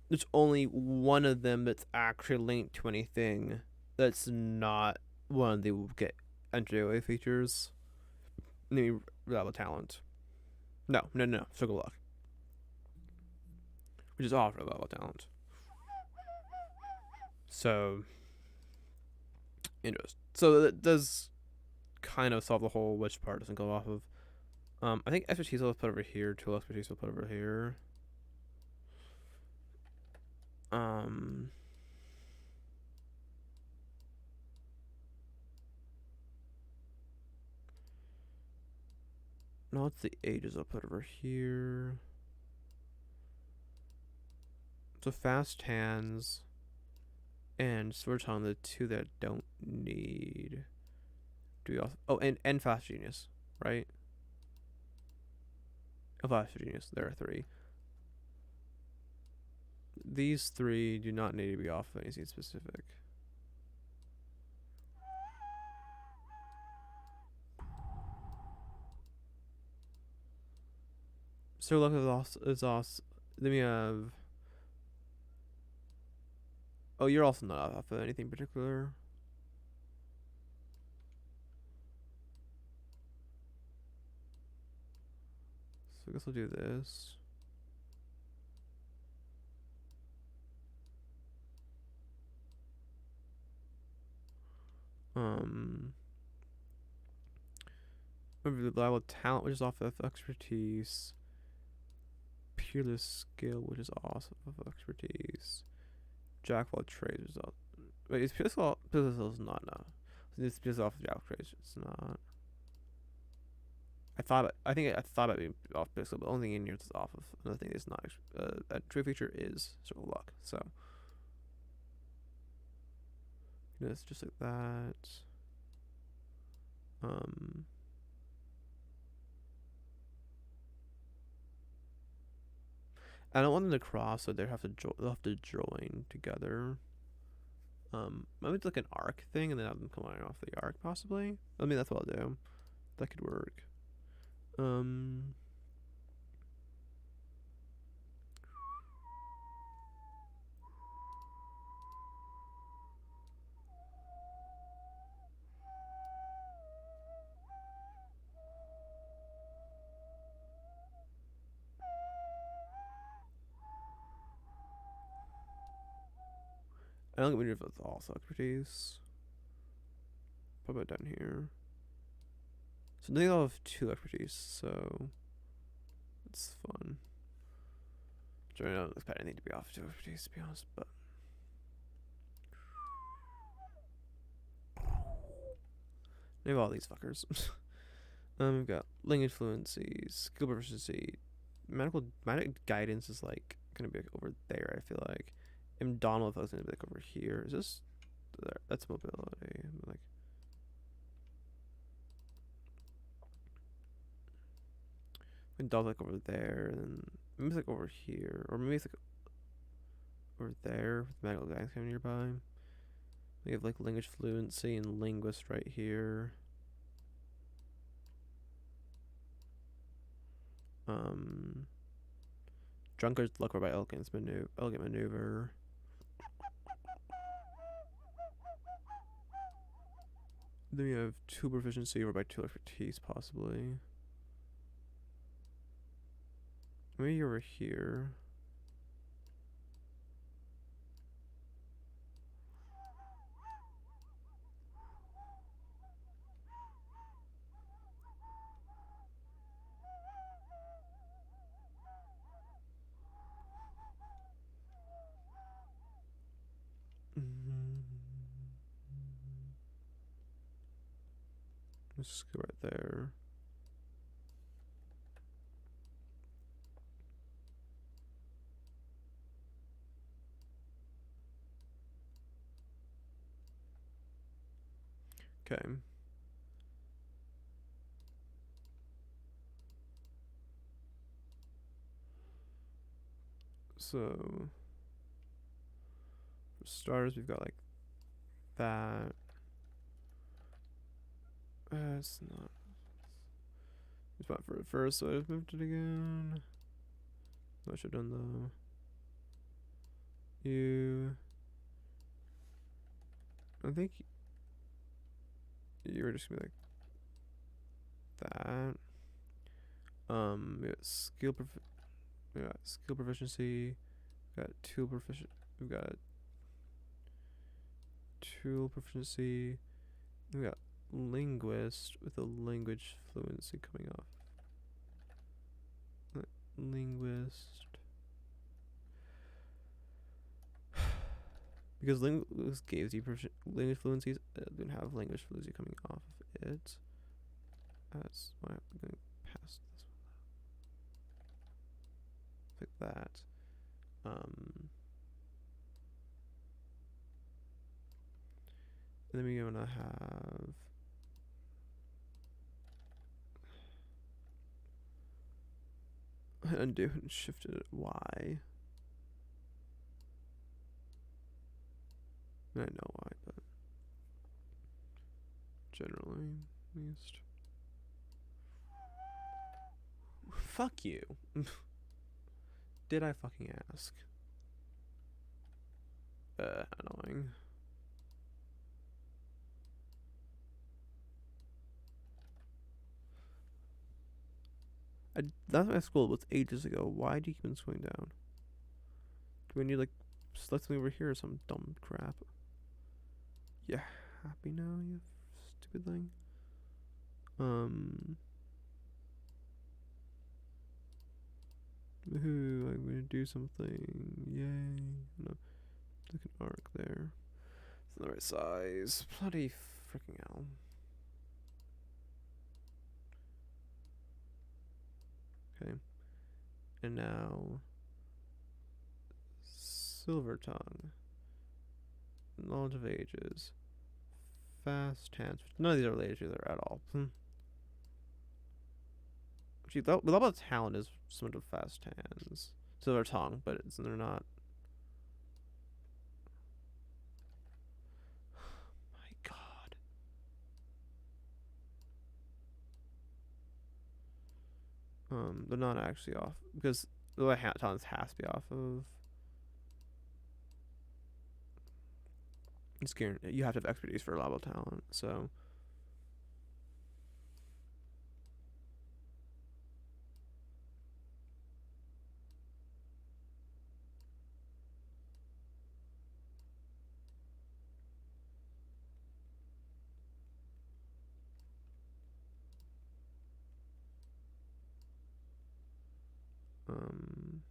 Speaker 2: there's only one of them that's actually linked to anything that's not one of the get entry features. Maybe Reliable Talent. No. Circle Luck. Which is off Reliable Talent. So, interesting. So that does kind of solve the whole which part doesn't go off of. I think expertise will put over here. Tool expertise will put over here. No, it's the ages I'll put over here. So Fast Hands and Sword Tongue, the two that I don't need. Do we also and Fast Genius, right? Oh, Fast Genius. There are three. These three do not need to be off of anything specific. So luck is also. Then we have. Oh, you're also not off of anything particular. So I guess I'll do this. Reliable talent, which is off of expertise. Peerless skill, which is also off of expertise. Jack of all trades, which is all. Wait, is peerless skill? Peerless skill is not, no. It's just off of jack of trades. It's not. I thought it being off pixel, but the only thing in here that's off of another thing is not. A true feature is circle of luck. So it's just like that. I don't want them to cross, so they'll have to join together. Maybe it's like an arc thing, and then have them come off the arc, possibly. I mean, that's what I'll do. That could work. I don't get rid of also expertise. What about down here? So they all have 2 expertise, so it's fun. I don't expect anything to be off 2 expertise, to be honest, but maybe all these fuckers. We've got language fluency, skill proficiency, magic guidance is like gonna be like over there. I feel like, and Donald is gonna be like over here. Is this there? That's mobility. Like, and Donald's like over there, and maybe it's like over here, or maybe it's like over there with magical guidance coming nearby. We have like language fluency and linguist right here. Drunkard's luck by elegant maneuver. Then we have 2 proficiency or by 2 expertise, possibly. Maybe over here. Let's just go right there. Okay. So, for starters, we've got like that. It's not. It's not for it first, so I just moved it again. I should have done I think you were just gonna be like that. We got skill proficiency. We got tool proficiency. We got tool proficiency. We got linguist with a language fluency coming off. Linguist. Because linguist gives you language fluencies, don't have language fluency coming off of it. That's why I'm going past this one. Like that. And then we're gonna have undo and shifted it Y. I know why, but generally, at least. Fuck you. Did I fucking ask? Annoying. That's my school was ages ago. Why do you keep on swinging down? Do we need like select something over here or some dumb crap? Yeah, happy now, you stupid thing. Woohoo, I'm gonna do something. Yay. No, like an arc there. It's the right size. Bloody freaking hell. Okay. And now Silver Tongue. Knowledge of Ages. Fast hands. None of these are related to each other at all. Actually, with all the talent is somewhat of fast hands. Silver Tongue, but they're not. My God. They're not actually off because the talents has to be off of. It's guaranteed. You have to have expertise for level talent, so. Um,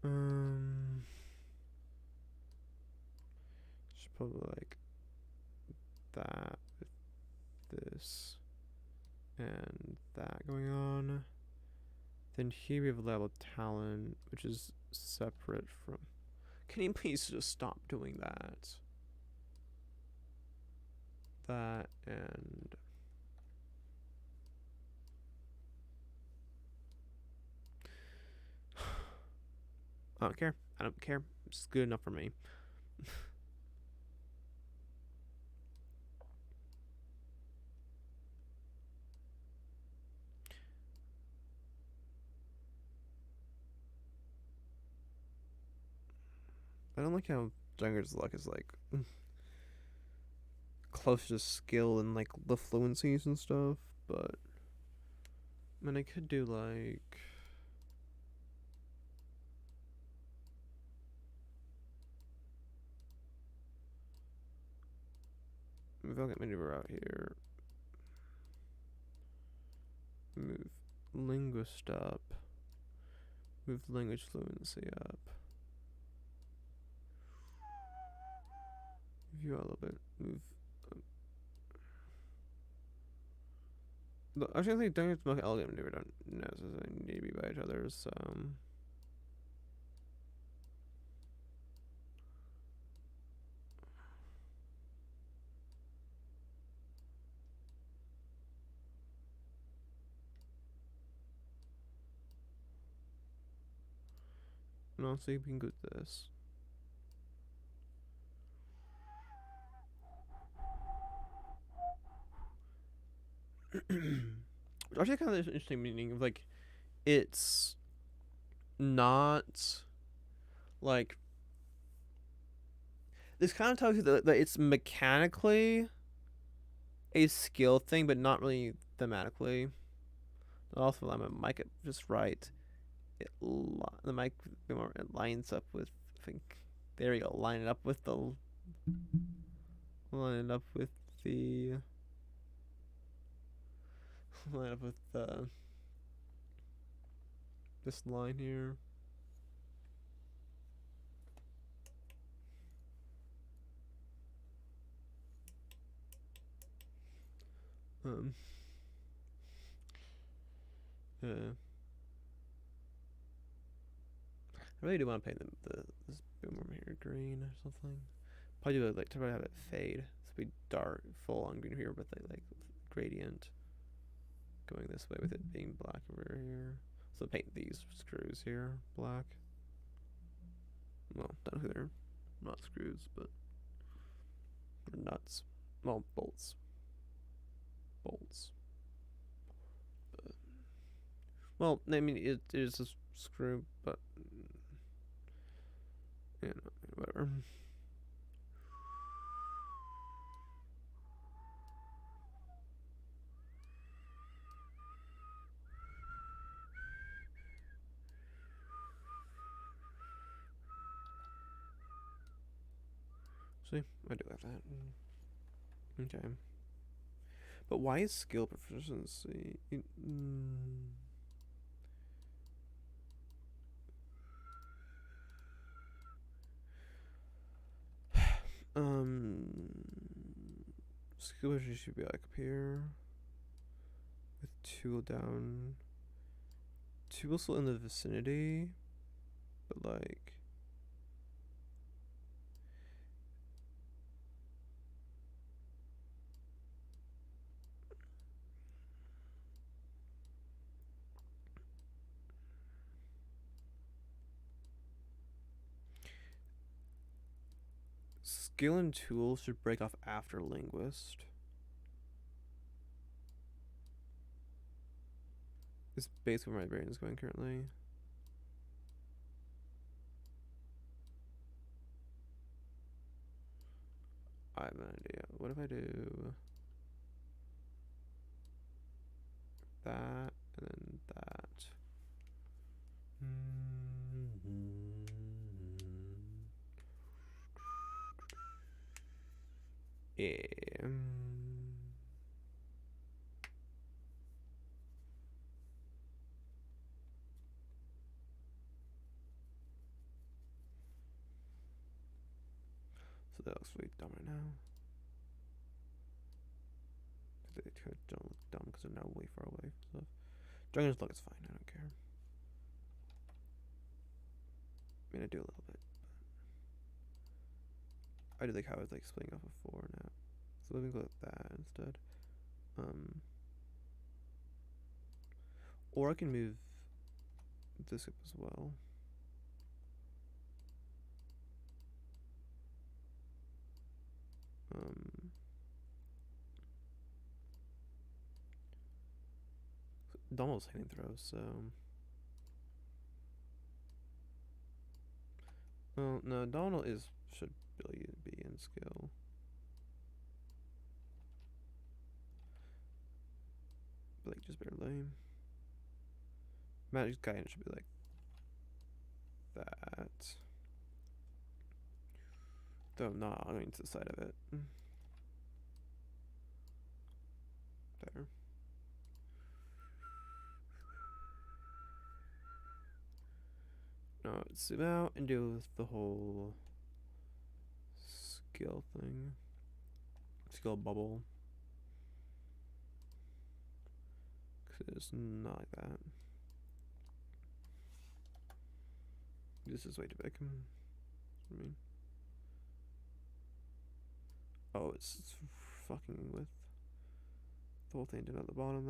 Speaker 2: um, should probably like that with this and that going on. Then here we have level talent, which is separate from. Can you please just stop doing that? That and. I don't care. I don't care. It's good enough for me. I don't like how Dunger's luck is like close to skill and like the fluencies and stuff, but I mean I could do like maybe I'll get maneuver out here. Move linguist up. Move language fluency up. Move you a little bit. Move. Actually, I think Dunger's most elegant maneuver don't necessarily need to be by each other, so. And honestly, we can go with this. Actually, kind of interesting meaning of like, it's not like this kind of tells you that it's mechanically a skill thing, but not really thematically. Also, I'm gonna mic it just right. The mic it lines up with. I think there we go. Line it up with the. Line it up with the. Line up with the. This line here. Yeah. I really do want to paint this boomer here green or something. Probably do like try to have it fade. So be dark, full on green here, but like gradient going this way with it being black over here. So paint these screws here black. Well, not who they're not screws, but they're nuts. Well, bolts. Bolts. But, well, I mean it is a screw, but you know, whatever. See, I do like that. Okay. But why is skill proficiency? Um, skill proficiency should be like up here with two down. Two also in the vicinity, but like. Skill and tool should break off after linguist. It's basically where my brain is going currently. I have an idea. What if I do that and then that? Yeah. So that looks really dumb right now. They don't look dumb because they're now way far away from stuff. Dragon's Luck is fine. I don't care. I mean, I do a little bit. I do like how I was like splitting off before now. So let me go with that instead. Or I can move this up as well. Donald's hitting throws, so. Well, no, Donald should really be in skill. But like just barely. Magic's guidance should be like that. Though I'm not going to the side of it. There. Now let's zoom out and deal with the whole skill thing. Skill bubble. Because it's not like that. This is way too big. I mean. Oh, it's fucking with the whole thing down at the bottom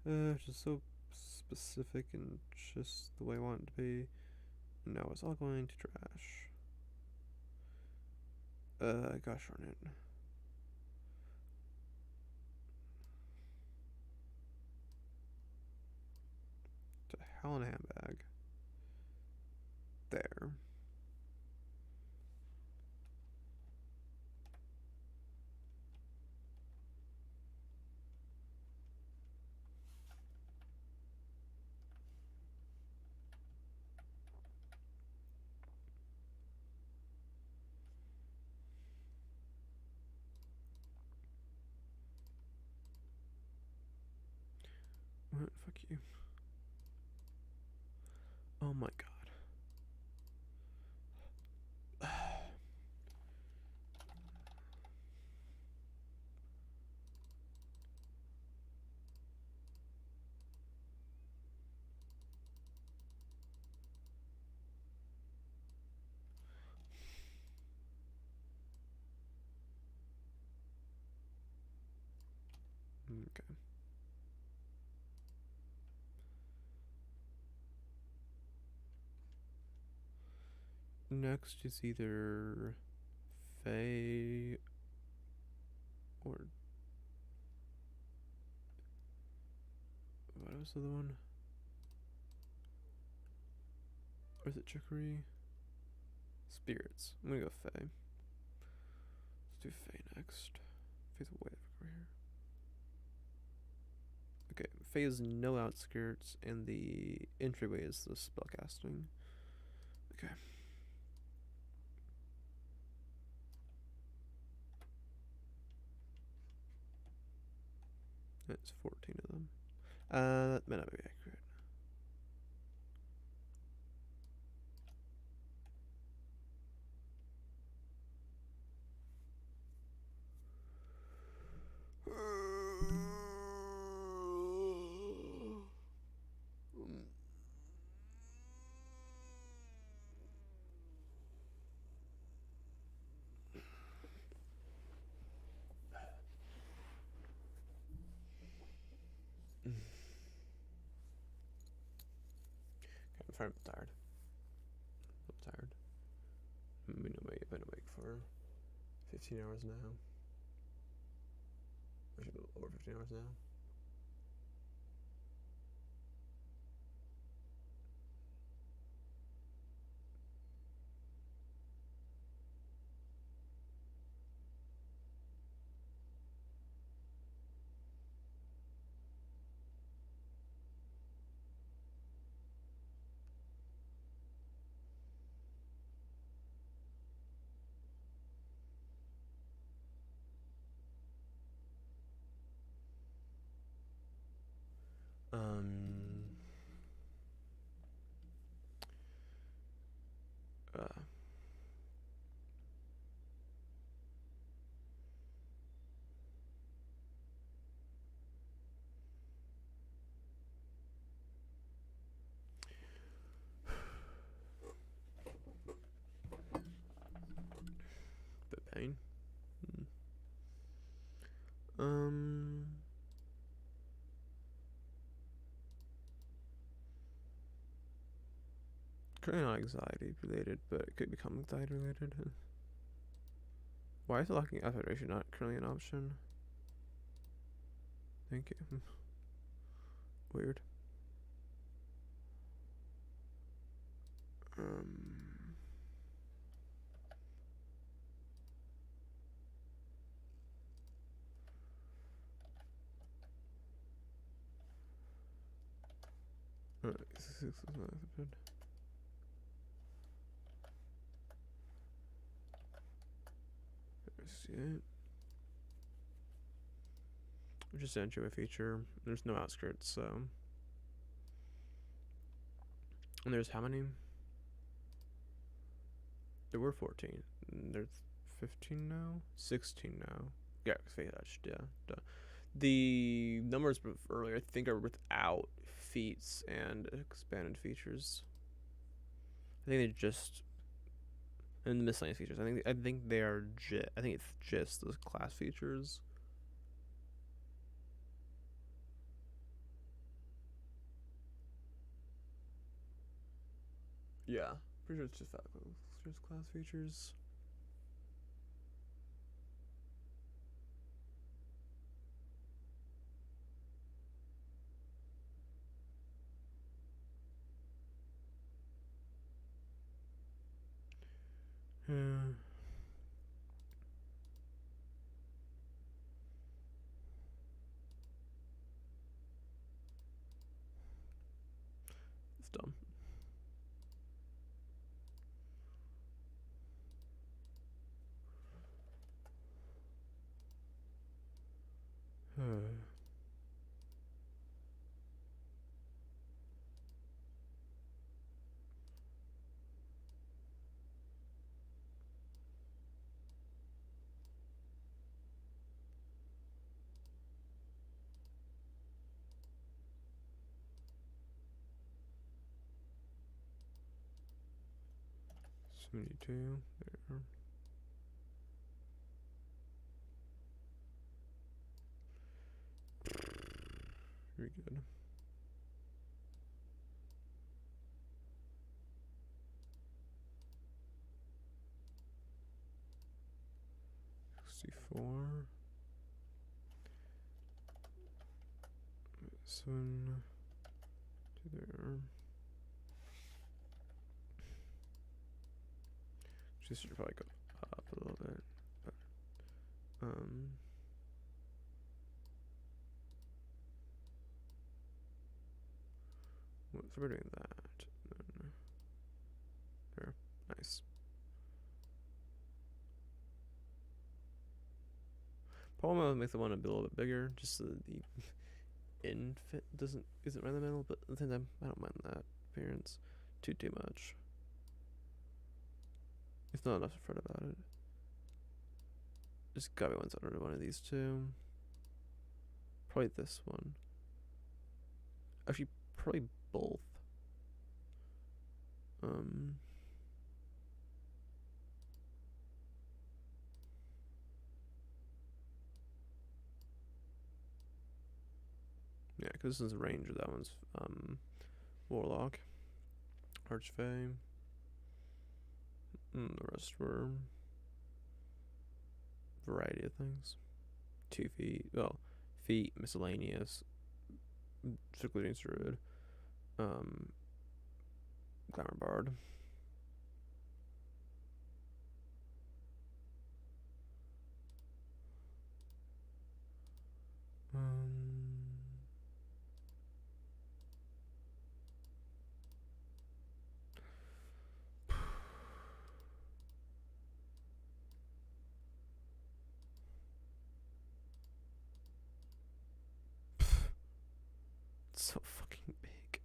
Speaker 2: there. Just so specific and just the way I want it to be. Now it's all going to trash. Gosh darn it. To hell in a handbag. There. What? Fuck you. Oh my god. Okay. Next is either Faye or what was the other one? Or is it Trickery? Spirits. I'm gonna go Faye. Let's do Faye next. Faye's way over here. Okay, Faye is no outskirts, and the entryway is the spellcasting. Okay. It's 14 of them. That may not be accurate.
Speaker 1: I'm tired. I'm tired. I've been awake for 15 hours now. Actually, over 15 hours now. Um. Uh. Bit pain. Um. Currently not anxiety related, but it could become anxiety related. Why is locking aspect ratio not currently an option? Thank you. Weird. Alright, 6 is not accepted. See it. Just enjoy feature. There's no outskirts, so. And there's how many? There were 14. There's 15 now? 16 now. Yeah, yeah. Duh. The numbers earlier, I think, are without feats and expanded features. I think they just. And the miscellaneous features. I think they are. I think it's just those class features. Yeah, pretty sure it's just class features. Yeah. It's dumb. $72. There. Very good. $64. This one to there. This should probably go up a little bit, but so we're doing that. Then there, nice.
Speaker 2: Problem makes the one a little bit bigger, just so that the infit isn't right in the middle. But at the same time, I don't mind that appearance too much. It's not enough to fret about it. Just gotta be one under one of these two. Probably this one. Actually, probably both. Yeah, because this is Ranger. That one's Warlock. Archfey. The rest were variety of things. 2 feet. Well, feet miscellaneous. Secluding Druid. Glamour Bard. It's so fucking big.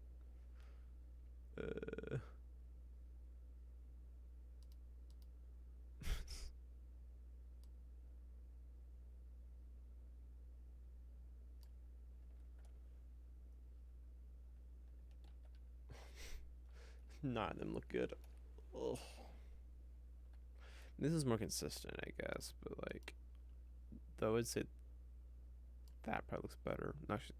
Speaker 2: None of them look good. Ugh. This is more consistent, I guess, but like, though I would say that probably looks better. Actually,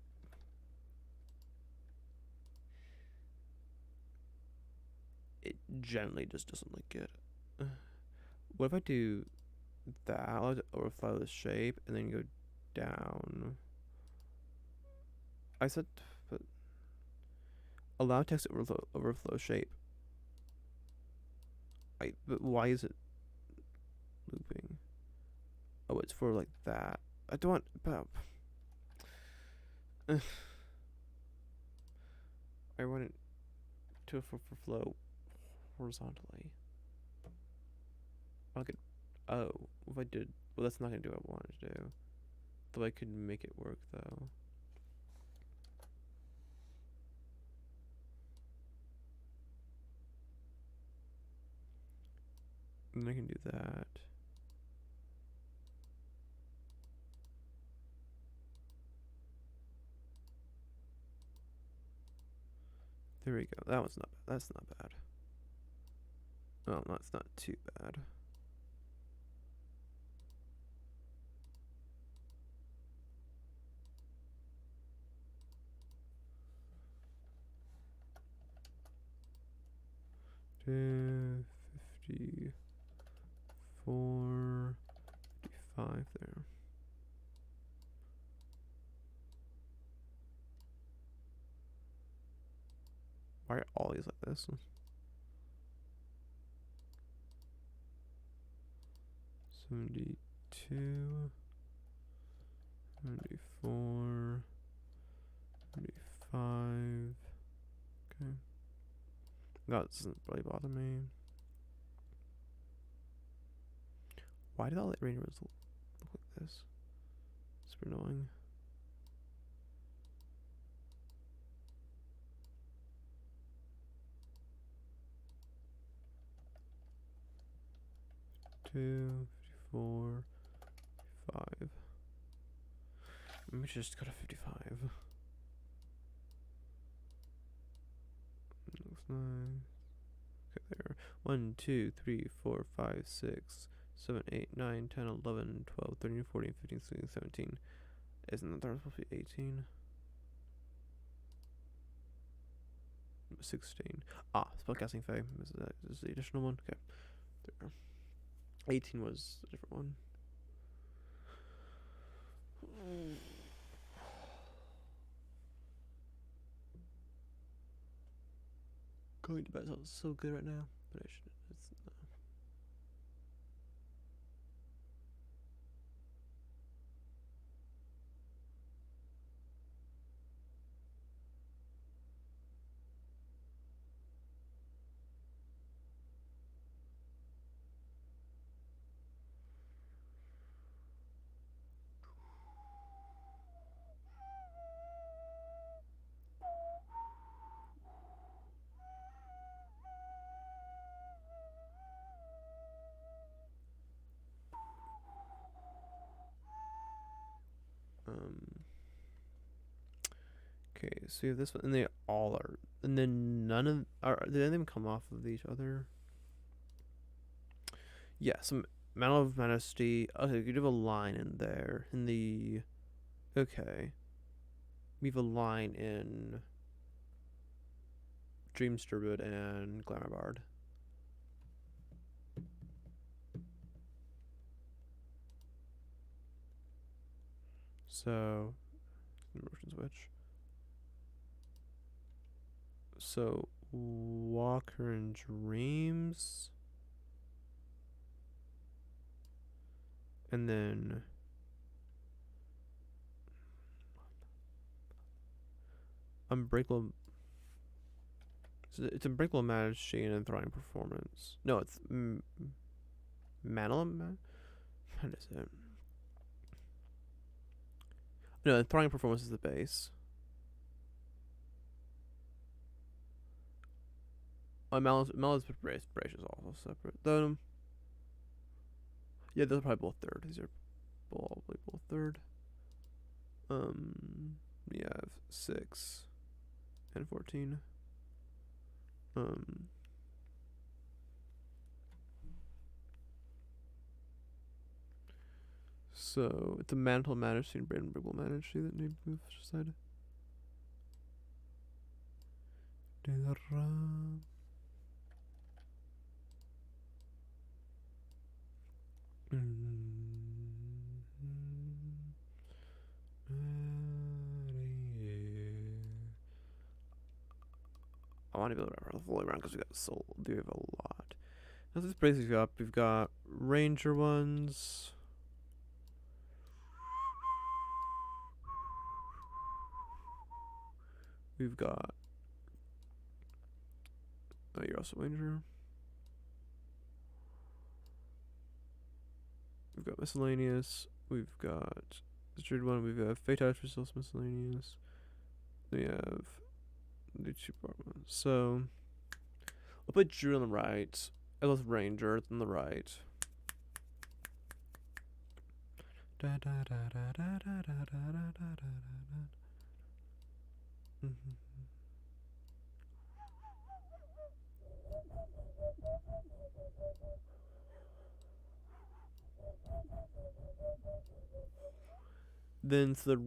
Speaker 2: it generally just doesn't look good. What if I do that? I'll overflow the shape and then go down. I said, but allow text overflow shape. But why is it looping? Oh, it's for like that. I don't want. But, I want it to flow horizontally. I could. Oh, if I did. Well, that's not gonna do what I wanted to do. Though I could make it work though. And I can do that. There we go. That one's not bad. That's not bad. Well, no, it's not too bad. $54, $55 there. Why are all these like this? 72, 74, 75. Okay. That doesn't really bother me. Why did all the rain ones look like this? Super annoying. Two, 54, 55. Let me just go to 55. Looks nice. Okay, there. 1, 2, 3, 4, 5, 6, 7, 8, 9, 10, 11, 12, 13, 14, 15, 16, 17. Isn't that supposed to be 18? 16. Ah, spellcasting Fae. Is the additional one? Okay. There. 18 was a different one. Going to bed sounds so good right now, but I shouldn't. It's not. Okay, so you have this one, and they all are, and then none of are. Did any of them come off of each other? Yeah, some Mantle of Majesty. Okay, you have a line in there in the. Okay, we have a line in Dream's Druid and Glamour Bard. So, motion switch. So, Walker and Dreams. And then Unbreakable. So it's Unbreakable Majesty and Enthralling Performance. No, it's Mantle. What is it? No, Enthralling Performance is the base. Malice Brace is also separate. Though, yeah, those are probably both third. These are probably both third. We have 6 and 14. So it's a Mantle Majesty and Braden Briggle Majesty that need to move aside. I want to be able to run the fully around because we got soul. We have a lot. Now this brings up. We've got Ranger ones. We've got. Oh, you're also Ranger. We've got Miscellaneous. We've got the Druid one. We've got Fatalities for still Miscellaneous. We have the 2 part ones. So I'll put Druid on the right. I love Ranger on the right. Then so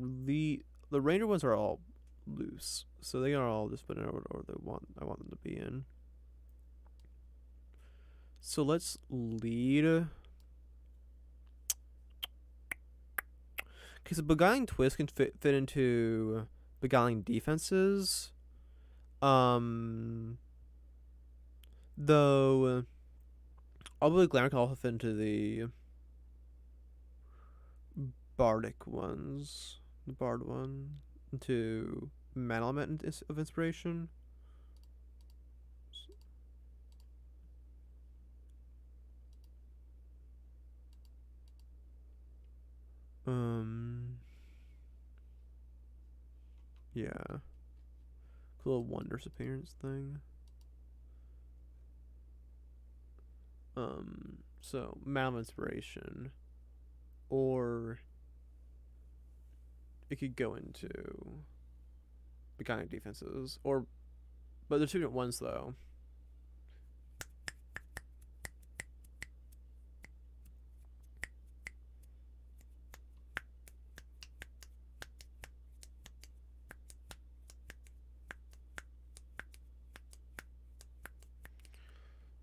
Speaker 2: the Ranger ones are all loose, so they are all just put in order I want them to be in. So let's lead. Okay, so Beguiling Twist can fit into Beguiling defenses. Though although Glamour can also fit into the Bardic ones. The Bard one. Into Mana Element of Inspiration. Yeah. Cool little Wondrous Appearance thing. So Mana of Inspiration. Or it could go into Beguiling defenses. But they're 2 different ones though.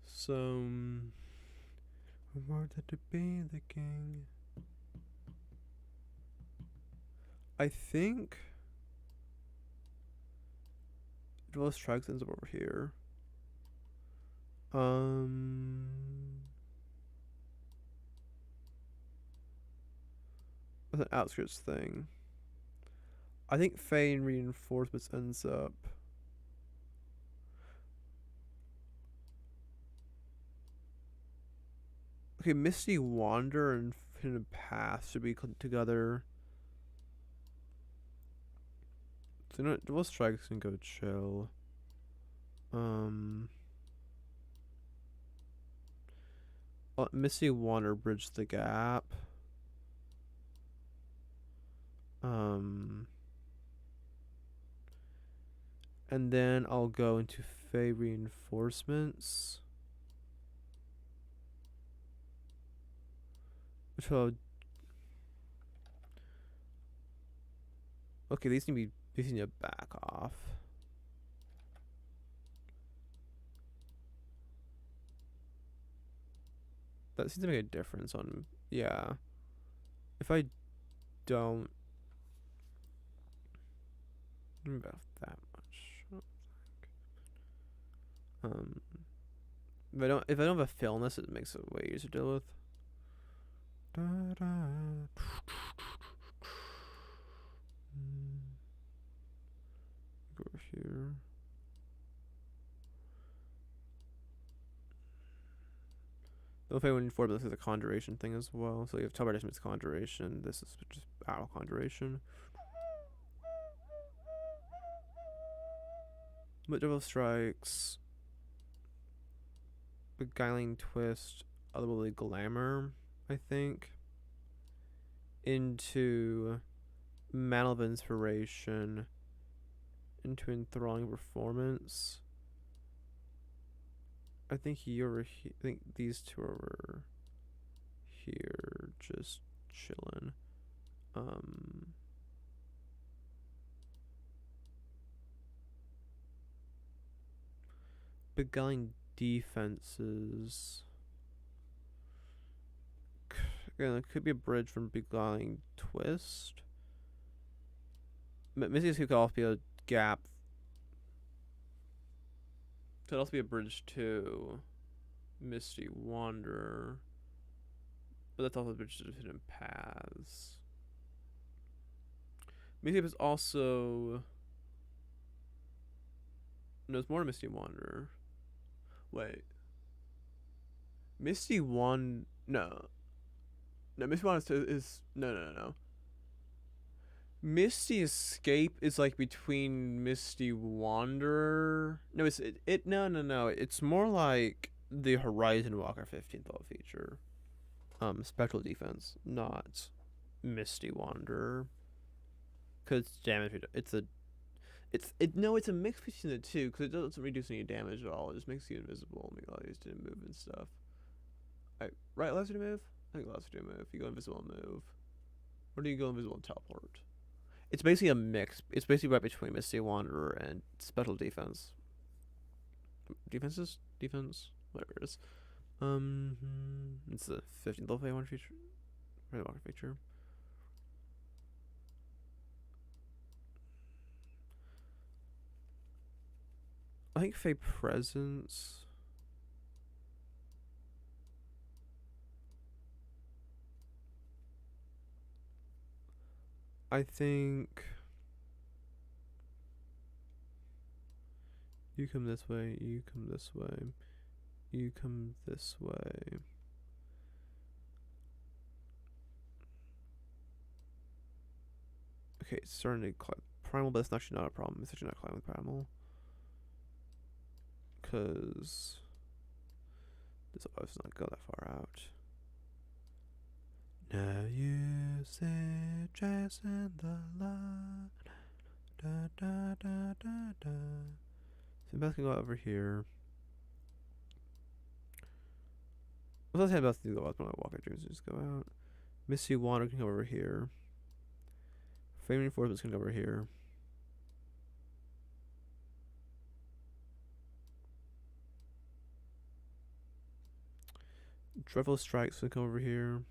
Speaker 2: So, who wanted to be the king? I think Duelist Strikes ends up over here. That's an outskirts thing. I think Feign Reinforcements ends up. Okay, Misty Wander and Infinite Path should be together. So you know what? Duelist Strikes can go chill. Misty Wander bridge the gap. And then I'll go into Fey reinforcements. Which I'll... Okay, these need to back off. That seems to make a difference on... Yeah. If I don't... About that much. If I don't have a fill in this, it makes it way easier to deal with. Go over here. The Fey went forward, but this is a conjuration thing as well. So you have teleportation means conjuration. This is just owl conjuration. But double strikes. Beguiling twist. Otherworldly glamour, I think. Into Mantle of Inspiration. Into enthralling performance. I think I think these two are over here, just chilling. Beguiling defenses. Again, it could be a bridge from Beguiling Twist. Misty could also be a gap. Could also be a bridge to Misty Wanderer. But that's also a bridge to Hidden Paths. Misty is also... No, it's more Misty Wanderer. Wait. Misty Wand... No. No, Misty Wanderer is... No. Misty Escape is like between Misty Wanderer. No, no. It's more like the Horizon Walker 15th level feature. Spectral defense, not Misty Wanderer. Cause damage. It's a mix between the two. Cause it doesn't reduce any damage at all. It just makes you invisible and allows you to move and stuff. Right, allows you to move. I think it allows you to move. You go invisible and move, or do you go invisible and teleport? It's basically a mix. It's basically right between Misty Wanderer and Special Defense. Defense? Whatever it is. It's the 15th level Fey feature. Walker feature. I think Fey Presence. I think you come this way, you come this way, you come this way. Okay, it's starting to climb Primal, but that's actually not a problem. It's actually not climbing Primal. Because this does not go that far out. Now you say chasing the line. So Beth can go over here. Let's have Beth do the last one. Walker Dreams just go out. Misty Wanderer can go over here. Fey Reinforcements can go over here. Dreadful Strikes can come over here.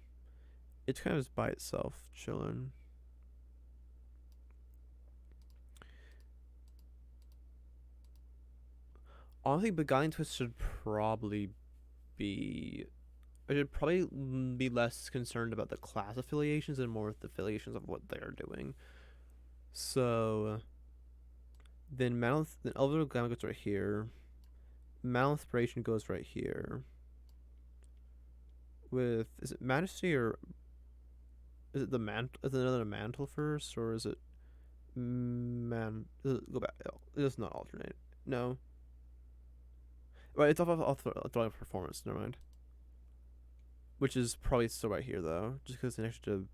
Speaker 2: It's kind of just by itself, chilling. Honestly, Beguiling Twist should probably be... I should probably be less concerned about the class affiliations and more with the affiliations of what they're doing. So... Then Elder Glamour goes right here. Mantle Inspiration goes right here. With... Is it Majesty or... Is it the mantle? Is it another mantle first, or is it go back? Oh, it does not alternate. No. Right, it's off performance. Never mind. Which is probably still right here though, just because it's next to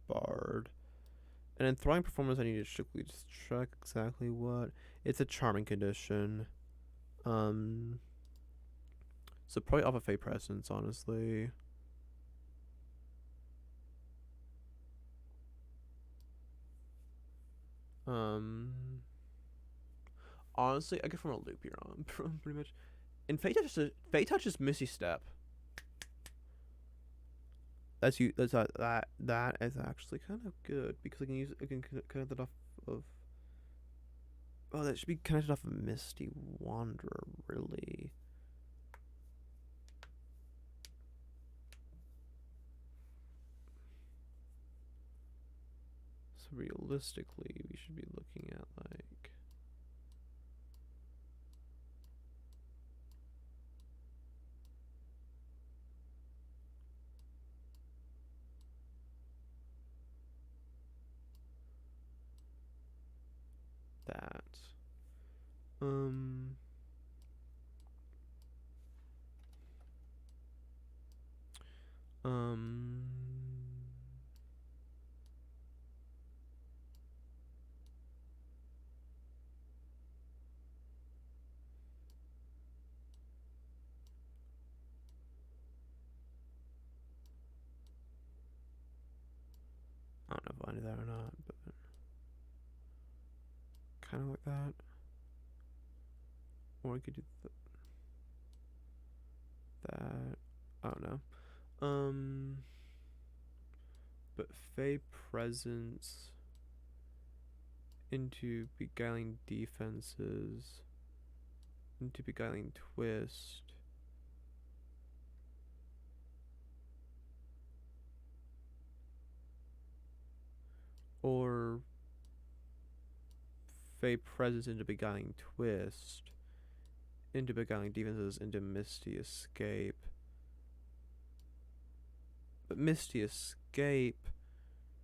Speaker 2: Bard. And in throwing performance, I need to strictly just check exactly what. It's a charming condition. So probably off of Fey Presence, honestly. Honestly, I get from a loop here on pretty much. And Fey Touch is Misty Step. That's you. That's that is actually kind of good because I can connect it off of. Oh, that should be connected off of Misty Wanderer, really. So realistically, we should be looking at like. That. Um. Um. I don't know if I do that or not, but kind of like that. Or we could do that. I don't know. But Fey Presence into Beguiling Defenses, into Beguiling Twist. Or Fey Presence into Beguiling Twist, into Beguiling Defenses, into Misty Escape. But Misty Escape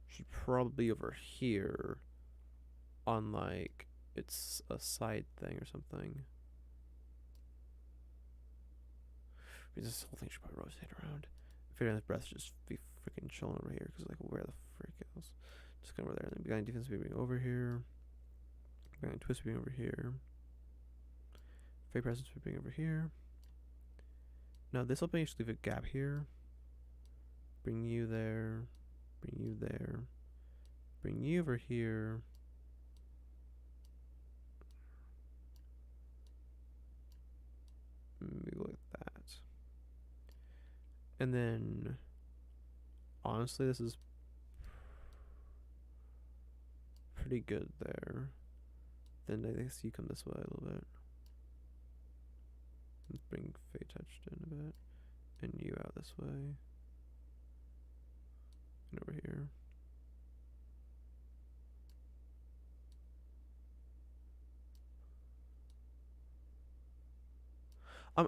Speaker 2: should probably be over here on like it's a side thing or something. This whole thing should probably rotate around. Figuring this breath should just be freaking chilling over here because like where the frick else? Just come over there and then Beguiling Defense being over here. Beguiling Twist being over here. Fey Presence being over here. Now this will basically leave a gap here. Bring you there. Bring you there. Bring you over here. Maybe like that. And then, honestly, this is pretty good there. Then I guess you come this way a little bit. Let's bring Fey Touched in a bit. And you out this way. And over here.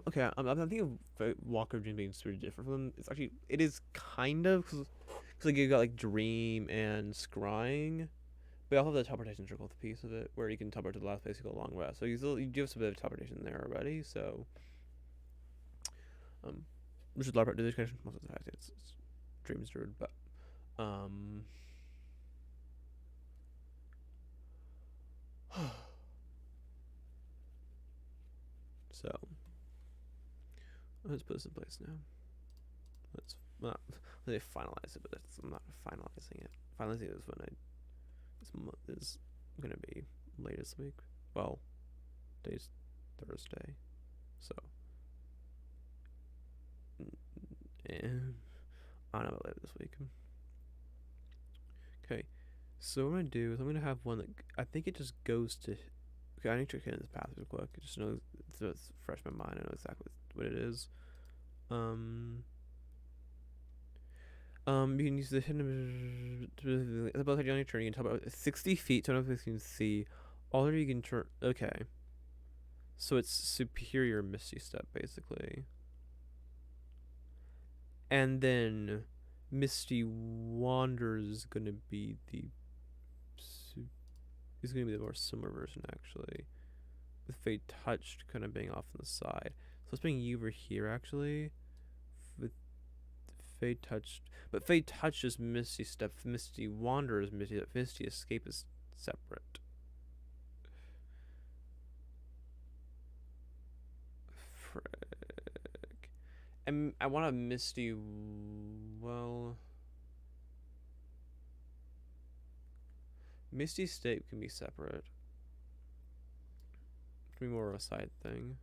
Speaker 2: Okay, I'm thinking of Walker Dream being super different from them. It is kind of, because like you got like Dream and Scrying. But I also have the teleportation circle with a piece of it, where you can teleport to the last place, you go long rest. So you do have some bit of teleportation there already, so. Which is a lot of this connection, most of the time it's Dream's Druid, but. So. Let's put this in place now. Let's not let finalize it, but I'm not finalizing it. Finalizing it is when is gonna be later this week. Well, today's Thursday, so I don't know about later this week. Okay, so what I'm gonna do is I'm gonna have one that I think it just goes to. Okay, I need to hit this path real quick. Just know so it's fresh in my mind. I know exactly what it is. You can use the hidden about on your turn. You can tell about 60 feet. So I don't know if you can see. All you can turn. Okay, so it's superior Misty Step basically, and then Misty Wanders is gonna be the. Is gonna be the more similar version actually, with Fey Touched kind of being off on the side. So let's bring you over here actually, with Fade Touch, but Fade Touch is Misty Step. Misty Wander is Misty. Misty Escape is separate. Frick. And I want a Misty. Well, Misty Escape can be separate. It can be more of a side thing.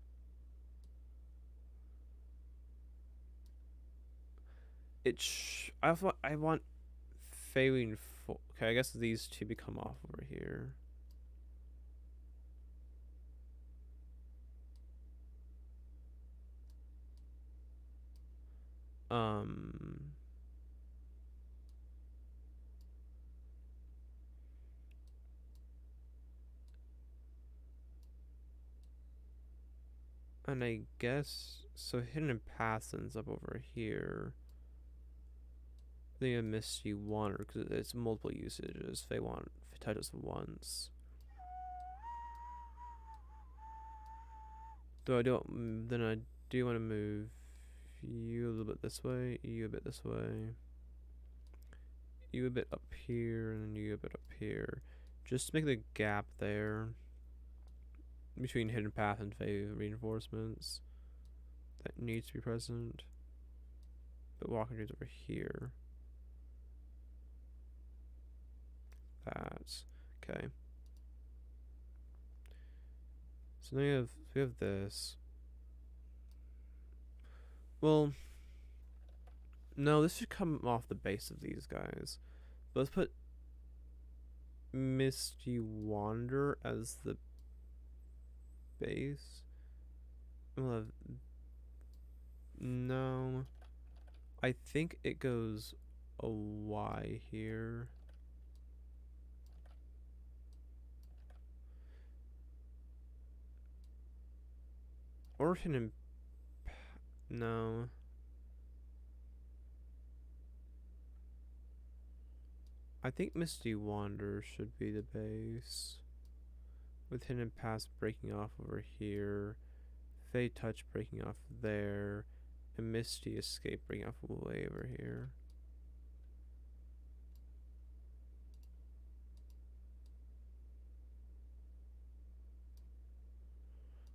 Speaker 2: I want Failing. Okay, I guess these two become off over here. And I guess so. Hidden Path ends up over here. I think I Misty Wander because it's multiple usages. If it touches once. Though I don't, then I do want to move you a little bit this way, you a bit this way, you a bit up here, and then you a bit up here, just to make the gap there between Hidden Path and Fey reinforcements that needs to be present. But Walking Dreams over here. That's okay. So now we have this. Well, no, this should come off the base of these guys. But let's put Misty Wander as the base. We'll have, no, I think it goes a Y here. Orphan and no. I think Misty Wander should be the base. With Hidden Path breaking off over here. Fade Touch breaking off there. And Misty Escape breaking off way over here.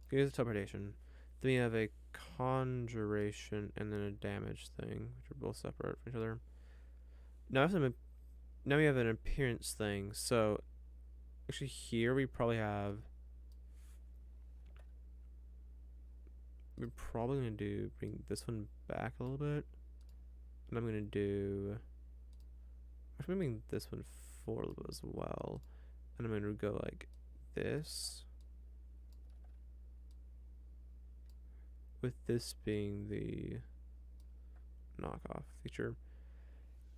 Speaker 2: Okay, here's the teleportation. Then we have a conjuration and then a damage thing, which are both separate from each other. Now we have an appearance thing. So actually here we're probably gonna bring this one back a little bit. And I'm gonna bring this one forward a little bit as well. And I'm gonna go like this. With this being the knockoff feature.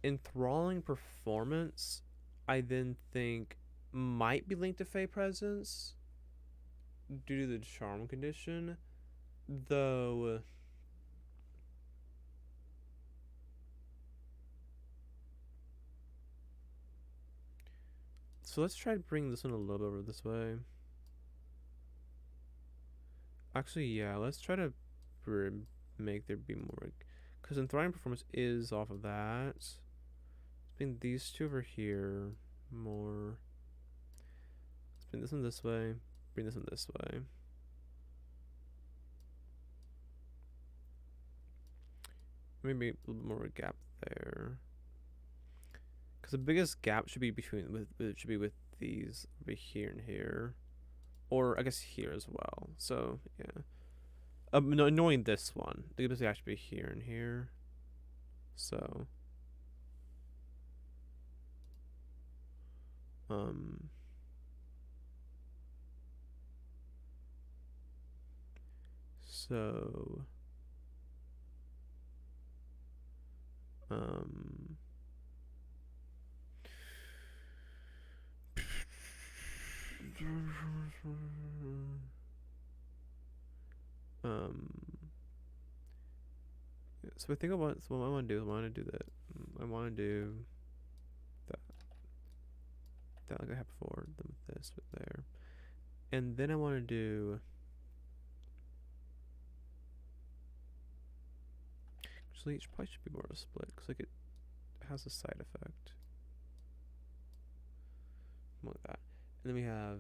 Speaker 2: Enthralling Performance, I then think might be linked to Fey Presence due to the charm condition, though. So let's try to bring this one a little bit over this way. Actually, yeah, let's try to make there be more, because Enthralling Performance is off of that. Let's bring these two over here more. Let's bring this one this way, bring this one this way. Maybe a little bit more of a gap there, because the biggest gap should be with these over here and here, or I guess here as well. So yeah. No, ignoring this one. The biggest gap should be here and here. So so so I think what I want to do is I want to do that. I want to do that like I had before. Then with this, with there, and then I want to do. Actually, it probably should be more of a split because like it has a side effect. More like that. And then we have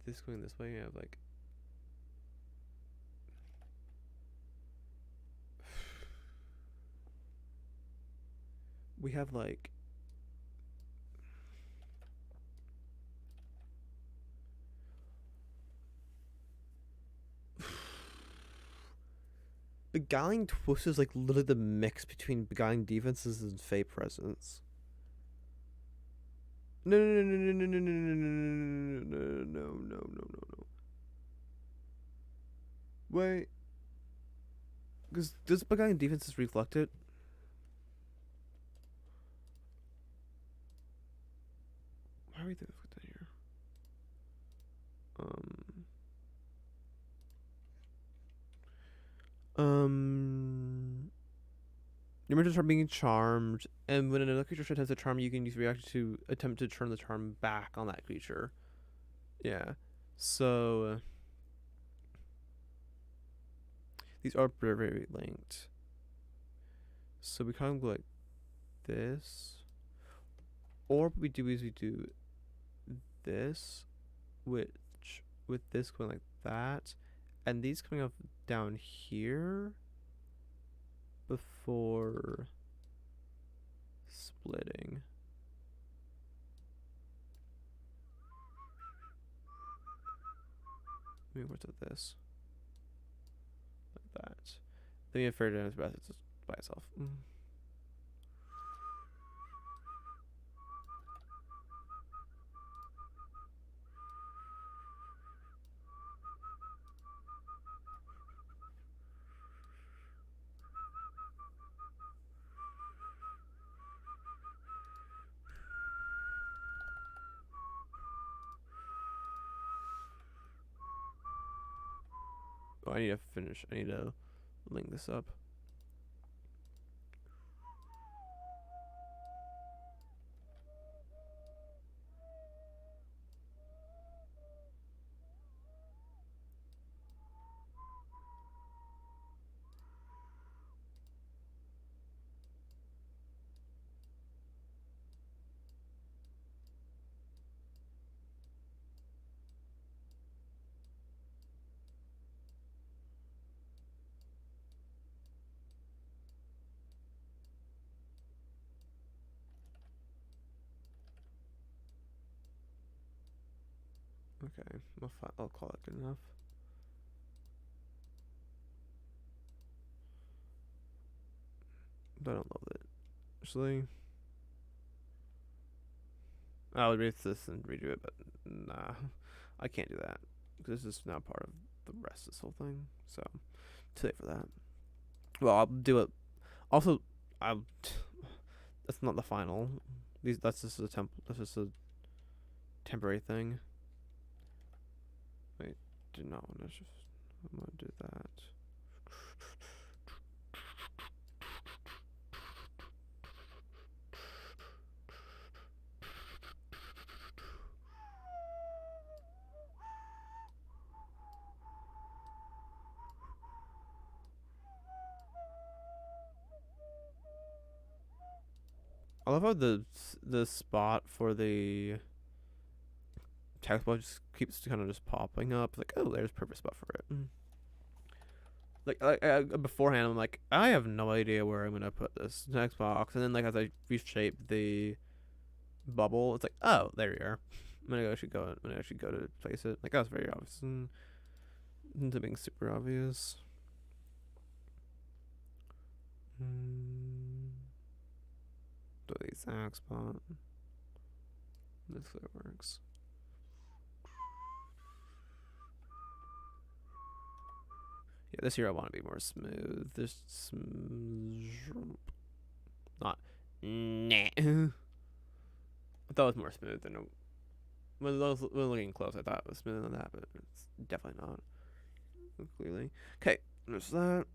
Speaker 2: this going this way. We have like we have like Beguiling Twist is like literally the mix between Beguiling Defenses and Fey Presence. No, no, no, no, no, no, no, no, no, no, no, no, no, no. Wait. Because does Beguiling Defenses reflect it? Why are we doing that here? Your merchants are being charmed, and when another creature attempts to charm you, can use reaction to attempt to turn the charm back on that creature. Yeah. So these are very, very linked. So we kind of go like this. Or what we do is we do this, which with this going like that, and these coming up down here before splitting. Maybe what's with this? Like that. Then we have Fair Damage Breath by itself. Oh, I need to finish. I need to link this up. Okay, I'll call it good enough. But I don't love it. Actually, I would erase this and redo it, but nah, I can't do that because this is now part of the rest of this whole thing. So, too late for that. Well, I'll do it. Also, I'll. That's not the final. That's just a That's just a temporary thing. Wait, do not want to. I'm gonna do that. I love how the spot for the text box just keeps kind of just popping up. Like, oh, there's a perfect spot for it. Like beforehand, I'm like, I have no idea where I'm gonna put this text box, and then like as I reshape the bubble, it's like, oh, there you are. I'm gonna actually go to place it. Like that was very obvious, and into being super obvious. Do the exact spot. This works. Yeah, this year I want to be more smooth. This not nah. I thought it was more smooth than when looking close. I thought it was smoother than that, but it's definitely not. Clearly, okay. There's that.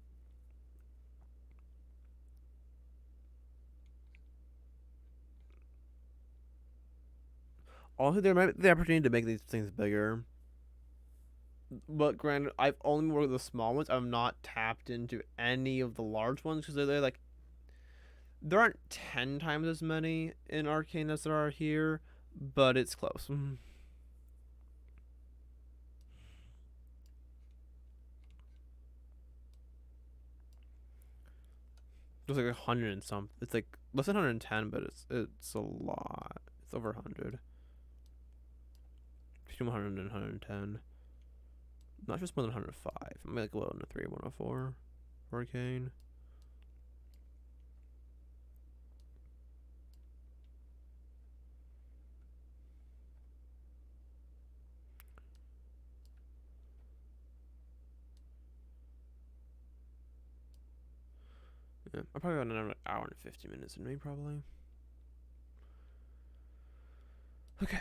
Speaker 2: Also, there might be the opportunity to make these things bigger. But granted, I've only worked with the small ones. I'm not tapped into any of the large ones because they're like there aren't 10 times as many in Arcane as there are here, but it's close. There's like 100 and some. It's like less than 110, but it's a lot. It's over 100. Between 100 and 110. Not just more than 105. I'm like 103, 104. Arcane. Yeah, I'll probably got another hour and 50 minutes in me, probably. Okay.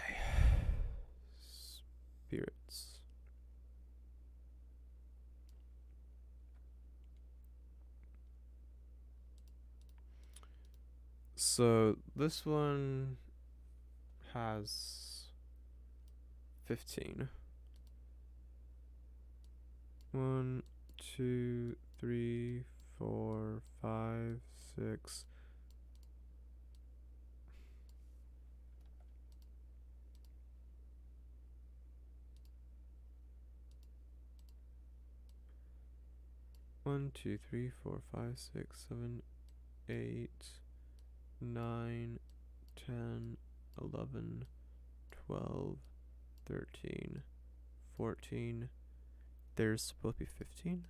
Speaker 2: Spirits. So this one has 15. 1, 2, 3, 4, 5, 6. One, 2, 3, 4, 5, 6, 7, 8, 9, 10, 11, 12, 13, 14. There's supposed to be 15?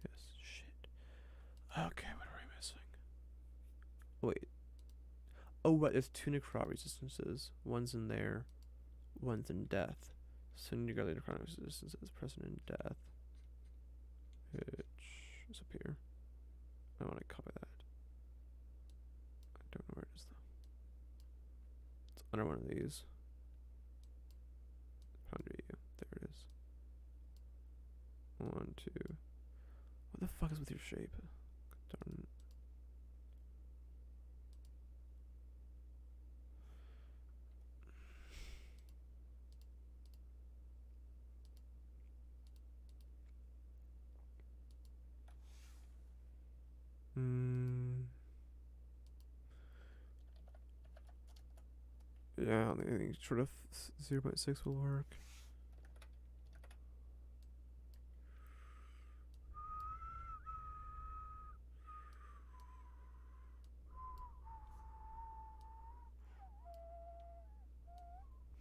Speaker 2: Yes, shit. Okay, what are we missing? Wait. Oh, what? There's 2 necrotic resistances. One's in there, one's in death. So necrotic resistance is present in death. Which is up here. I want to copy that. I don't know where it is though. It's under one of these. Under you. There it is. 1, 2. What the fuck is with your shape? Darn. Yeah, I think sort of 0.6 will work.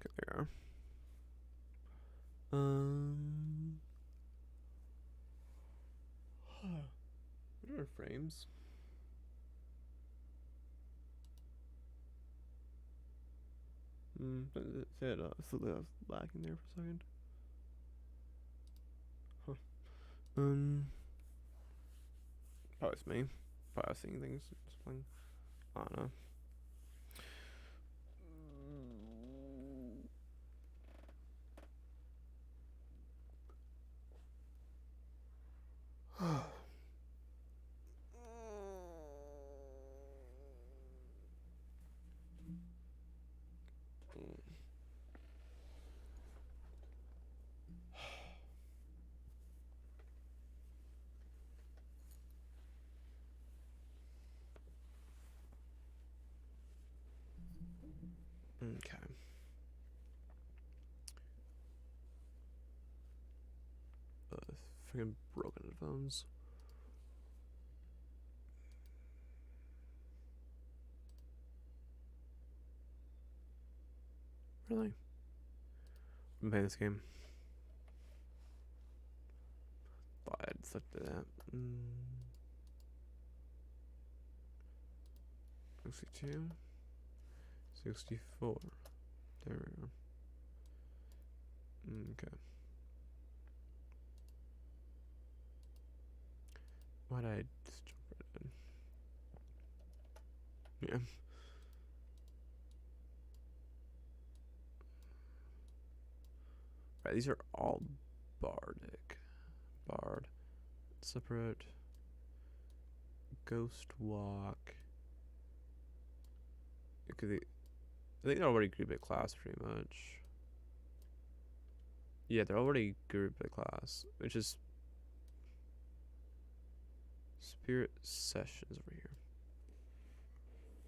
Speaker 2: Okay, there. What are frames? Said I was lacking there for a second. Huh. Probably it's me. Probably seeing things. Just playing. I don't know. Okay. Freaking broken headphones. Really? I'm playing this game. Thought I'd suck to that. 62. 64. There we go. Okay. Why did I just jump right in? Yeah. Right, these are all bardic. Bard. Separate. Ghost walk. I think they're already grouped at class pretty much. Yeah, they're already grouped by class, which is Spirit Sessions over here.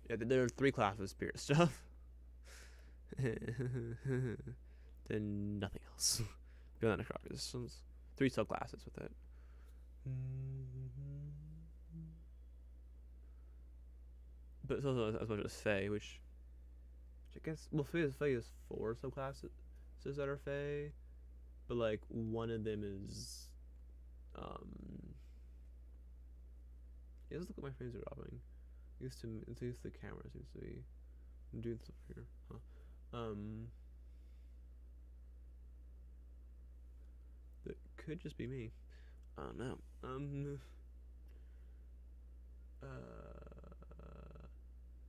Speaker 2: Yeah, there are 3 classes of spirit stuff. Then nothing else. Beyond that, necrotic resistance. 3 subclasses with it. But it's also as much as Fey, which I guess, well, Fey is 4 subclasses that are Fey, but like one of them is yeah, let's look at my frames are dropping. At least the camera seems to be doing stuff here. Huh. That could just be me. I don't know.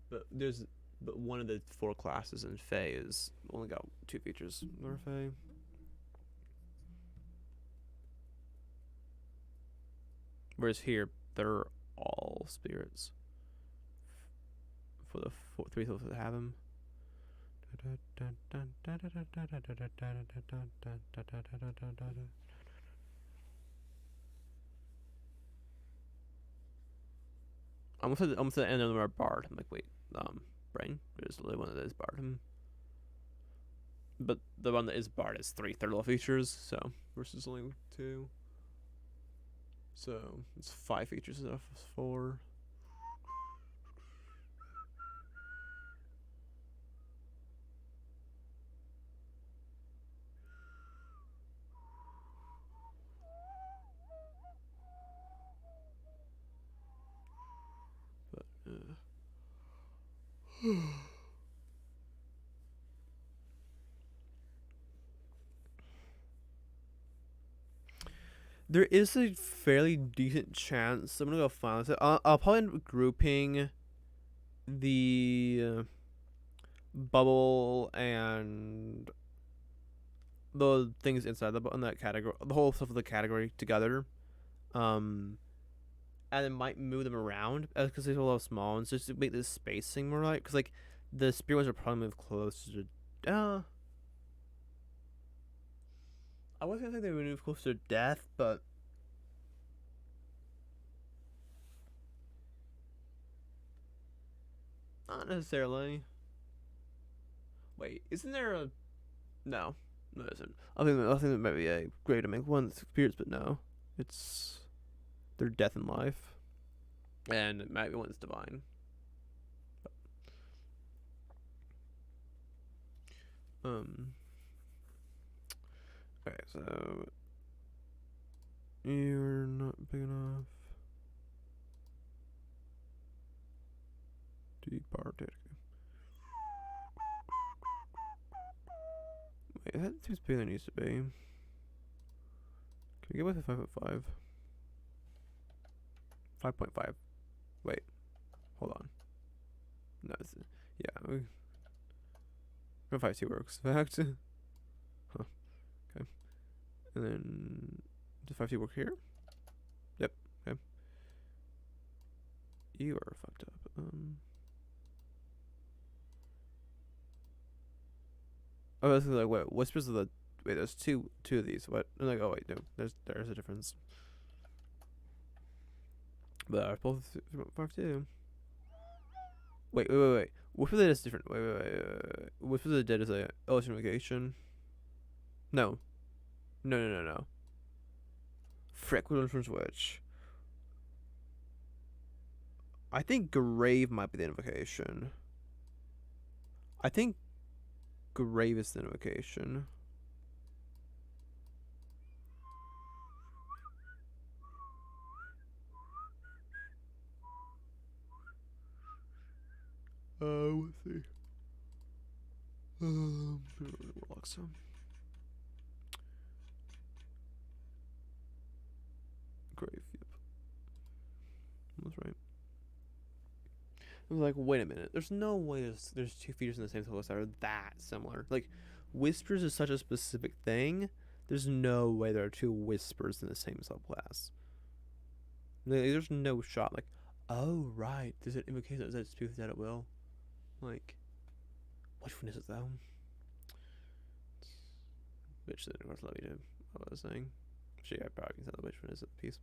Speaker 2: But one of the 4 classes in Fey is only got 2 features that are Fey. Whereas here, they're all spirits. For the 3 souls that have them. I almost said the end of them are Bard. I'm like, wait, Brain. There's literally one that is Bard. But the one that is Bard is 3 third level features, so versus only 2. So it's 5 features instead of 4. But there is a fairly decent chance I'm gonna go find it. I'll probably end up grouping the bubble and the things inside in that category, the whole stuff of the category together, and it might move them around because they're a little small, and just to make the spacing more right. Because like the spirit ones will probably move closer to. I was gonna say they would move closer to death, but not necessarily. Wait, isn't there a? No, no, it isn't. I think that might be a great to make one spirits, but no, it's their death and life, and it might be one's divine. Okay, so you're not big enough. Departed. Wait, that seems bigger than it needs to be. Can we get with a 5.5? 5.5. Wait, hold on. No, yeah, 5.2 works. In fact, huh? Okay, and then does 5.2 work here? Yep. Okay. You are fucked up. Oh, I was like, wait, whispers of the. Wait, there's two of these. What? I'm like, oh wait, no, there's a difference. But are both 5.2. Wait. Whisper of the Dead is different. Wait. Whisper of the Dead is a negation. No. Frick, which one's which? I think Grave might be the invocation. I think Grave is the invocation. Let's see. Warlock some. Grave, yep. That's right. I was like, wait a minute. There's no way there's 2 features in the same subclass that are that similar. Like, Whispers is such a specific thing. There's no way there are 2 Whispers in the same subclass. There's no shot. Like, oh, right. There's an invocation that speaks that at will. Like, which one is it, though? which then of course let me do what I was saying. Actually, I probably can tell which one is the piece.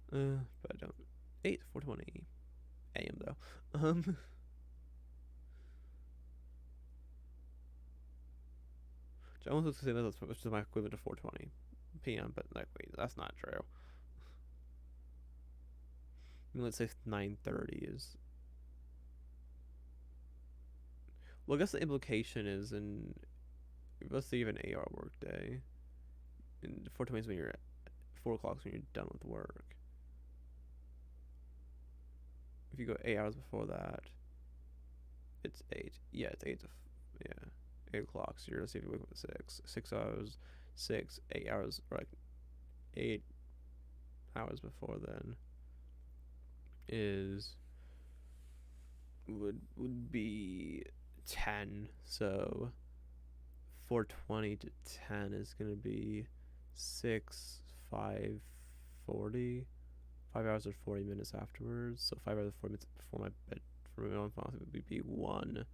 Speaker 2: But I don't. 4:20 a.m. though. Which I almost say that's which is my equivalent to 4:20 p.m. But like, wait, that's not true. I mean, let's say 9:30 is. Well, I guess the implication is in. Let's say you have an 8-hour work day. And 4:20 is when you're at 4 o'clock is when you're done with work. If you go 8 hours before that, it's 8. Yeah, it's 8 to yeah, 8 o'clock. So let's see if you wake up at 6 hours, 8 hours, or like 8 hours before then is would be 10. So 4:20 to 10 is gonna be 5:40. 5 hours and 40 minutes afterwards. So 5 hours and 40 minutes before my bed for my own phone would be 1.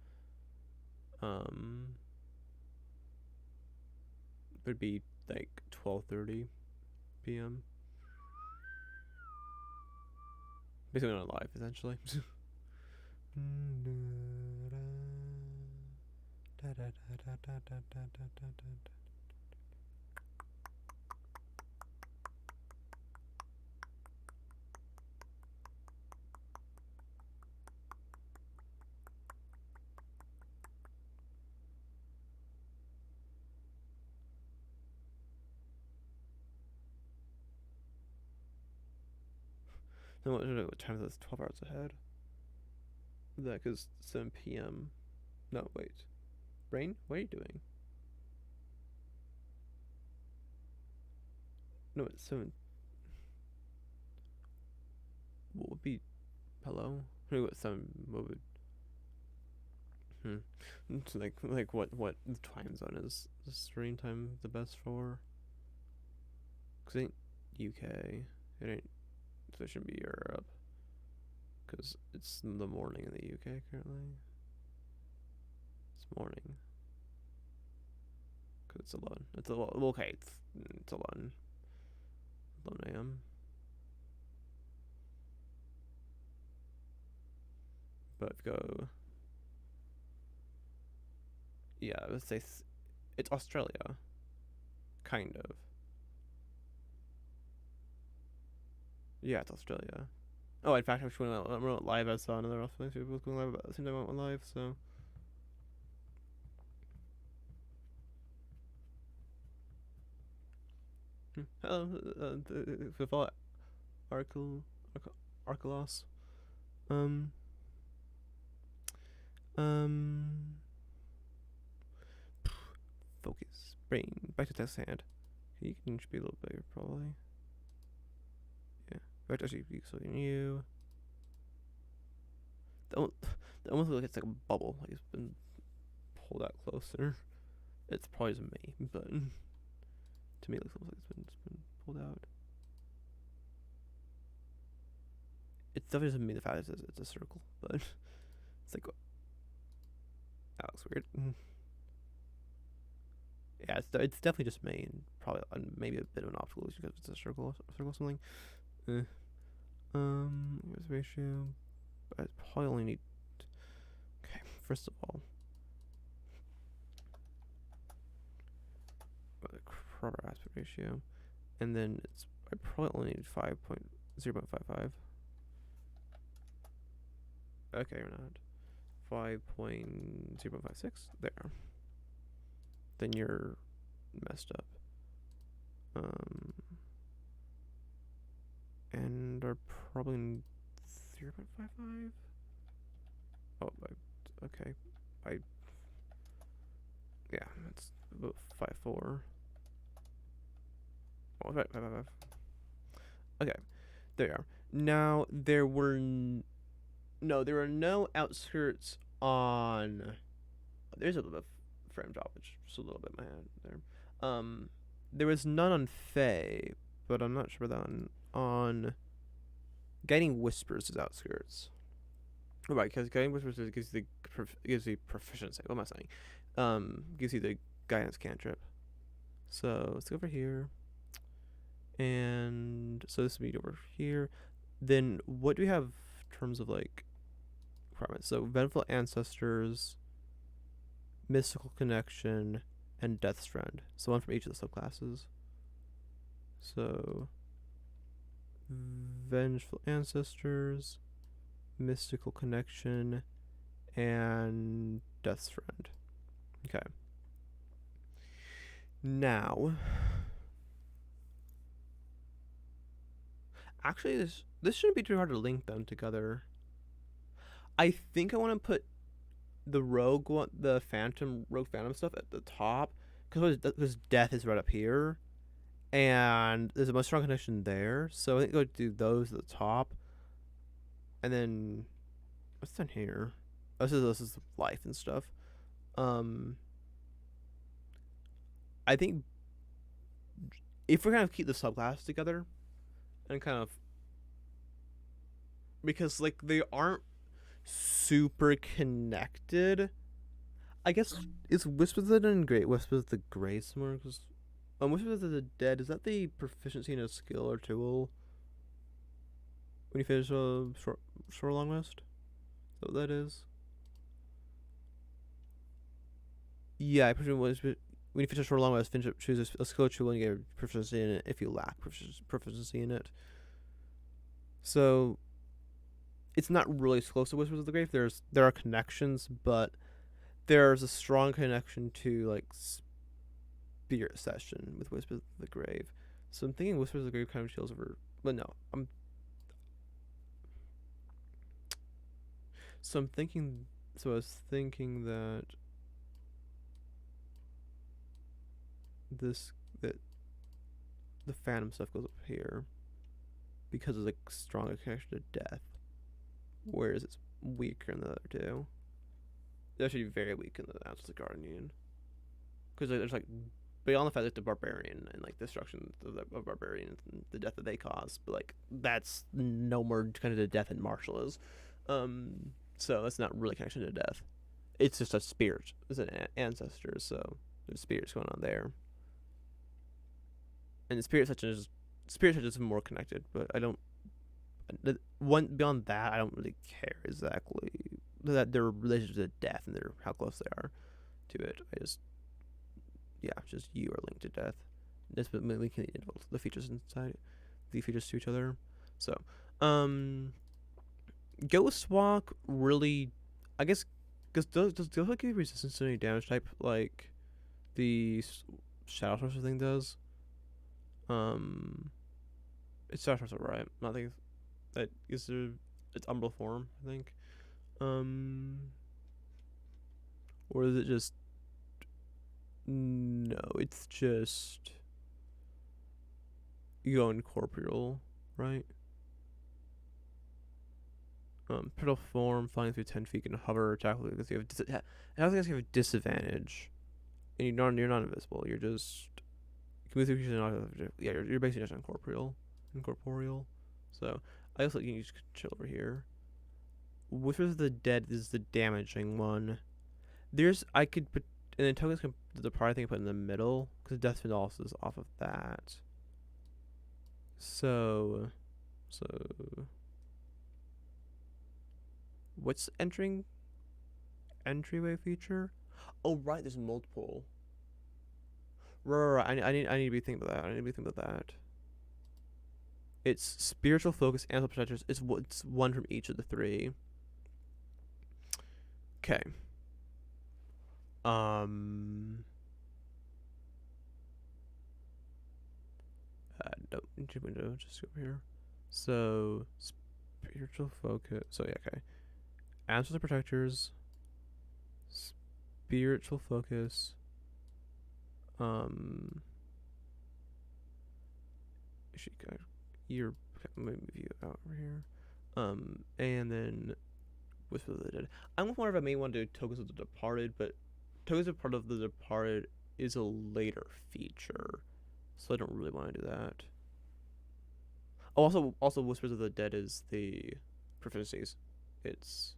Speaker 2: Would be like 12:30 p.m. Basically not live essentially. No, what time is this? 12 hours ahead. That is 7 p.m. No, wait. Brain, what are you doing? No, it's 7. What would be. Hello? What 7? What would. It's like what time zone is the stream time the best for? Cause it ain't UK. It ain't. So it shouldn't be Europe. Cause it's the morning in the UK currently. It's morning. Cause it's 11. It's 11. Okay, it's 11. 11 a.m. But go. Yeah, let's say it's Australia. Kind of. Yeah, it's Australia. Oh, in fact, actually, when I went live, I saw another Australian people was going live at the same time I went live, so. Hello, the follow Arkelos. Um. Focus. Brain. Back to test hand. You can be a little bigger, probably. Yeah. Right, actually, so you. That almost looks like it's like a bubble. Like it's been pulled out closer. It's probably just me, but to me it looks almost like it's been pulled out. It's definitely just me. The fact is it's a circle, but it's like that looks weird. Yeah, it's definitely just me, and probably maybe a bit of an optical illusion because it's a circle or something. Where's the ratio? I probably only need. Okay, first of all, the proper aspect ratio, and then I probably only need 0.55. Okay, or not. 5.056. There. Then you're messed up. And are probably 0.55. Oh, okay. Yeah, that's about 5.4. Oh, 5.5. Okay, there you are. Now there were there are no outskirts on. There's a little bit of frame drop, which just a little bit in my hand there. There was none on Faye, but I'm not sure about that on Guiding Whispers is outskirts. Right, because Guiding Whispers gives you proficiency. What am I saying? Gives you the guidance cantrip. So let's go over here. And so this will be over here. Then what do we have in terms of like requirements? So Vengeful Ancestors, Mystical Connection, and Death's Friend. So one from each of the subclasses. So Vengeful Ancestors, Mystical Connection, and Death's Friend. Okay. Now, actually, this shouldn't be too hard to link them together. I think I want to put the rogue one, the rogue phantom stuff at the top, because death is right up here, and there's a much strong connection there. So I think go do those at the top, and then what's down here? Oh, this is life and stuff. I think if we're gonna keep the subclasses together, and kind of because like they aren't super connected. I guess is Whispers of the Dead and Great Whispers of the Grey somewhere? Because Whispers of the Dead, is that the proficiency in a skill or tool when you finish a short long rest? Is that what that is? Yeah, I presume when you finish a short long rest, choose a skill or tool and you get proficiency in it if you lack proficiency in it. So it's not really close to Whispers of the Grave. There are connections, but there's a strong connection to like Spirit Session with Whispers of the Grave. So I'm thinking Whispers of the Grave kind of chills over. But no, So I'm thinking. So I was thinking that that the Phantom stuff goes up here because it's like stronger connection to death, whereas it's weaker in the other two. It's actually very weak in the Answers of the Guardian, because there's like beyond the fact that the barbarian and like destruction of the barbarian and the death that they cause, but like that's no more kind of the death than Marshall is. So that's not really connection to death. It's just a spirit. It's an ancestor, so there's spirits going on there. And the spirit section is more connected, but I don't. One beyond that, I don't really care exactly that their relationship to death and how close they are to it. Just you are linked to death. That's linking the features inside the features to each other. So, Ghost Walk really, I guess, because does Ghost Walk give you resistance to any damage type like the Shadow Sorcerer thing does? It's Shadow Sorcerer, right? I think that is it's Umbral form, I think. Or is it just? No, it's just you go incorporeal, right? Petal form, flying through 10 feet, can hover, attack because you have. I don't think you have a disadvantage, and you're not invisible. You're just you can move through. You're basically just incorporeal. So I also think you can just chill over here. Whispers of the Dead is the damaging one. I could put, and then tokens can the part I think I put in the middle because Death's also is off of that. So what's entryway feature? Oh right, there's multiple. Right. I need to be thinking about that. It's spiritual focus, and protectors. It's one from each of the three. Okay. No, into window, just over here. So spiritual focus. So yeah, okay. Answers the protectors. Spiritual focus. You're let me move you out over here. And then Whisper of the Dead. I'm wondering if I may want to do Tokens of the Departed, but Tokens of Part of the Departed is a later feature, so I don't really want to do that. Oh, also Whispers of the Dead is the proficiencies. It's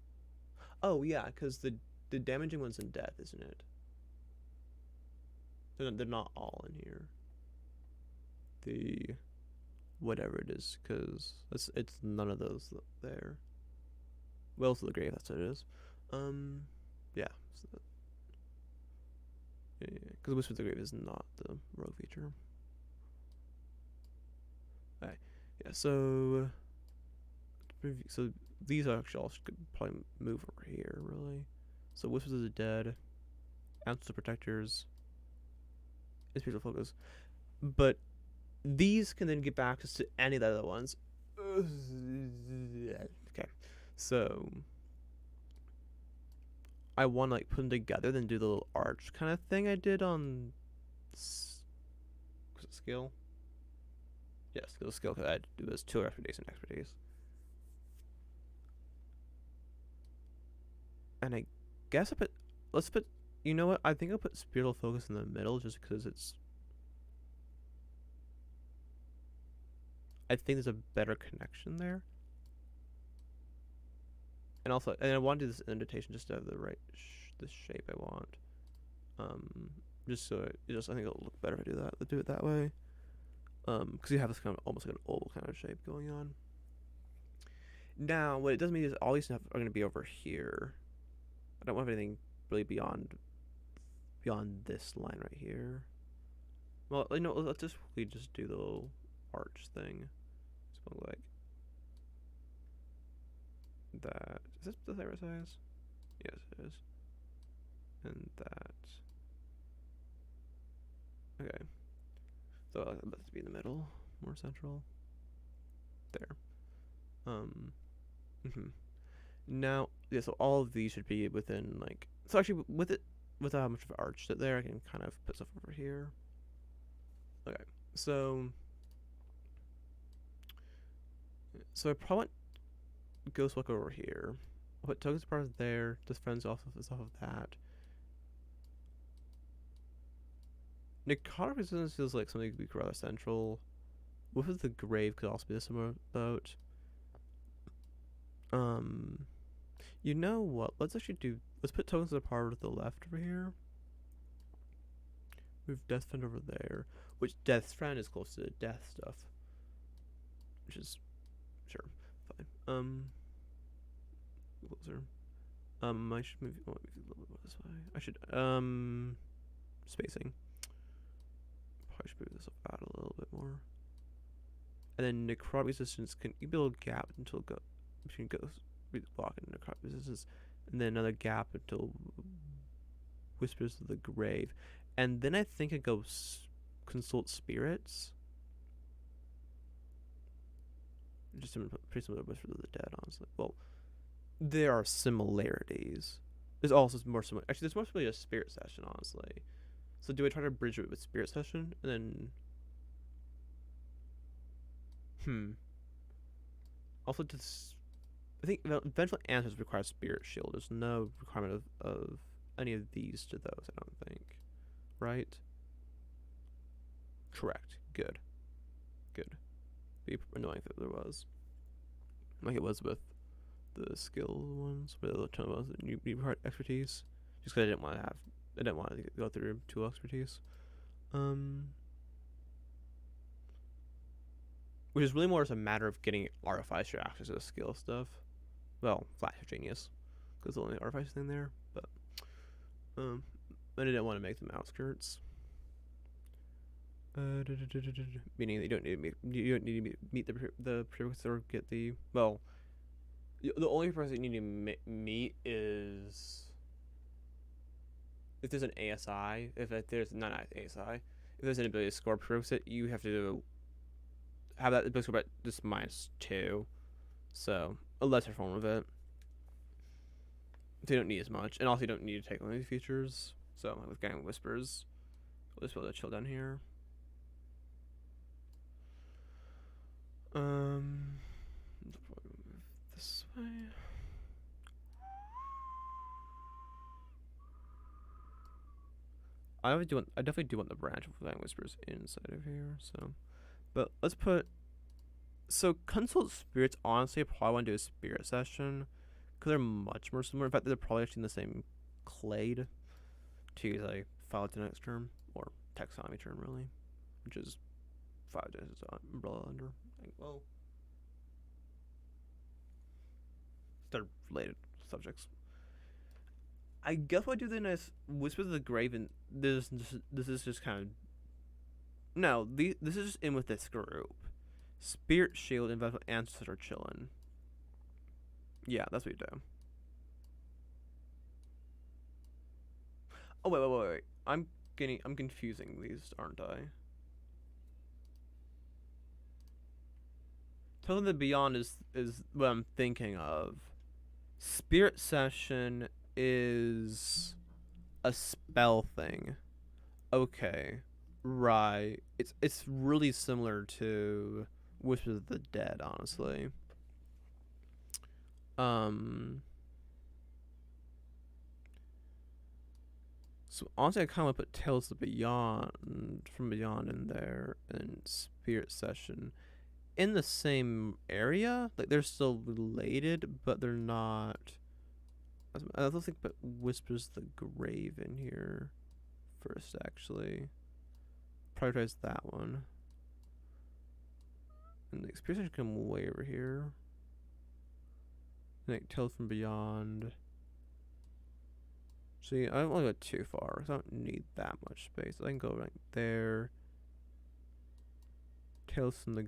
Speaker 2: because the damaging one's in death, isn't it?
Speaker 1: They're not all in here. The whatever it is, because it's none of those there. Wells of the Grave, that's what it is. Yeah. So because Whisper of the Grave is not the rogue feature. Alright, yeah. So these actually all could probably move over here, really. So Whispers of the Dead, Answers of Protectors, is Spiritual Focus, but these can then give access to any of the other ones. Okay, so I want to like put them together, then do the little arch kind of thing I did on was it skill? Yes, yeah, skill because I had to do those 2 expertise and expertise. And I guess let's put, you know what? I think I'll put Spiritual Focus in the middle just because I think there's a better connection there. And also, and I want to do this indentation just to have the right, this shape I want. Just so I think it'll look better if I do that. Do it that way. Because you have this kind of almost like an oval kind of shape going on. Now, what it does mean is all these stuff are going to be over here. I don't want anything really beyond this line right here. Well, you know, let's just do the little arch thing. Something like that. Is this the right size? Yes, it is. And that. Okay. So I'd like to be in the middle, more central. There. Now, yeah. So all of these should be within like. So actually, without how much of an arch that there, I can kind of put stuff over here. Okay. So I probably want Ghostwalker over here. I'll put Tokens Part there. Defense off of that. Necrotic Resistance feels like something that could be rather central. Wolf of the Grave could also be a similar boat. You know what? Let's put Tokens of the Power to the left over here. Move Deathfriend over there. Which Deathfriend is close to the death stuff. Which is sure. Fine. Closer. I should move a little bit more this way. I should spacing. Probably should move this out a little bit more. And then Necrotic Resistance can you build a gap until between Ghost Block and Necrotic Resistance, and then another gap until Whispers of the Grave, and then I think it goes Consult Spirits. Just pretty similar to Whispers of the Dead, honestly. Well, there are similarities. There's also more similar. Actually, there's more similarly to Spirit Session, honestly. So do I try to bridge it with Spirit Session and then? Also, just I think eventually Answers requires Spirit Shield. There's no requirement of any of these to those. I don't think. Right. Correct. Good. Be annoying if there was. Like it was with the skill ones, where the ton ones that you required expertise. Just because I didn't want to go through 2 expertise. Which is really more as a matter of getting Artificer access to the skill stuff. Well, Flash of Genius, because the only Artificer thing there. But I didn't want to make them outskirts. Meaning that you don't need to meet the prerequisites or get the the only person you need to meet is if there's an ASI. If there's not an ASI, if there's an ability to score prerequisite, you have to have that ability score about just -2. So a lesser form of it. So you don't need as much, and also you don't need to take one of these features. So with Gang Whispers, we'll just be able to chill down here. This way. I definitely do want the branch of Gang Whispers inside of here. So, but let's put. So Consult Spirits. Honestly, I probably want to do a Spirit Session because they're much more similar. In fact, they're probably actually in the same clade to use a file to next term or
Speaker 2: taxonomy term really, which is 5 days umbrella under. Well, they're related subjects. I guess what I do then is Whispers of the Grave, and this is just kind of no. This is just in with this group. Spirit Shield and Ancestor are chilling. Yeah, that's what you do. Oh wait. I'm confusing these, aren't I? Tell the Beyond is what I'm thinking of. Spirit Session is a spell thing. Okay. Right. It's really similar to Whispers of the Dead, honestly. So honestly, I kind of put Tales of Beyond from Beyond in there and Spirit Session in the same area. Like they're still related, but they're not. I don't think put Whispers of the Grave in here first. Actually, prioritize that one. And the Spirit Session come way over here. Like Tales from Beyond. See, I don't want to go too far because I don't need that much space. I can go right there. Tales from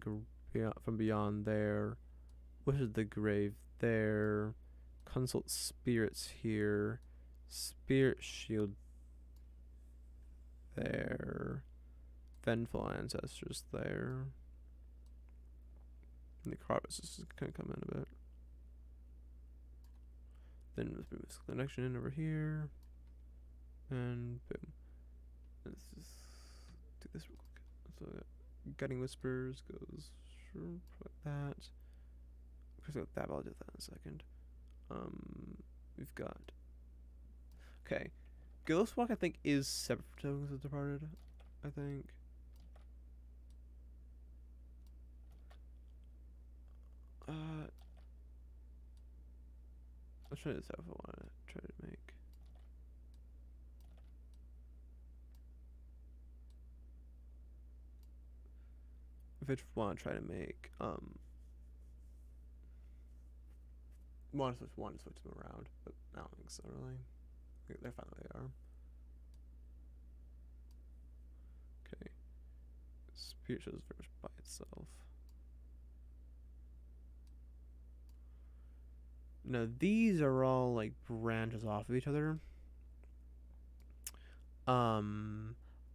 Speaker 2: Beyond there. Whispers of the Grave there. Consult Spirits here. Spirit Shield there. Vengeful Ancestors there. Necropolis is going to come in a bit. Then let's move this connection in over here. And boom. Let's just do this real quick. So Guiding Whispers goes like that. Of course, that, but I'll do that in a second. We've got. Okay. Ghostwalk, I think, is separate from Tokens of Departed. I think. Let's try this out if I want to try to make. If I want to try to make want to switch them around, but I don't think so really. They're fine the way they are. Okay. Spirit shows very much by itself. Now these are all like branches off of each other.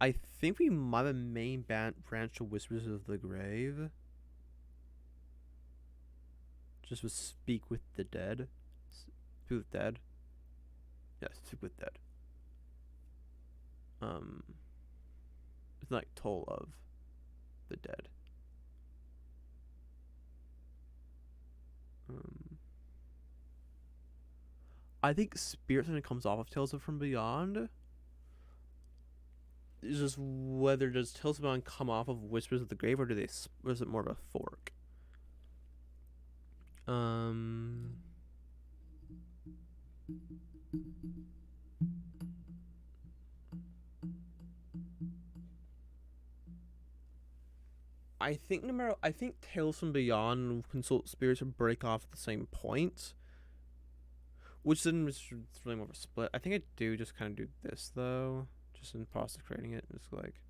Speaker 2: I think we might have a main branch to Whispers of the Grave. Just with Speak with the Dead. Speak with Dead. Yeah, Speak with Dead. It's like Toll of the Dead. I think Spirit Session comes off of Tales from Beyond. It's just whether does Tales from Beyond come off of Whispers of the Grave, or do they? Or is it more of a fork? I think Tales from Beyond and Consult Spirits would break off at the same point. Which then is really more of a split. I think I do just kind of do this though. Just in the process of creating it. Just like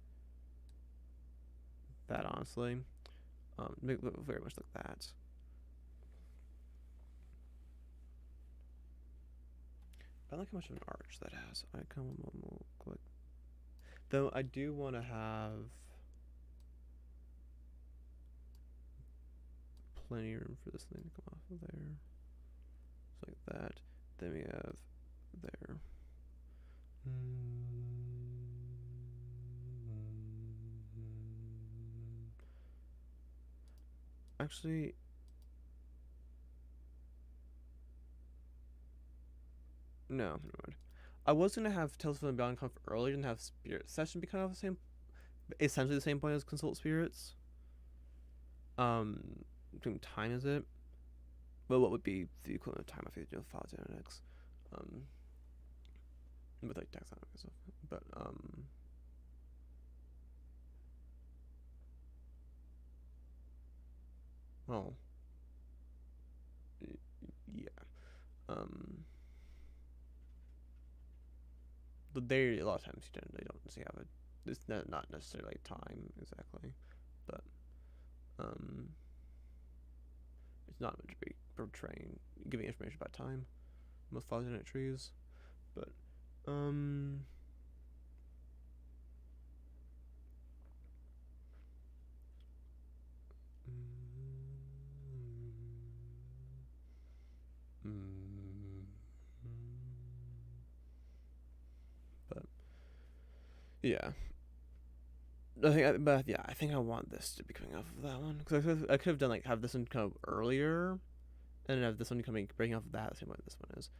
Speaker 2: that, honestly. Make it look very much like that. I like how much of an arch that has. I kind of want to click. Though I do want to have plenty of room for this thing to come off of there. Just like that. Then we have there. Actually, no, never mind. I was gonna have Tales from the Beyond come earlier and have Spirit Session be kind of the same, essentially the same point as Consult Spirits. Time is it? Well, what would be the equivalent of time if you do Files Index? With like taxonomic and stuff. But well, yeah. Um, but there a lot of times you don't see have a. It's not necessarily time exactly, but um, it's not meant to be portraying giving information about time. Most phylogenetic trees, but um. Mm, but yeah, I think I want this to be coming off of that one because I could have done like have this one come up earlier, and have this one coming breaking off of that the same way this one is.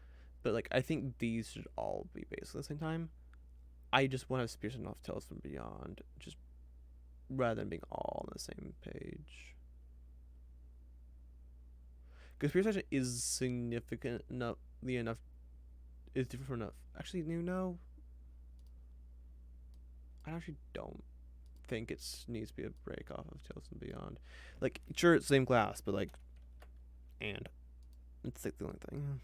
Speaker 2: But like I think these should all be basically the same time. I just want to have Spears and Off Tales from Beyond, just rather than being all on the same page. Because Spears Legend is significant enough is different enough. Actually, you know, I actually don't think it needs to be a break off of Tales from Beyond. Like, sure, it's same class, but like, and it's like the only thing.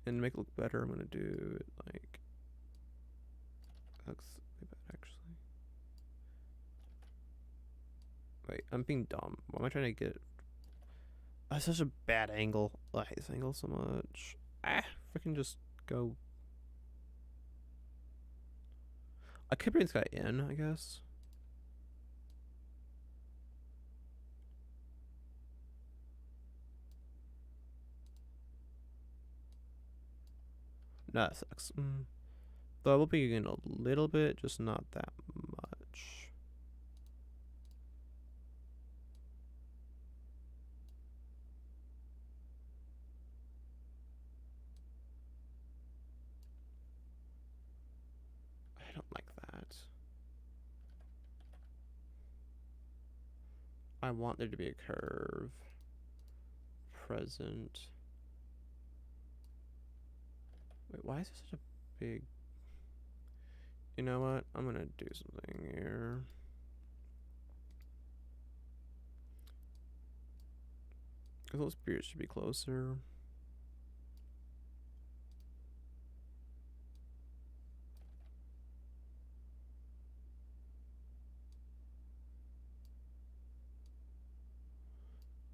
Speaker 2: And to make it look better, I'm gonna do it like looks way better actually. Wait, I'm being dumb. Why am I trying to get? That's such a bad angle. I hate this angle so much. Freaking just go. I could bring this guy in, I guess. No, that sucks. Though I will be in a little bit, just not that much. I don't like that. I want there to be a curve. Present. Wait, why is this such a big... You know what? I'm gonna do something here. Because those beers should be closer.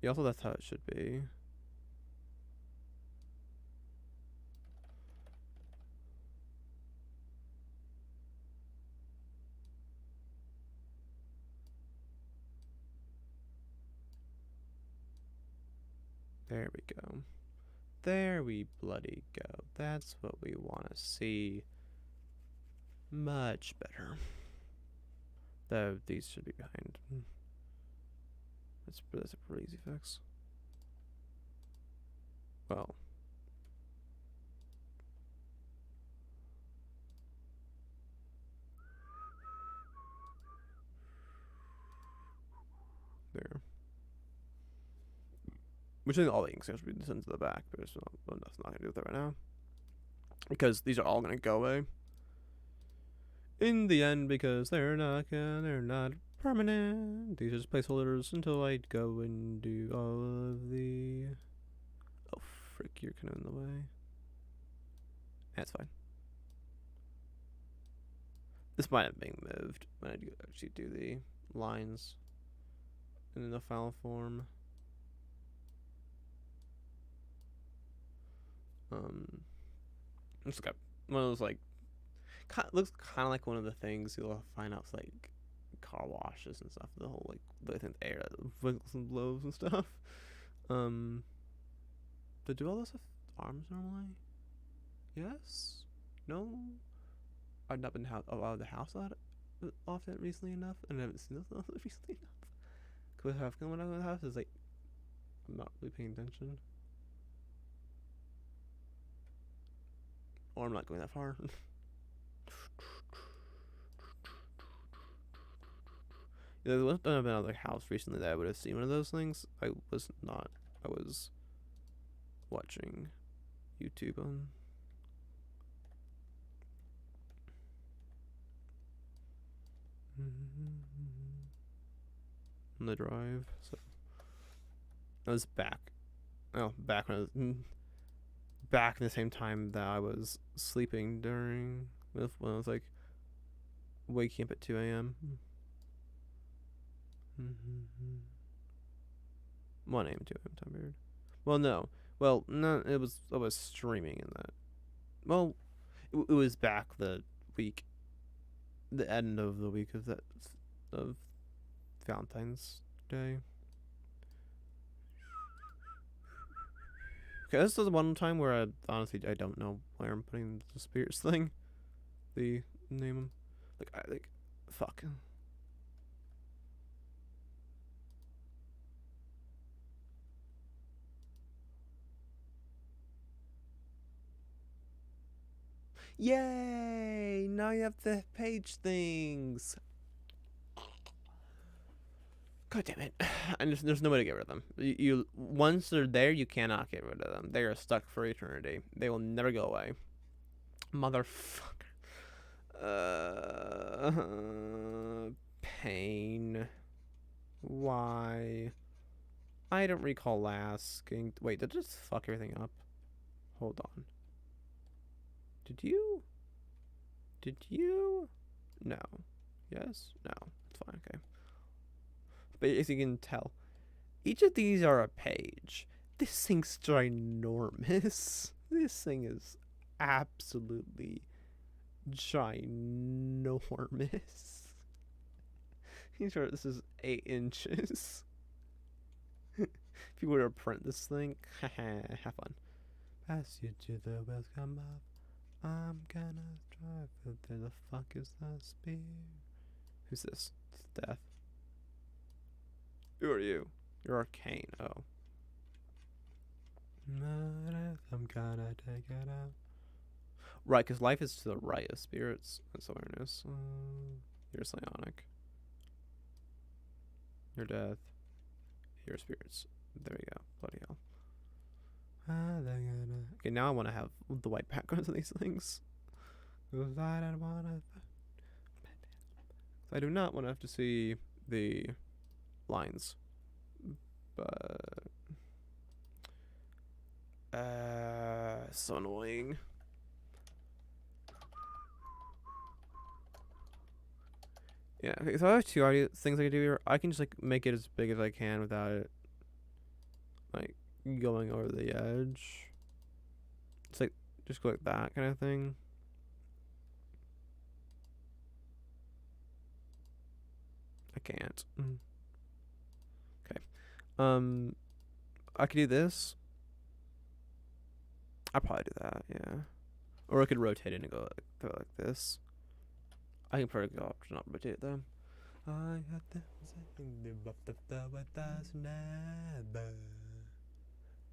Speaker 2: Yeah, also that's how it should be. There we go. There we bloody go. That's what we want to see. Much better. Though these should be behind. That's a pretty easy fix. Well. There. Which I think all the ink stains should be sent to the back, but it's not, well, that's not going to do with that right now. Because these are all going to go away. In the end, because they're not permanent. These are just placeholders until I go and do all of the... Oh, frick, you're kind of in the way. That's fine. This might have been moved when I actually do the lines in the file form. It's got one of those like looks kind of like one of the things you'll find out like car washes and stuff. The whole like the air wiggles and blows and stuff. But do all those have arms normally? Yes. No. I've not been out of the house a lot often recently enough, and I haven't seen those recently enough. Because I've come when I'm in the house is like I'm not really paying attention. Or I'm not going that far. There was been another house recently that I would have seen one of those things. I was not. I was watching YouTube on. on the drive. So I was back. Oh, back when I was back in the same time that I was sleeping during when I was like waking up at 2 a.m. 1 a.m. 2 a.m. time period. Well, no. Well, no. It was I was streaming in that. Well, it was back the week, the end of the week of that of Valentine's Day. Okay, this is the one time where I honestly I don't know where I'm putting the spirits thing. The name, like I like, fuck. Yay! Now you have the page things. God damn it! And there's no way to get rid of them. You once they're there, you cannot get rid of them. They are stuck for eternity. They will never go away. Motherfucker. Pain. Why? I don't recall asking. Wait, did I just fuck everything up? Hold on. Did you? Did you? No. Yes? No. It's fine, okay. But as you can tell, each of these are a page. This thing's ginormous. This thing is absolutely ginormous. Sure, this is 8 inches. If you were to print this thing, have fun. Pass you to the welcome up. I'm gonna drive. Where the fuck is that spear? Who's this? It's Death. Who are you? You're Arcane. Oh. I'm gonna take it out. Right, because life is to the right of spirits. That's awareness. You're psionic. You're death. You're spirits. There you go. Bloody hell. Okay, now I want to have the white backgrounds of these things. I do not want to have to see the lines. But so annoying. Yeah, okay, so I have two audio things I can do here. I can just like make it as big as I can without it like going over the edge. It's like just go like that kind of thing. I can't. Okay. I could do this. I'll probably do that, yeah. Or I could rotate it and go like this. I can probably go up to not rotate them. I had the never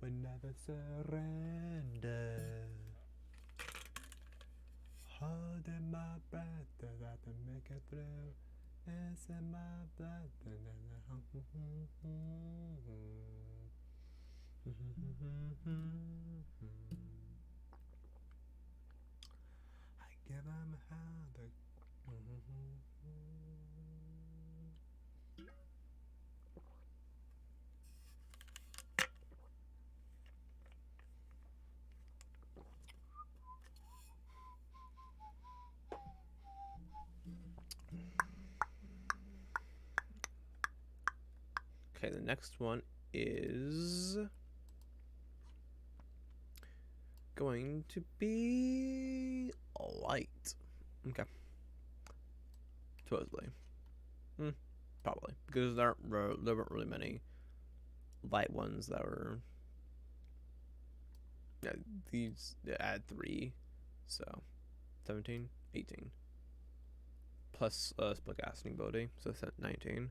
Speaker 2: will never surrender. Holding my breath that I make it through. It's in my blood. I give them a hand. Okay, the next one is going to be light. Okay. Supposedly. Probably. Because there weren't really many light ones that were. Yeah, these add 3. So 17, 18. Plus spellcasting ability, so it's at 19.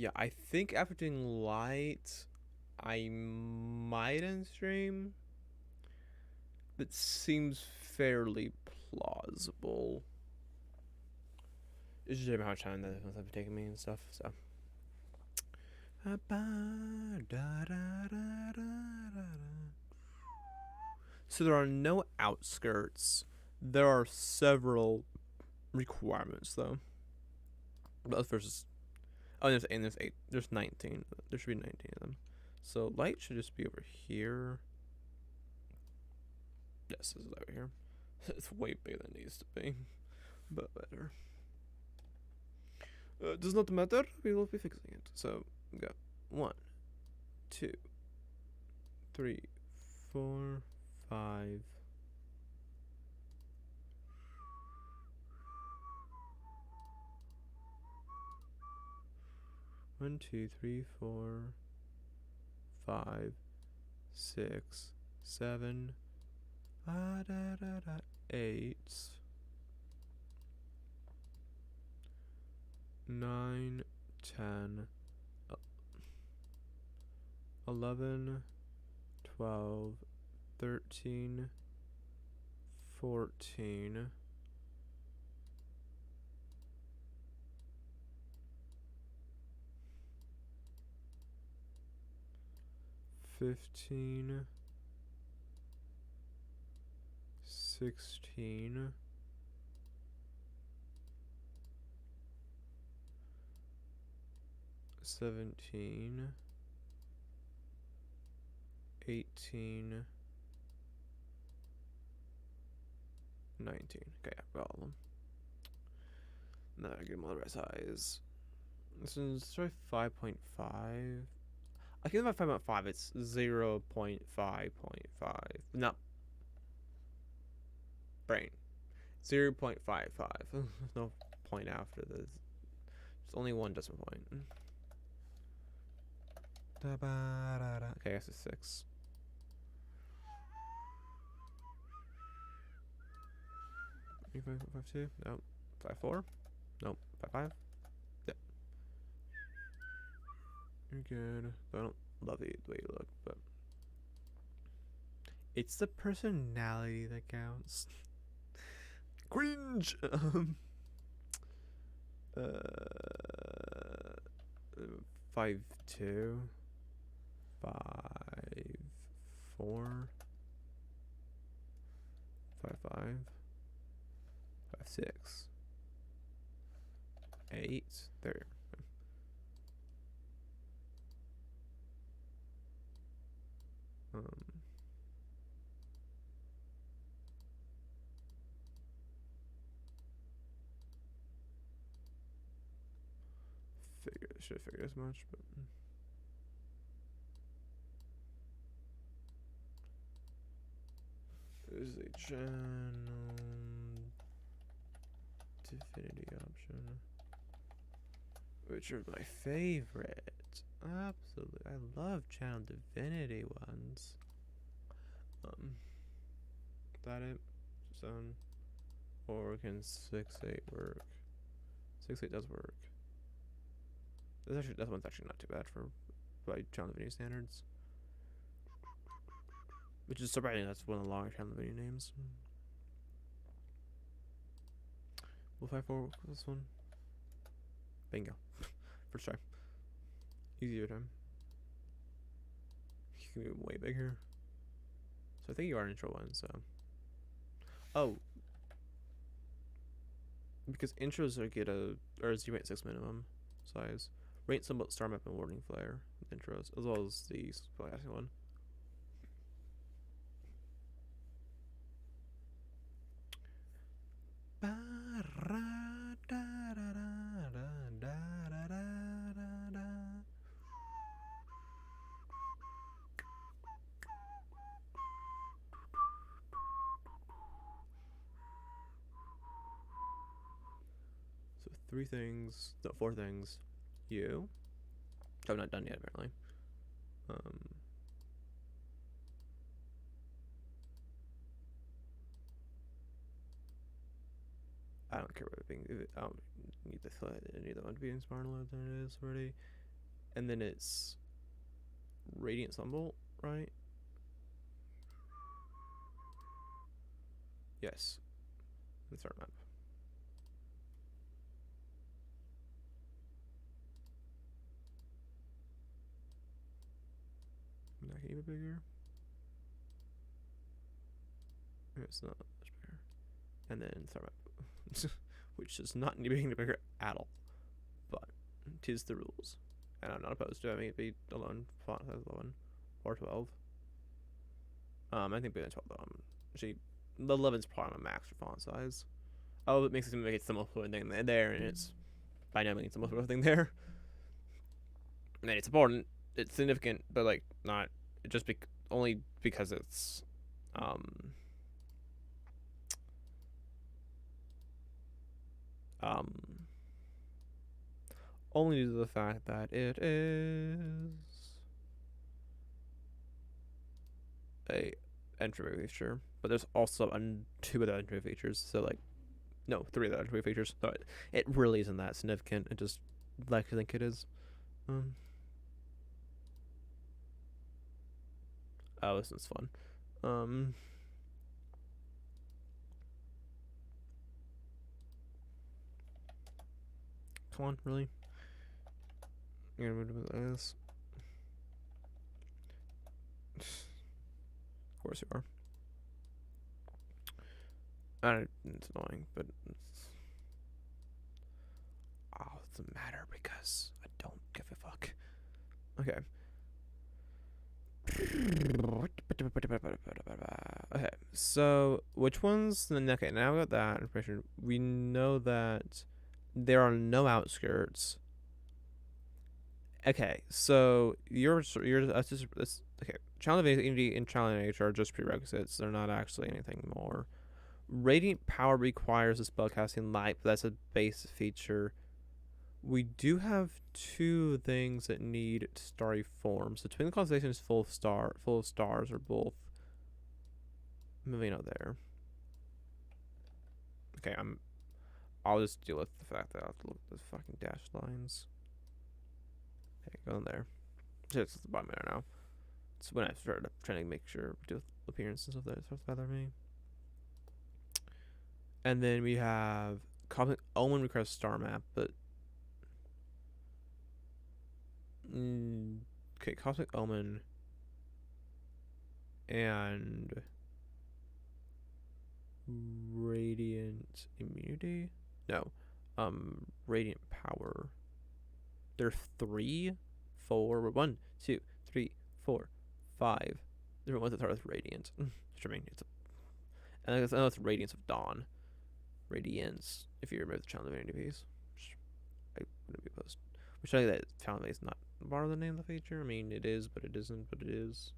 Speaker 2: yeah, I think after doing light, I might end stream. That seems fairly plausible. It's just how much time that must have taken me and stuff. So. So there are no outskirts. There are several requirements though. But versus there's 8. There's 19. There should be 19 of them. So light should just be over here. Yes, this is over here. It's way bigger than it needs to be. But better. Does not matter. We will be fixing it. So we got 1, 2, 3, 4, 5. 1, 2, 3, 4, 5, 6, 7, 8, 9, 10, 11, 12, 13, 14, 15, 16, 17, 18, 19. Okay, I got all of them. Now I give them all the right size. This is try 5.5. I give them 5.5. It's 0.5.5. No. Brain. 0.55. There's no point after this. There's only one decimal point. Okay, I guess it's 6. Five, 5.2? No. 5.4? Nope. 5.5? Yeah. You're good. I don't love the way you look, but it's the personality that counts. Cringe. 5.2, 5.4, 5.5, 5.6, 8. There. Should have figured as much, but there's a channel divinity option, which are my favorite. Absolutely, I love channel divinity ones. Is that it? Zone, or can 6.8 work? 6.8 does work. That one's actually not too bad for by channel divinity standards. Which is surprising. That's one of the longer channel divinity names. Will 5.4 work with this one? Bingo. First try. Easier time. You can be way bigger. So I think you are an intro one, so. Oh. Because intros are get a 0.6 minimum size. Rate symbol, star map, and warning flare with intros, as well as the spellcasting one. So 3 things, no, 4 things. You. I'm not done yet, apparently. I don't care about it being. I don't need the any of that one to be in smart load than it is already. and then it's radiant sunbolt, right? Yes. That's our map. Not even bigger. It's not much bigger. And then it's our map, which does not need to be any bigger at all. But 'tis the rules, and I'm not opposed to having it be alone font size 11 or 12. I think being 12 though. Actually, the 11's probably my max for font size. Oh, it makes it make it the most important thing there, and it's by no means the most important thing there. I mean, it's important, it's significant, but like not just only because it's um um only due to the fact that it is a entry feature, but there's also two other entry features. So like, no, three other entry features. So it really isn't that significant. It just like I think it is. Oh, this is fun. Come on, really? You're gonna move it like this? Of course you are. It's annoying, but it doesn't matter because I don't give a fuck. Okay. Okay, so which ones? Okay, now we got that information. We know that there are no outskirts. Okay, so okay. Challenge Divinity and Challenge Age are just prerequisites. They're not actually anything more. Radiant Power requires a spellcasting light, but that's a base feature. We do have two things that need starry forms. The Twin Constellation is full of stars, or both. Moving out there. Okay, I'll just deal with the fact that I have to look at those fucking dashed lines. Okay, go in there. It's at the bottom there now. It's when I started trying to make sure deal with appearance and stuff that starts to bother me. And then we have Cosmic Omen requires star map, but okay, Cosmic Omen and Radiant Immunity? No. Radiant Power. There are 3, 4, 1, 2, 3, 4, 5 different ones that start with Radiant. Which I mean, I know it's Radiance of Dawn. Radiance, if you remove the Challenge Divinity piece. Which I wouldn't be opposed. Which I think that Challenge Divinity is not part of the name of the feature. I mean, it is, but it isn't, but it is.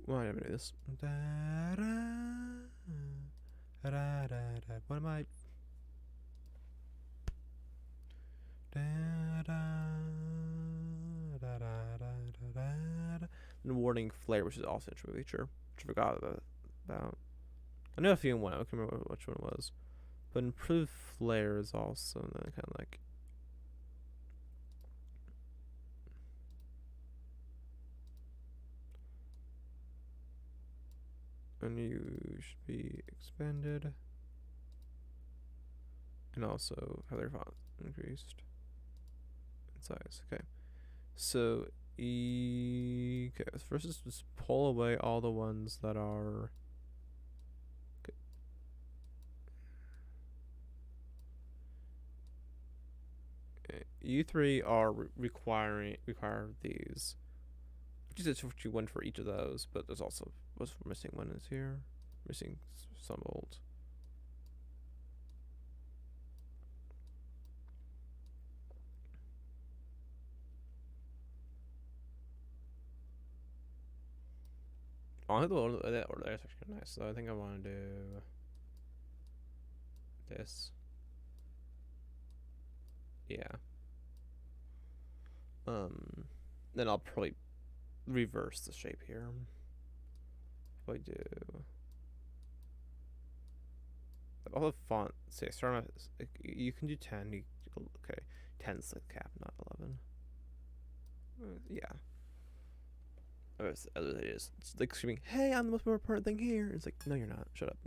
Speaker 2: Well, I never do this. What am I? And Warning Flare, which is also a true feature, which I forgot about. I know a few in one. I can't remember which one it was. But Improved Flare is also kind of like. And you should be expanded. And also have their font increased in size. Okay. So, okay. First, let's just pull away all the ones that are. Okay. You three are require these. Which is what you want for each of those, but there's also what's missing one is here. Missing some old. I think the order is actually nice, so I think I want to do this. Yeah. Then I'll probably reverse the shape here. What do I do? All the font. Say, start off. You can do 10. Okay, 10's the cap, not 11. Yeah. As it is. It's like screaming, "Hey, I'm the most important thing here." It's like, no, you're not. Shut up.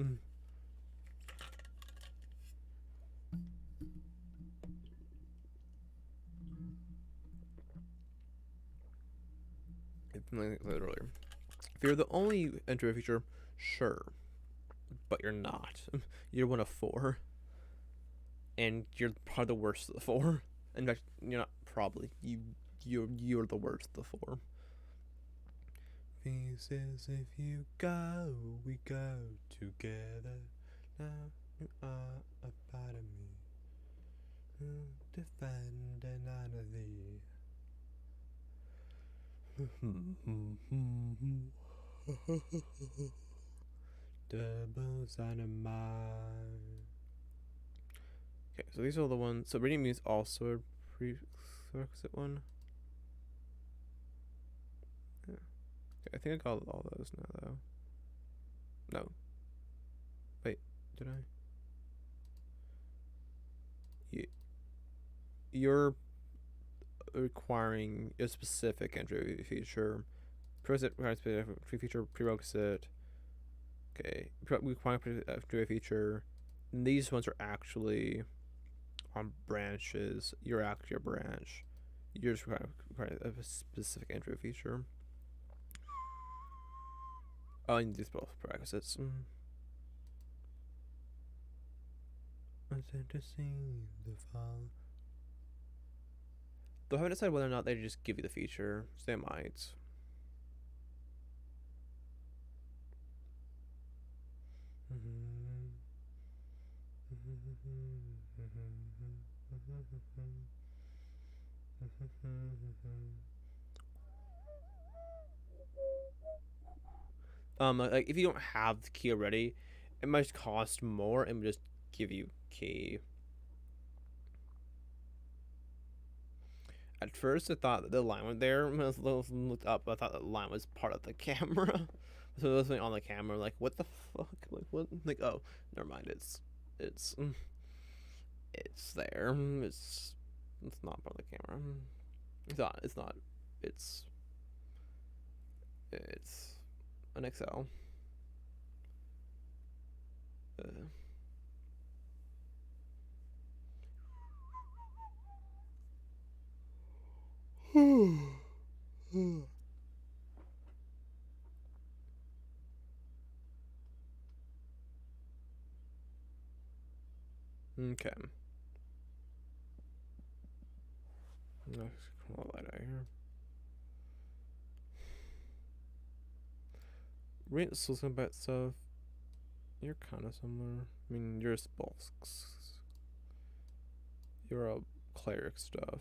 Speaker 2: Like I said earlier, if you're the only Android feature, sure, but you're not. You're one of 4, and you're probably the worst of the 4. In fact, you're not probably. You're the worst of the 4. He says, if you go, we go together. Now you are a part of me. Defend anonymity. Doubles on a mine. Okay, so these are the ones. So reading means also a prerequisite one. Yeah. Okay, I think I got all those now, though. No. Wait, did I? You're requiring a specific entry feature. Feature prerequisite. Okay, requiring entry feature. And these ones are actually on branches. You're actually a branch. You're just requiring a specific entry feature. Oh, and these both prerequisites. I tend to see the fall. Though I haven't decided whether or not they just give you the feature. So they might. Like if you don't have the key already, it might cost more and just give you key. At first, I thought that the line was there. When I looked up, I thought the line was part of the camera. So it wasn't on the camera. Like, what the fuck? Like, what? Like, oh, never mind. It's there. It's not part of the camera. It's not. It's not. It's an Excel. Okay. Let's come on light out here. Rent something about stuff. You're kind of similar. I mean, you're Spolks. You're a cleric stuff.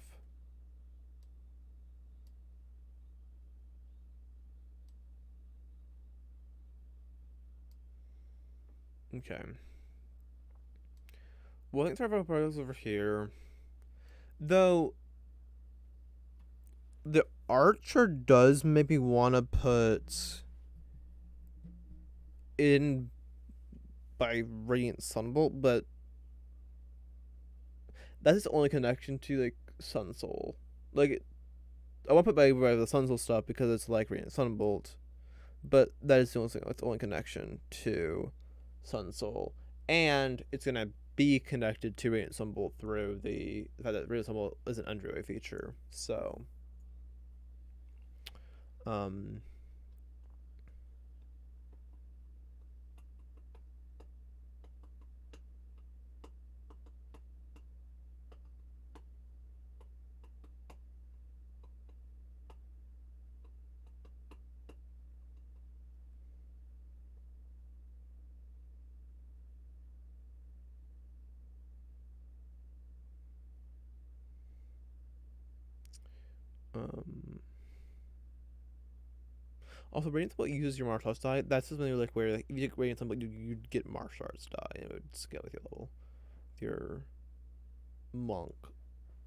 Speaker 2: Okay. Well, I think our progress over here. Though the archer does maybe want to put in by Radiant Sunbolt, but that's its only connection to like Sun Soul. Like, I want to put by the Sun Soul stuff because it's like Radiant Sunbolt, but that is the only thing, its only connection to Sun Soul, and it's gonna be connected to Radiant Sunbolt through the fact that Radiant Sunbolt is an underway feature. So, um. Also, Radiant Sunbolt uses your martial arts die. That's something like where like, if you get Radiant Sunbolt, you'd get martial arts die, and it would scale with your level.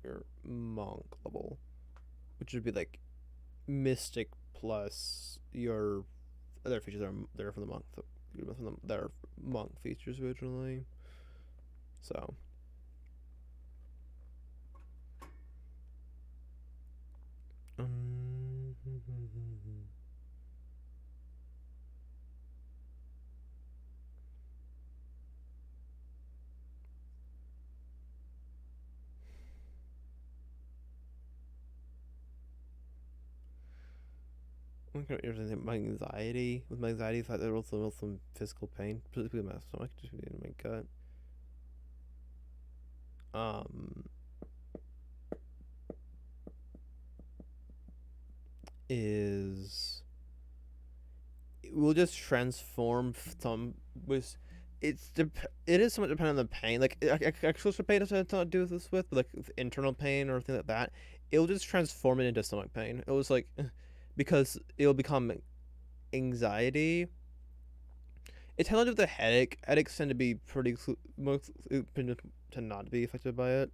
Speaker 2: Your monk level, which would be like Mystic plus your other features are they're from the monk they're monk features originally. So um, my anxiety with my anxiety is like there also some physical pain, particularly in my stomach, just in my gut. Um, is it will just transform some with it is somewhat dependent on the pain. Like extra pain doesn't have to do this with, but like internal pain or things like that. It'll just transform it into stomach pain. It was like because it'll become anxiety. It tends to do with the headache. Headaches tend to be pretty most to not be affected by it.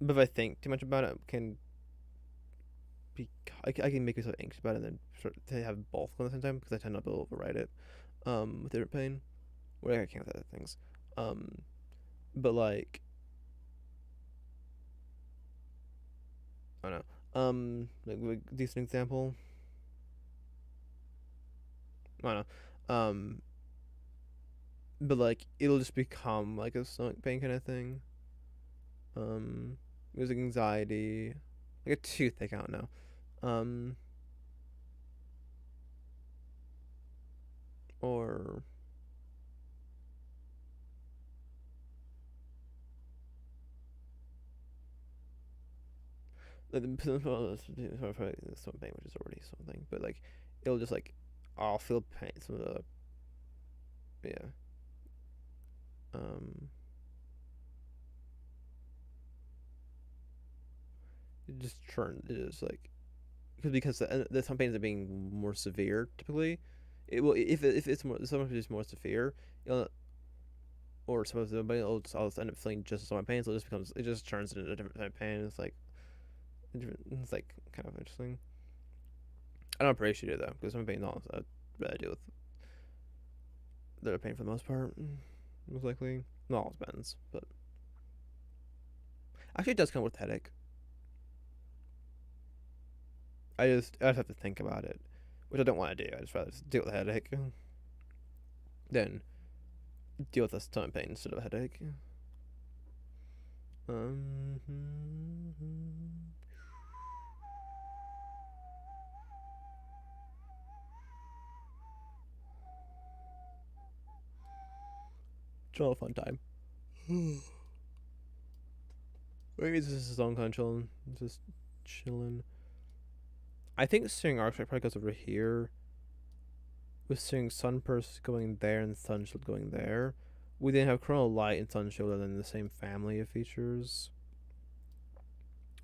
Speaker 2: But if I think too much about it, can be I can make myself anxious about it and then start to have both at the same time because I tend not to override it. With different pain, where I can't with other things. Um, but like I don't know. Like a decent example. I don't know. But like it'll just become like a stomach pain kind of thing. There's like anxiety, like a toothache. I don't know. Um, or like the stomach pain, which is already something. But like it'll just like I'll feel pain. Some of the yeah. Um, it just turn. It is like because the some pains are being more severe typically. It will if it's more some of it is more severe. It'll, or some of them, but I'll end up feeling just as much pain. So it just turns into a different type of pain. It's like kind of interesting. I don't appreciate it though because some pain all I deal with the pain for the most part. Most likely, not all depends, but actually it does come with headache. I just have to think about it, which I don't want to do. I just rather just deal with the headache than deal with the stomach pain instead of a headache. Um, it's all a fun time. Maybe this is his own kind of chilling, just chilling. I think seeing Arctic probably goes over here. With seeing Sunburst going there and Sunshield going there. We then have Chrono Light and Sunshield and then the same family of features.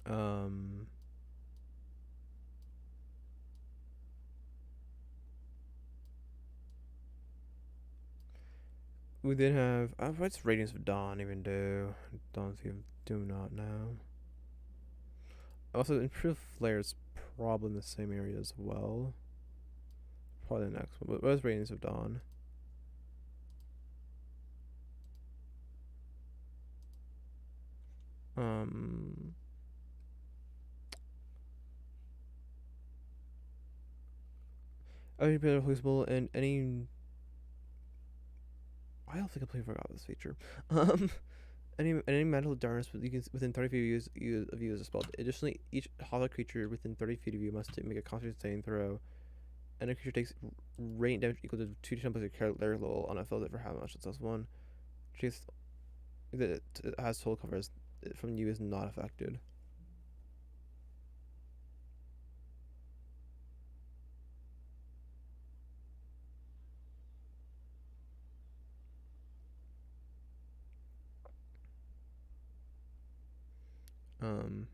Speaker 2: Um, we then have what's Radiance of Dawn even do? Do not know. Also, Improved Flare is probably in the same area as well. Probably the next one. But where's Radiance of Dawn? Um, Every bit of flexible and any. I also completely forgot this feature. Um, any mental darkness within 30 feet of you is spelled. Additionally, each hollow creature within 30 feet of you must make a Constitution saving throw, and a creature takes radiant damage equal to 2d10 plus your character level on a field for how much it does one. Chase that it has total cover from you is not affected. Um,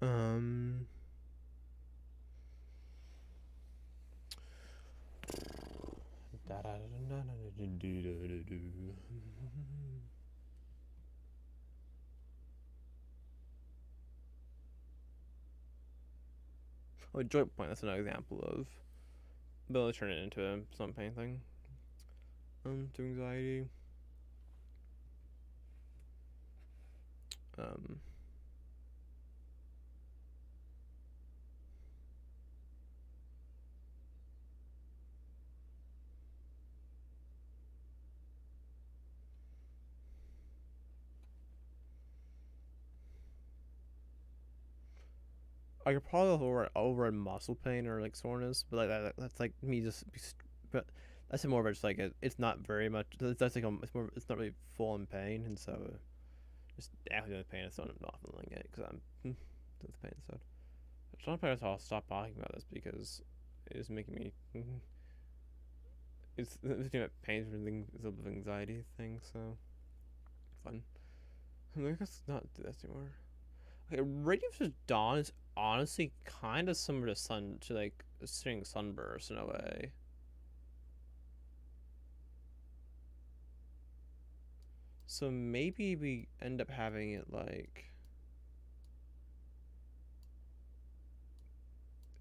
Speaker 2: Um. Oh, joint point. That's another example of ability to turn it into some painting. To anxiety. Um. I could probably over muscle pain or like soreness, but like that's like me just. But that's more of just like it's not very much. That's like it's more. It's not really full in pain, and so just acting with pain. So I'm not feeling it because I'm with pain. So sometimes I'll stop talking about this because it's making me. It's thinking about pain thing is a bit of anxiety thing. So fun. I guess not do this anymore. Okay, Radiance of Dawn is honestly kind of similar to like seeing Sunburst in a way. So maybe we end up having it like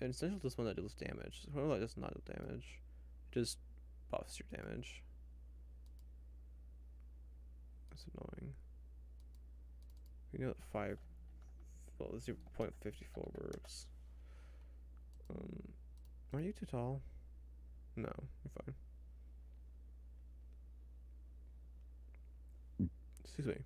Speaker 2: an essential this one that deals damage. So like does not deal damage. It just buffs your damage. That's annoying. We know that 5 well 0.54 works. Are you too tall? No, you're fine. Excuse me.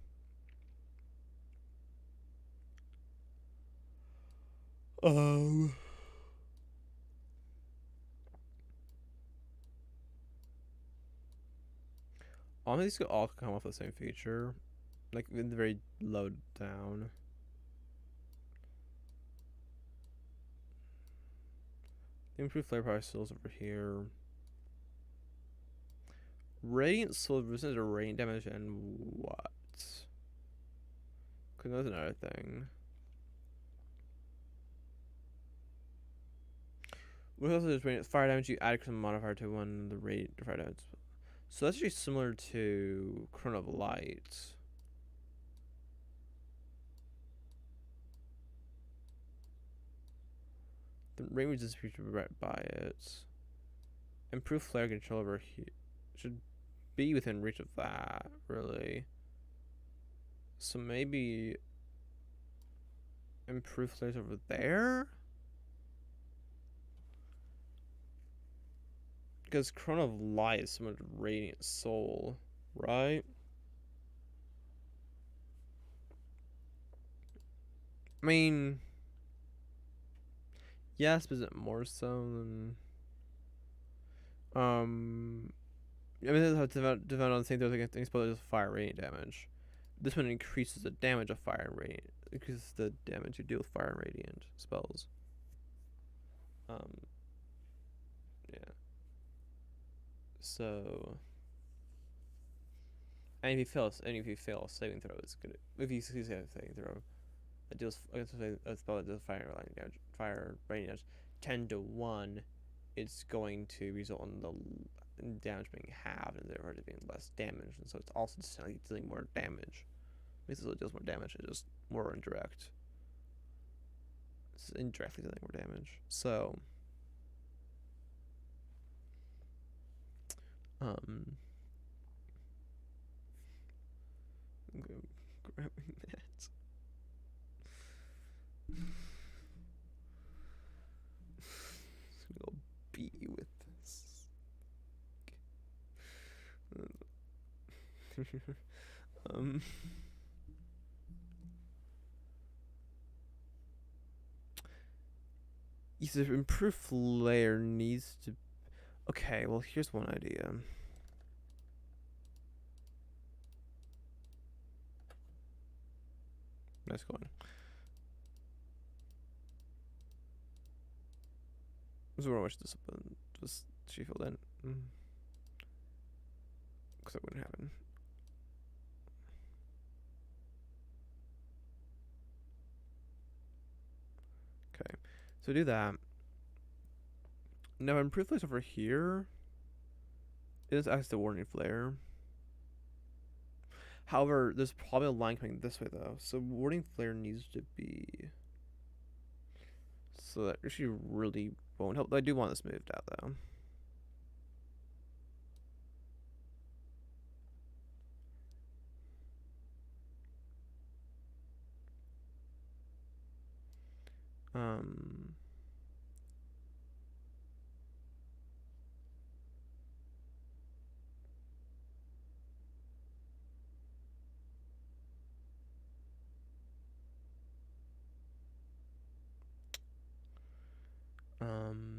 Speaker 2: All of these could all come off the same feature, like in the very low down. The improved flare power still is over here. Radiant soul resistance to radiant damage and what? Cause that's another thing. What else is radiant fire damage? You add some modifier to one the radiant fire damage. So that's actually similar to Crown of Light. The range is right by it. Improved flare control over here should be within reach of that, really. So maybe improve flares over there? Because Crown of Light is similar to Radiant Soul, right? I mean, yes, but is it more so than I mean, that's how to defend on the same thing against things, but it's fire radiant damage. This one increases the damage of fire and radiant. It increases the damage you deal with fire and radiant spells. Yeah. So, and if you fail a saving throw, it's gonna. If you succeed a saving throw, that deals against a spell that does fire radiant damage, 10 to 1, it's going to result in the damage being halved and therefore being less damage, and so it's also just like dealing more damage. Basically, it deals more damage. It's just more indirect. It's indirectly dealing more damage. So, I'm grabbing that. I'm gonna go beat you with this. um. The improved flare needs to. Okay, well, here's one idea. Nice going. This is where I wish discipline was she filled in. Because that wouldn't happen. So do that. Now improved place over here is access to Warding Flare. However, there's probably a line coming this way though, so Warding Flare needs to be. So that actually really won't help. I do want this moved out though. Um. Um.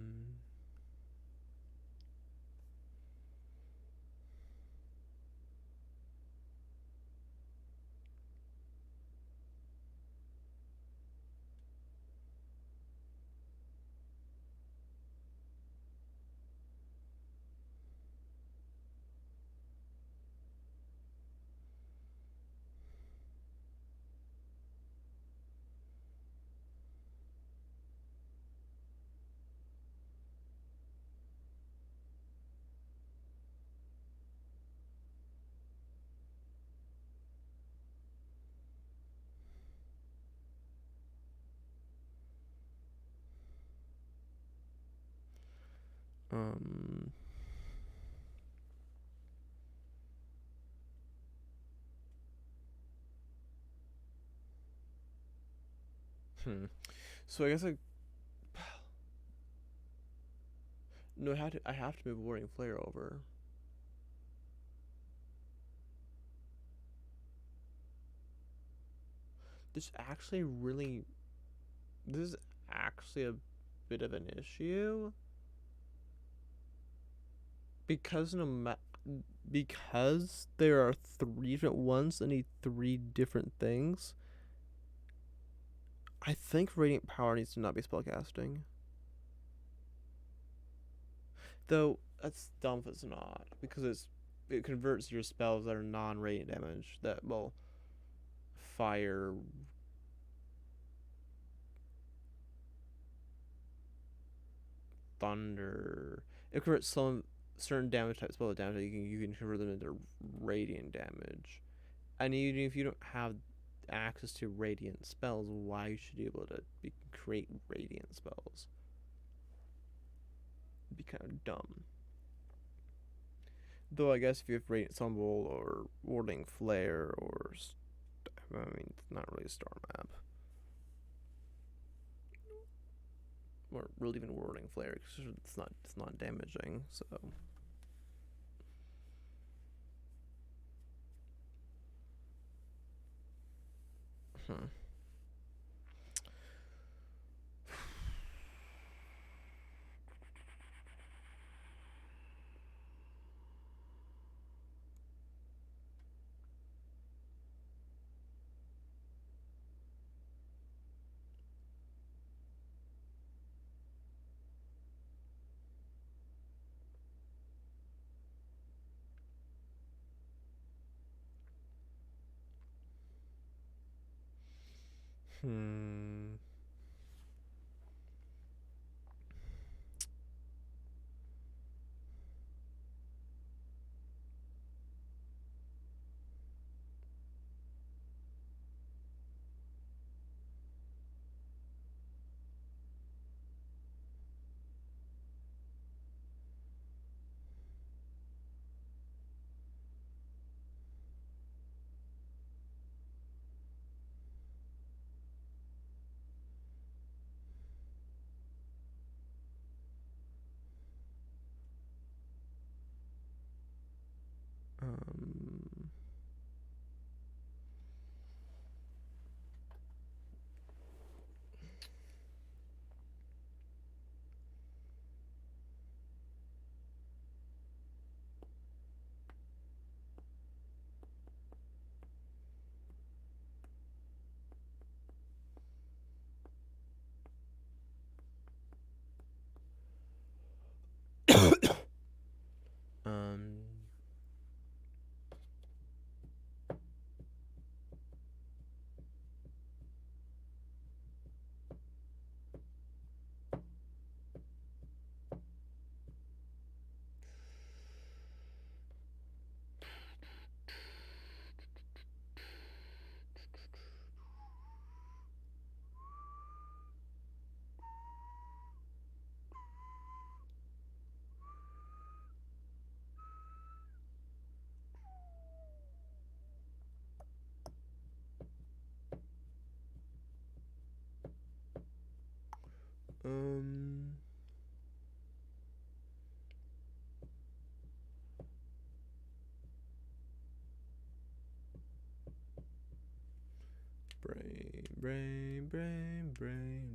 Speaker 2: Um. Hmm. So I guess I no. I have to move Warding Flare over. This actually really. This is actually a bit of an issue because because there are three different ones that need three different things. I think Radiant Power needs to not be spellcasting. Though that's dumb if it's not, because it converts your spells that are non-radiant damage that will fire, thunder. It converts some certain damage type spell damage that you can convert them into radiant damage. And even if you don't have access to radiant spells, why should you be able to create radiant spells? It'd be kind of dumb. Though I guess if you have Radiant Stumble or Warding Flare or I mean, it's not really a star map. Or really even Warding Flare because it's not damaging. So. Hmm. Hmm.
Speaker 1: Um. Brain.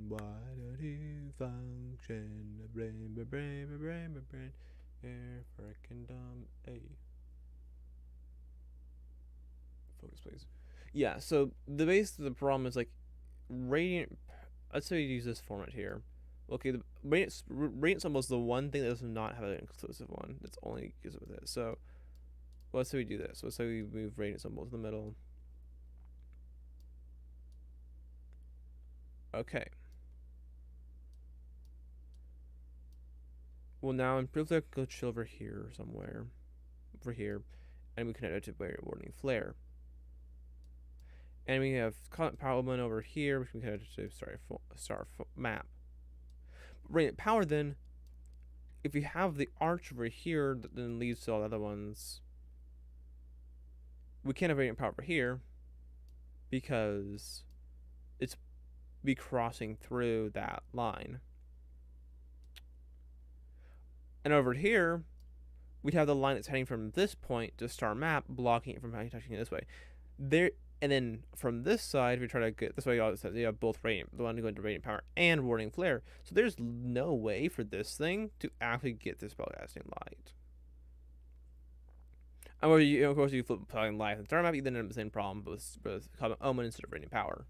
Speaker 1: Why don't you function? Brain. Air frickin' dumb. Hey. Focus, please. Yeah. So the base of the problem is like radiant. Let's say we use this format here. Okay, the radiant symbol is the one thing that does not have an exclusive one. That's only gives it with it. So let's say we do this. Let's say we move radiant symbol to the middle. Okay. Well, now improve their go chill over here somewhere. Over here. And we connect it to barrier warning flare. And we have power element over here, which we connect it to star map. Radiant power then, if you have the arch over here that then leads to all the other ones, we can't have radiant power over here because it's be crossing through that line. And over here, we'd have the line that's heading from this point to star map, blocking it from touching it this way. And then from this side, we try to get this way. You have both radiant, the one to go into radiant power and warning flare. So there's no way for this thing to actually get this spellcasting light. And of course, you flip spellcasting light and star map, you then end up the same problem, but with common omen instead of radiant power,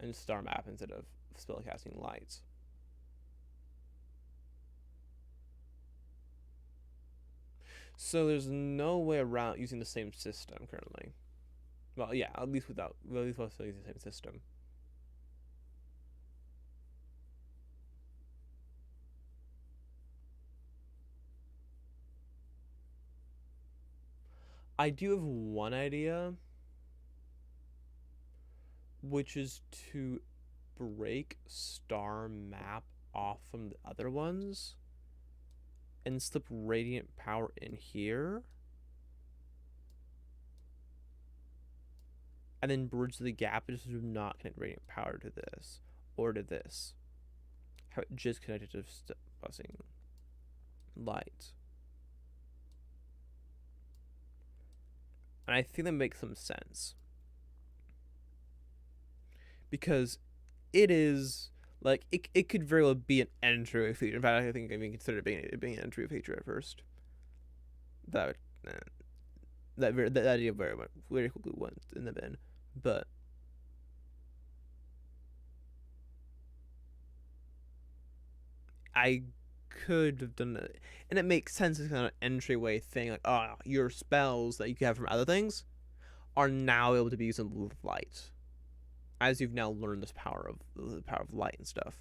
Speaker 1: and star map instead of spellcasting lights. So there's no way around using the same system currently. Well, yeah, at least while still using the same system. I do have one idea, which is to break star map off from the other ones and slip radiant power in here. And then bridge the gap, just do not connect radiant power to this or to this. Have it just connected to busing light. And I think that makes some sense. Because it is like it could very well be an entry feature. In fact, I think I even considered it being an entry feature at first. That idea very quickly went in the bin. But I could have done it, and it makes sense as kind of an entryway thing. Like, oh, your spells that you can have from other things are now able to be used in light, as you've now learned the power of light and stuff.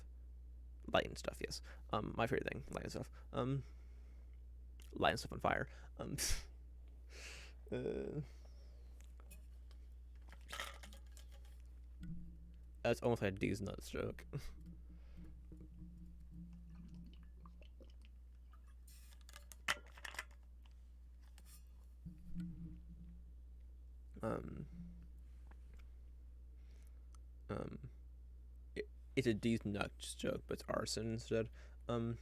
Speaker 1: Light and stuff, yes. My favorite thing, light and stuff. Light and stuff on fire. That's almost like a D's nuts joke. It's a D's nuts joke, but it's arson instead. Um,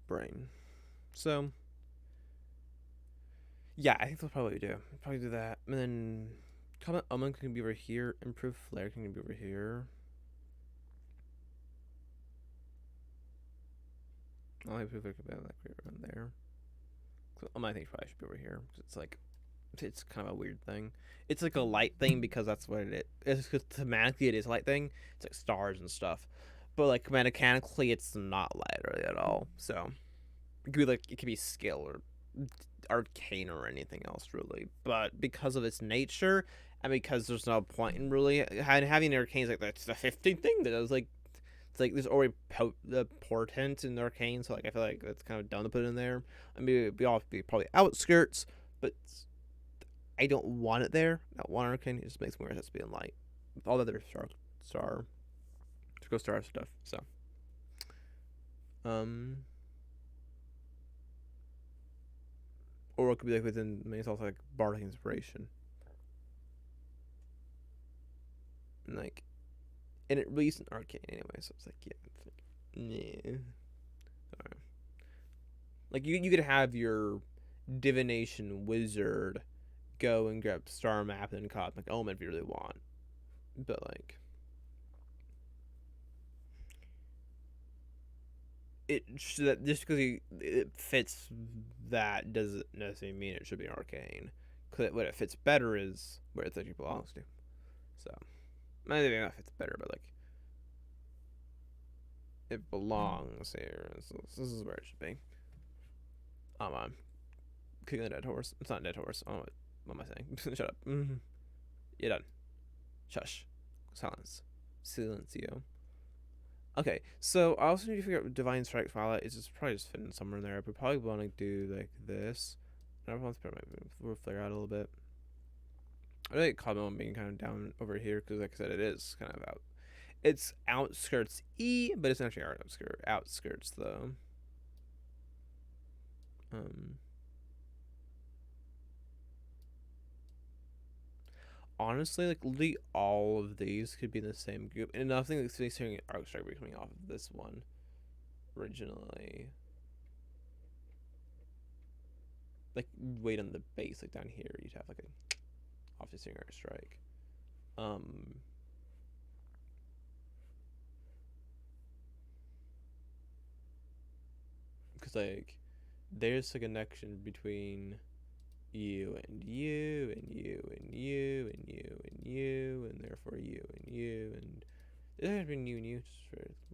Speaker 1: brain. So, yeah, I think that's probably do. Probably do that, and then comment omen can be over here. Improve flare can be over here. I'll improve flare can be like around there. So I think probably should be over here because it's kind of a weird thing. It's like a light thing because that's what it is. It's because thematically it is a light thing. It's like stars and stuff, but like mechanically it's not light really at all. So it could be skill or arcane or anything else really. But because of its nature
Speaker 2: and because there's no point in really having arcanes like that's the 15th thing that does like it's like there's already the portent in arcane, so like I feel like that's kind of dumb to put in there. I mean, it'd be all be probably outskirts, but I don't want it there. I don't want arcane. It just makes more sense to be in light. With all the other star, to go star stuff. So, um, or it could be like within. I mean, it's also like bardic inspiration, and like, and it released an arcane anyway, so it's like yeah, it's like, yeah. Sorry. Like you could have your divination wizard go and grab star map and cosmic omen if you really want, but like it should, just because it fits that doesn't necessarily mean it should be an arcane. Because what it fits better is where it actually belongs to. So maybe not fits better, but like it belongs here. So this is where it should be. I'm kicking the dead horse. It's not a dead horse. Oh, what am I saying? Shut up. You're done. Shush. Silence. Silencio. Okay, so I also need to figure out Divine Strike Violet. It's just probably just fitting somewhere in there. But probably want to do like this. And I want to we'll flare out a little bit. I like Cosmo being kind of down over here because, like I said, it is kind of out. It's outskirts but it's actually outskirts though. Honestly, like literally all of these could be in the same group, and nothing that's facing Arc Strike be coming off of this one originally. Like wait on the base, like down here, you'd have like a off facing Arc Strike. Because like there's a connection between you and you and you and you and you and you and therefore you and you and there's been you and you.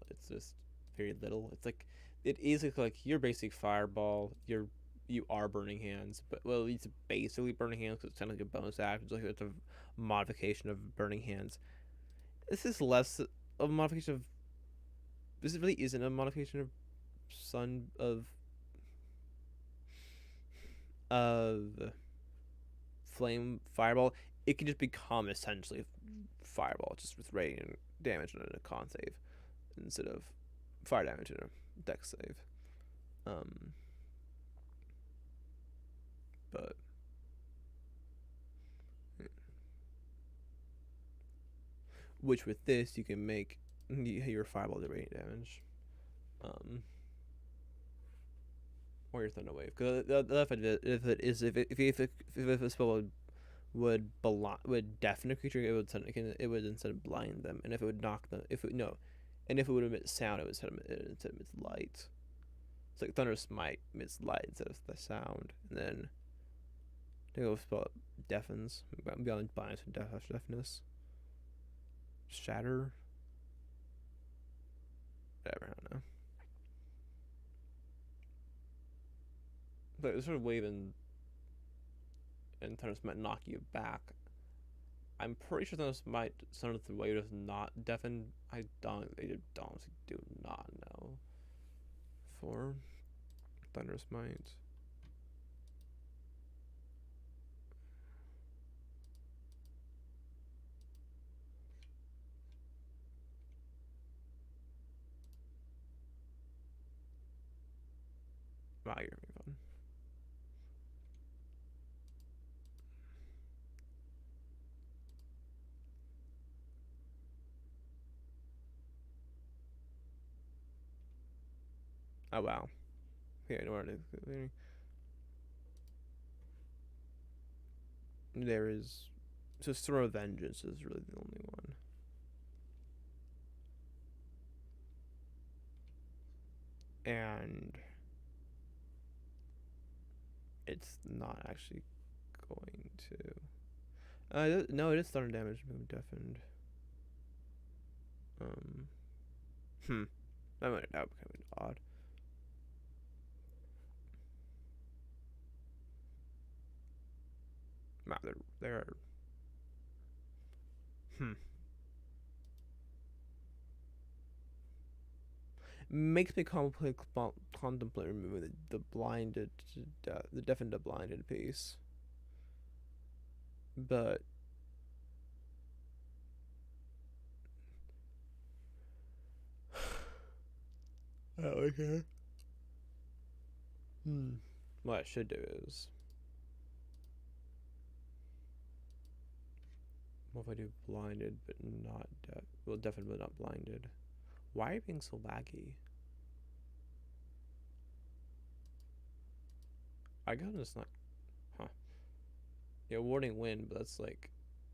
Speaker 2: It's just very little. It's like it is like you're basically fireball. You are burning hands, but well, it's basically burning hands because it's kind of like a bonus act. It's like it's a modification of burning hands. This is less of a modification of. This really isn't a modification of sun of flame fireball. It can just become essentially fireball, just with radiant damage and a con save instead of fire damage and a dex save. But which with this you can make your fireball do radiant damage, or your thunder wave. Because the other if it is if a spell would deafen a creature, it would instead blind them, and if it would knock them, and if it would emit sound, it would instead emit light. It's like Thunder Smite emits light instead of the sound, and then the spell deafens beyond blinds and deafness. Shatter. Whatever, I don't know. But sort of wave and Thunder Smite knock you back. I'm pretty sure Thunder Smite, Thunder Wave does not deafen. I don't. They honestly do not know. For Thunder Smite. Wow, you're having fun. Oh wow. Yeah, I know where it is. There is. So Throw of Vengeance is really the only one. And it's not actually going to. No, it is thunder damage. Move deafened. That would be kind of odd. Wow, there are Hmm. Makes me contemplate removing the blinded, the deafened and blinded piece. But oh, okay. What I should do is, what if I do blinded but not deaf? Well, deafened but not blinded. Why are you being so laggy? I got it's not, huh? Yeah, warning wind, but that's like,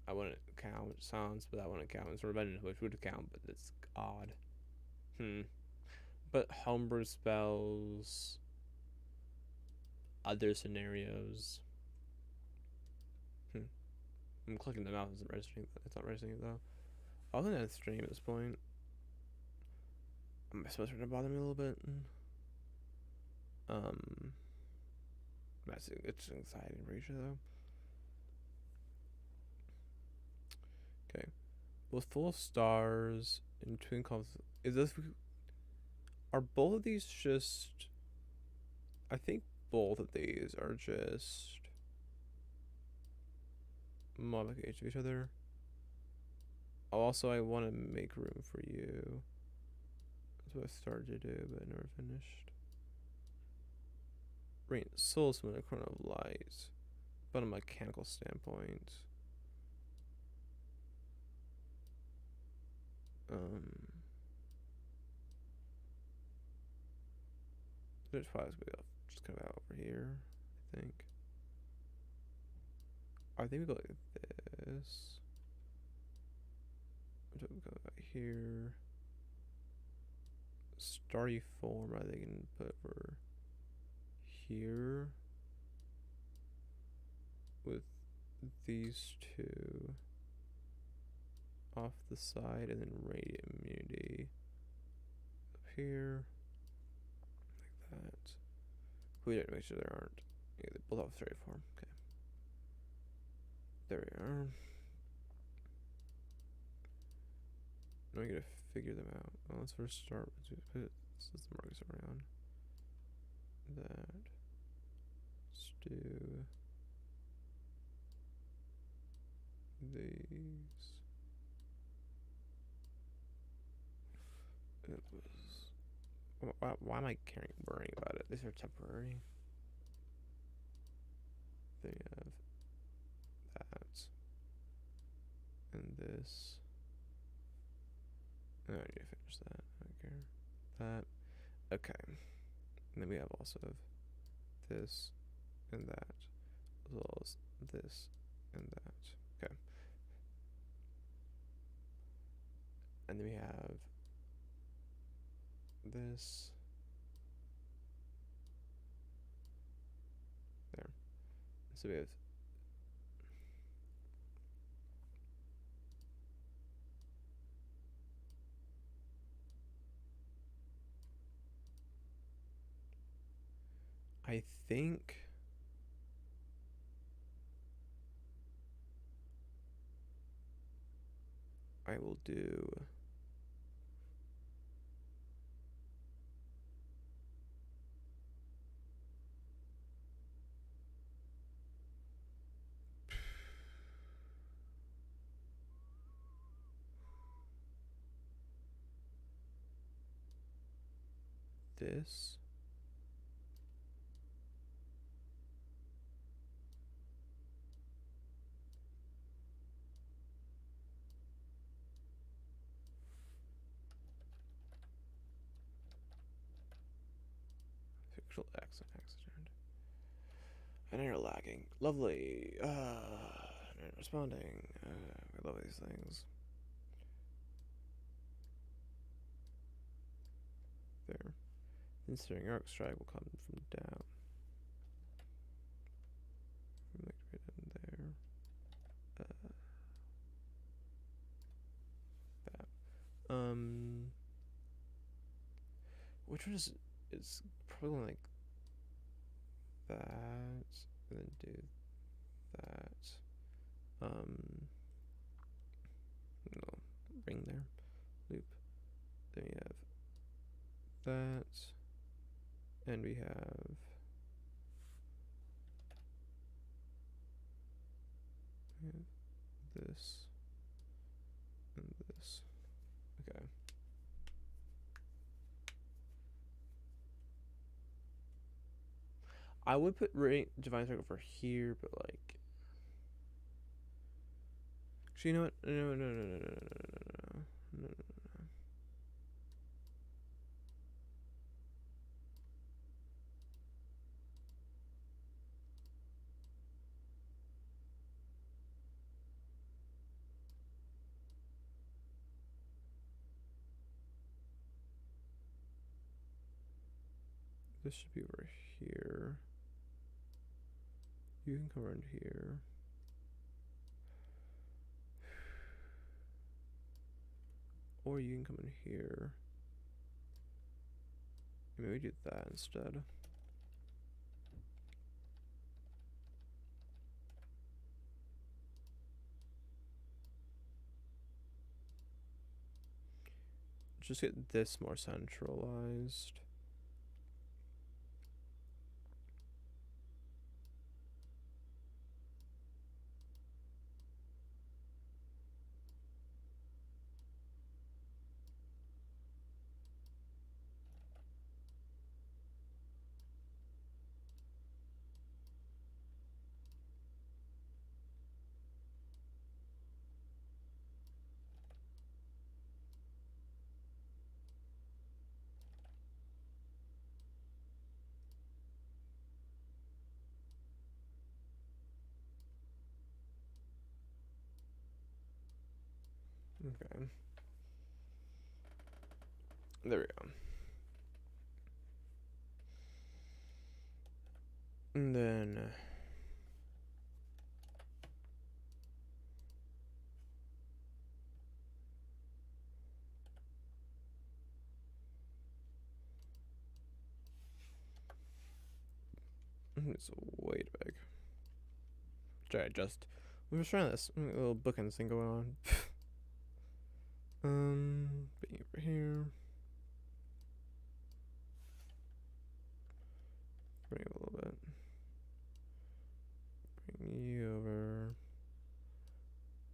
Speaker 2: I wouldn't count sounds, but that wouldn't count. It's revenge, which would count, but it's odd. But homebrew spells, other scenarios. I'm clicking the mouse, isn't registering. It's not registering it though. I'll let that stream at this point. Am I supposed to bother me a little bit? Um, it's anxiety and rage though. Okay, with full stars in twin comps, is this? Are both of these just? I think both of these are just modifications of each other. Also, I want to make room for you. That's what I started to do, but I never finished. Rain Soul Summon a Chrono of Light. But on a mechanical standpoint. There's probably just kind of out over here, I think. I think we go like this. We go right here. Starry form, I think, can put over here with these two off the side, and then radiant immunity up here, like that. We didn't make sure there aren't. Yeah, they both have starry form. Okay, there we are. Now I gotta figure them out. Well, let's first start with this is the markers around that. Let's do these. It was. Why am I worrying about it? These are temporary. Then you have that and this. Oh, I need to finish that. I don't care. That. Okay. And then we have also this and that, as well as this and that. Okay. And then we have this. There. So we have I think I will do this. Fictional accent. And you're lagging. Lovely. And responding. I love these things. There. Inserting arc strike will come from down. From like right in there. That. Which one is? It's probably like that, and then do that. that, and we have this and this. Okay. I would put divine circle for here, but like, actually, you know what? No. This should be over here. You can come around here. Or you can come in here. Maybe do that instead. Just get this more centralized. Okay. There we go. And then it's way too big. Try adjust. We're just trying this little bookends thing going on. Bring it over here. Bring it a little bit. Bring you over.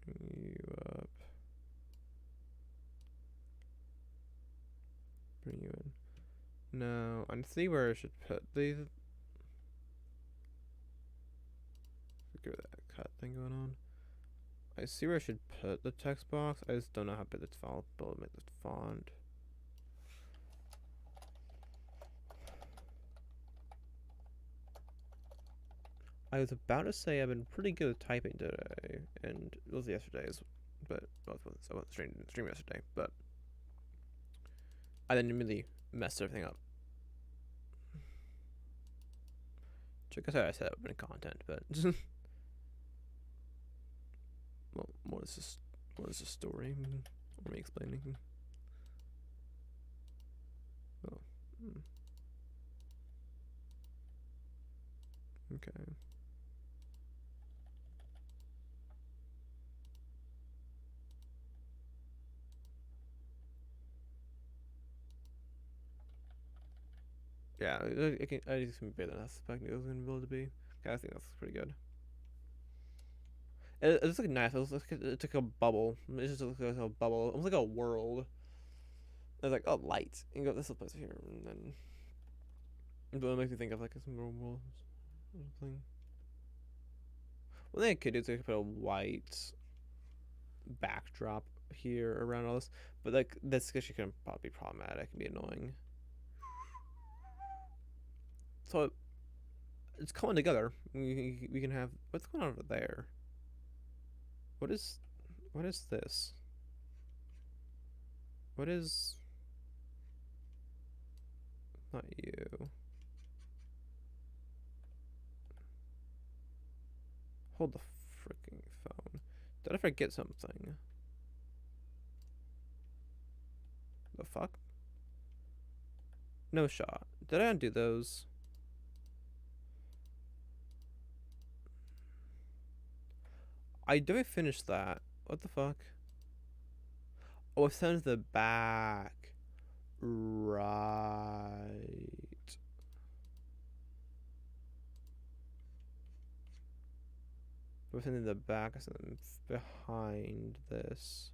Speaker 2: Bring you up. Bring you in. Now, I see where I should put these. Forget that cut thing going on. I see where I should put the text box. I just don't know how big it's font. Make the font. I was about to say I've been pretty good at typing today, and it was yesterday's, but I was stream yesterday, but I didn't really mess everything up. Which I guess I said that would have been content, but well, what is this? What is the story? What am I explaining? Oh, okay. Yeah, I just can be better than I expected it was gonna be able to be. Okay, I think that's pretty good. It looks like nice. It's like a bubble. It just looks like a bubble, almost like a world. There's like a light. You go this place here, and then but it makes me think of like a world thing. What they could do is they could put a white backdrop here around all this, but like this actually can probably be problematic and be annoying. So it's coming together. We can have what's going on over there. What is this? What is not you? Hold the freaking phone. Did I forget something? The fuck? No shot. Did I undo those? I did finish that. What the fuck? Oh, it sends the back. right. Within the back, something behind this.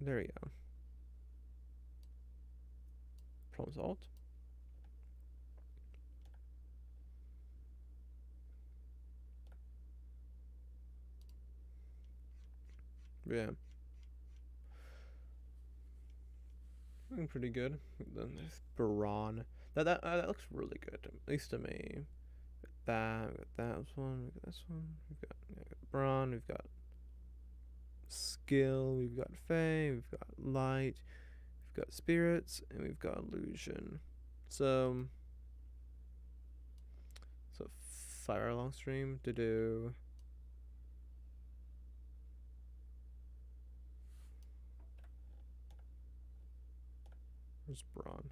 Speaker 2: There we go. Problem solved. Yeah. Looking pretty good. Then there's Baron. That looks really good, at least to me. That, we got that one, we got this one. We've got Baron, we've got skill, we've got Fae, we've got light, we've got spirits, and we've got illusion. So fire long stream to do. Where's Braun?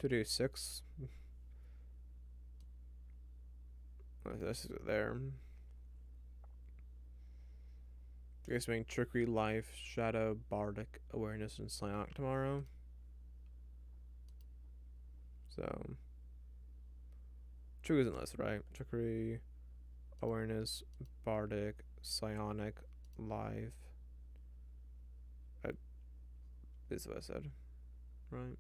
Speaker 2: To do 6. This is there. I guess doing Trickery, Life, Shadow, Bardic, Awareness, and Psionic tomorrow. So Trickery isn't listed, right? Trickery, Awareness, Bardic, Psionic, Life. This is what I said, right?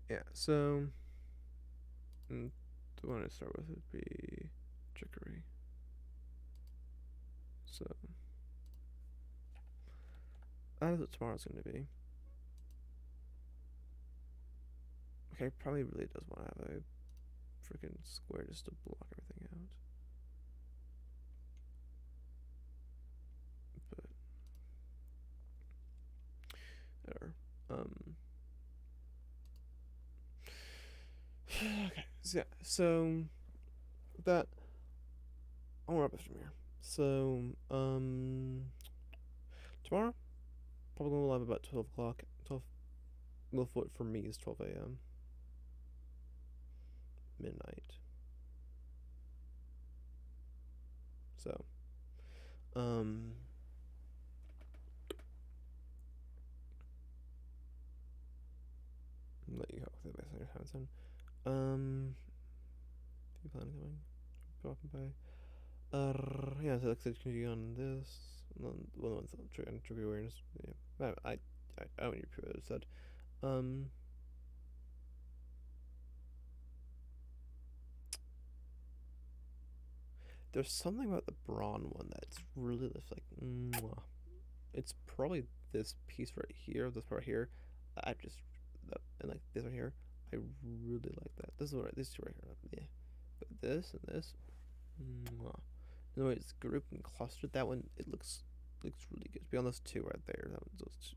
Speaker 2: Yeah, so the one to start with would be Trickery. So that is what tomorrow's going to be. Okay, probably really does want to have a freaking square just to block everything out. But whatever. Okay, so yeah, so that I'll wrap it from here. So tomorrow probably going live about 12 o'clock. 12. Well, for me is 12 a.m. midnight. So let you go with the best your time zone. Do you plan on coming? Dropping by. Yeah, so like I said, continue on this. One one's trigger awareness. Yeah, I don't need to what said. There's something about the Braun one that's really just like, mwah. It's probably this piece right here, this part here. I just, and like this right here. I really like that. This is this two right here. Yeah, but this and this, mwah. The way it's grouped and clustered, that one it looks really good. Beyond those two right there, that one's those two.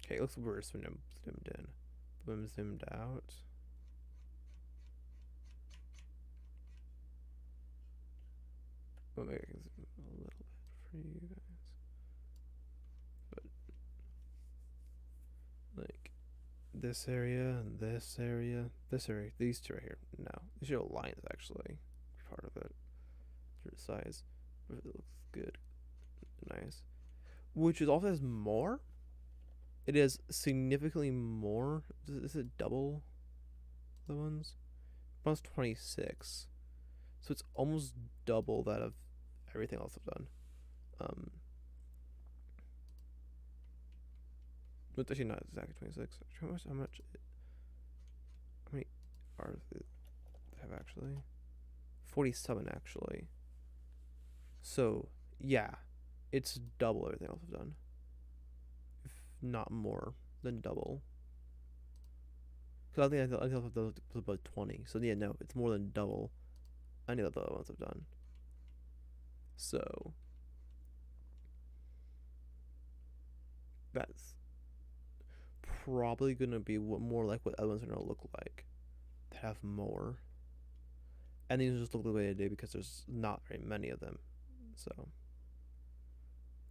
Speaker 2: Okay, it looks worse when I'm zoomed in. But when I'm zoomed out. Well, maybe I can zoom a little bit for you guys. But like this area and this area, these two right here. No, these are lines actually. Part of it. For size, but it looks good, nice. Which is also has more. It is significantly more. Is it double the ones? Plus 26. So it's almost double that of everything else I've done. It's actually not exactly 26. How many are they have actually? 47 actually. So yeah, it's double everything else I've done. If not more than double. Because I think I've done about 20. So yeah, no, it's more than double any of the other ones I've done. So that's probably gonna be more like what other ones are gonna look like. That have more. And these just look the way they do because there's not very many of them. So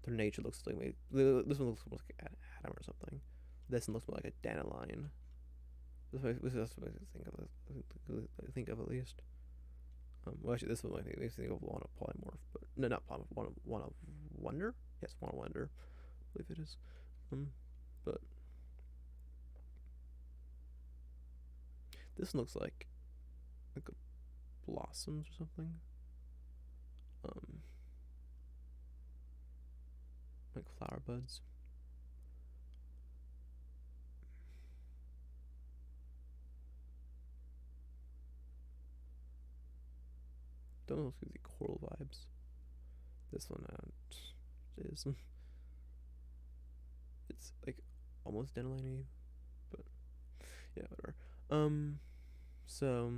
Speaker 2: their nature looks like this one looks more like an atom or something. This one looks more like a dandelion. That's what I think of at least. Well, actually, this one makes me think of one of polymorph, but no, not polymorph. One of wonder. Yes, one of wonder. I believe it is. But this looks like a blossoms or something. Like flower buds. Don't know if it's the coral vibes. This one is. It's like almost dandelion-y, but yeah, whatever. So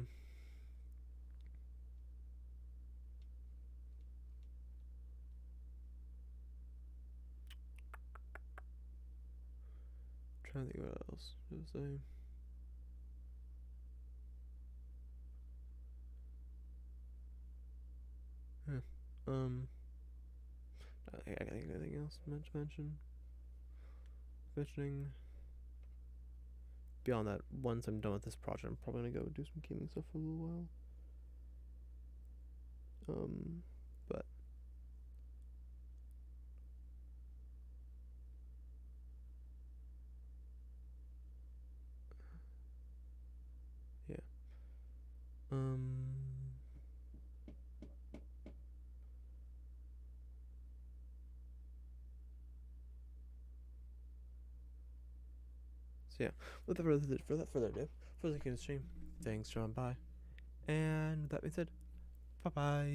Speaker 2: trying to think what else to say. Yeah. I think anything else meant to mentioning. Beyond that, once I'm done with this project, I'm probably gonna go do some gaming stuff for a little while. But yeah. So yeah, without further ado, for the weekend stream, thanks John, bye. And that being said, bye bye.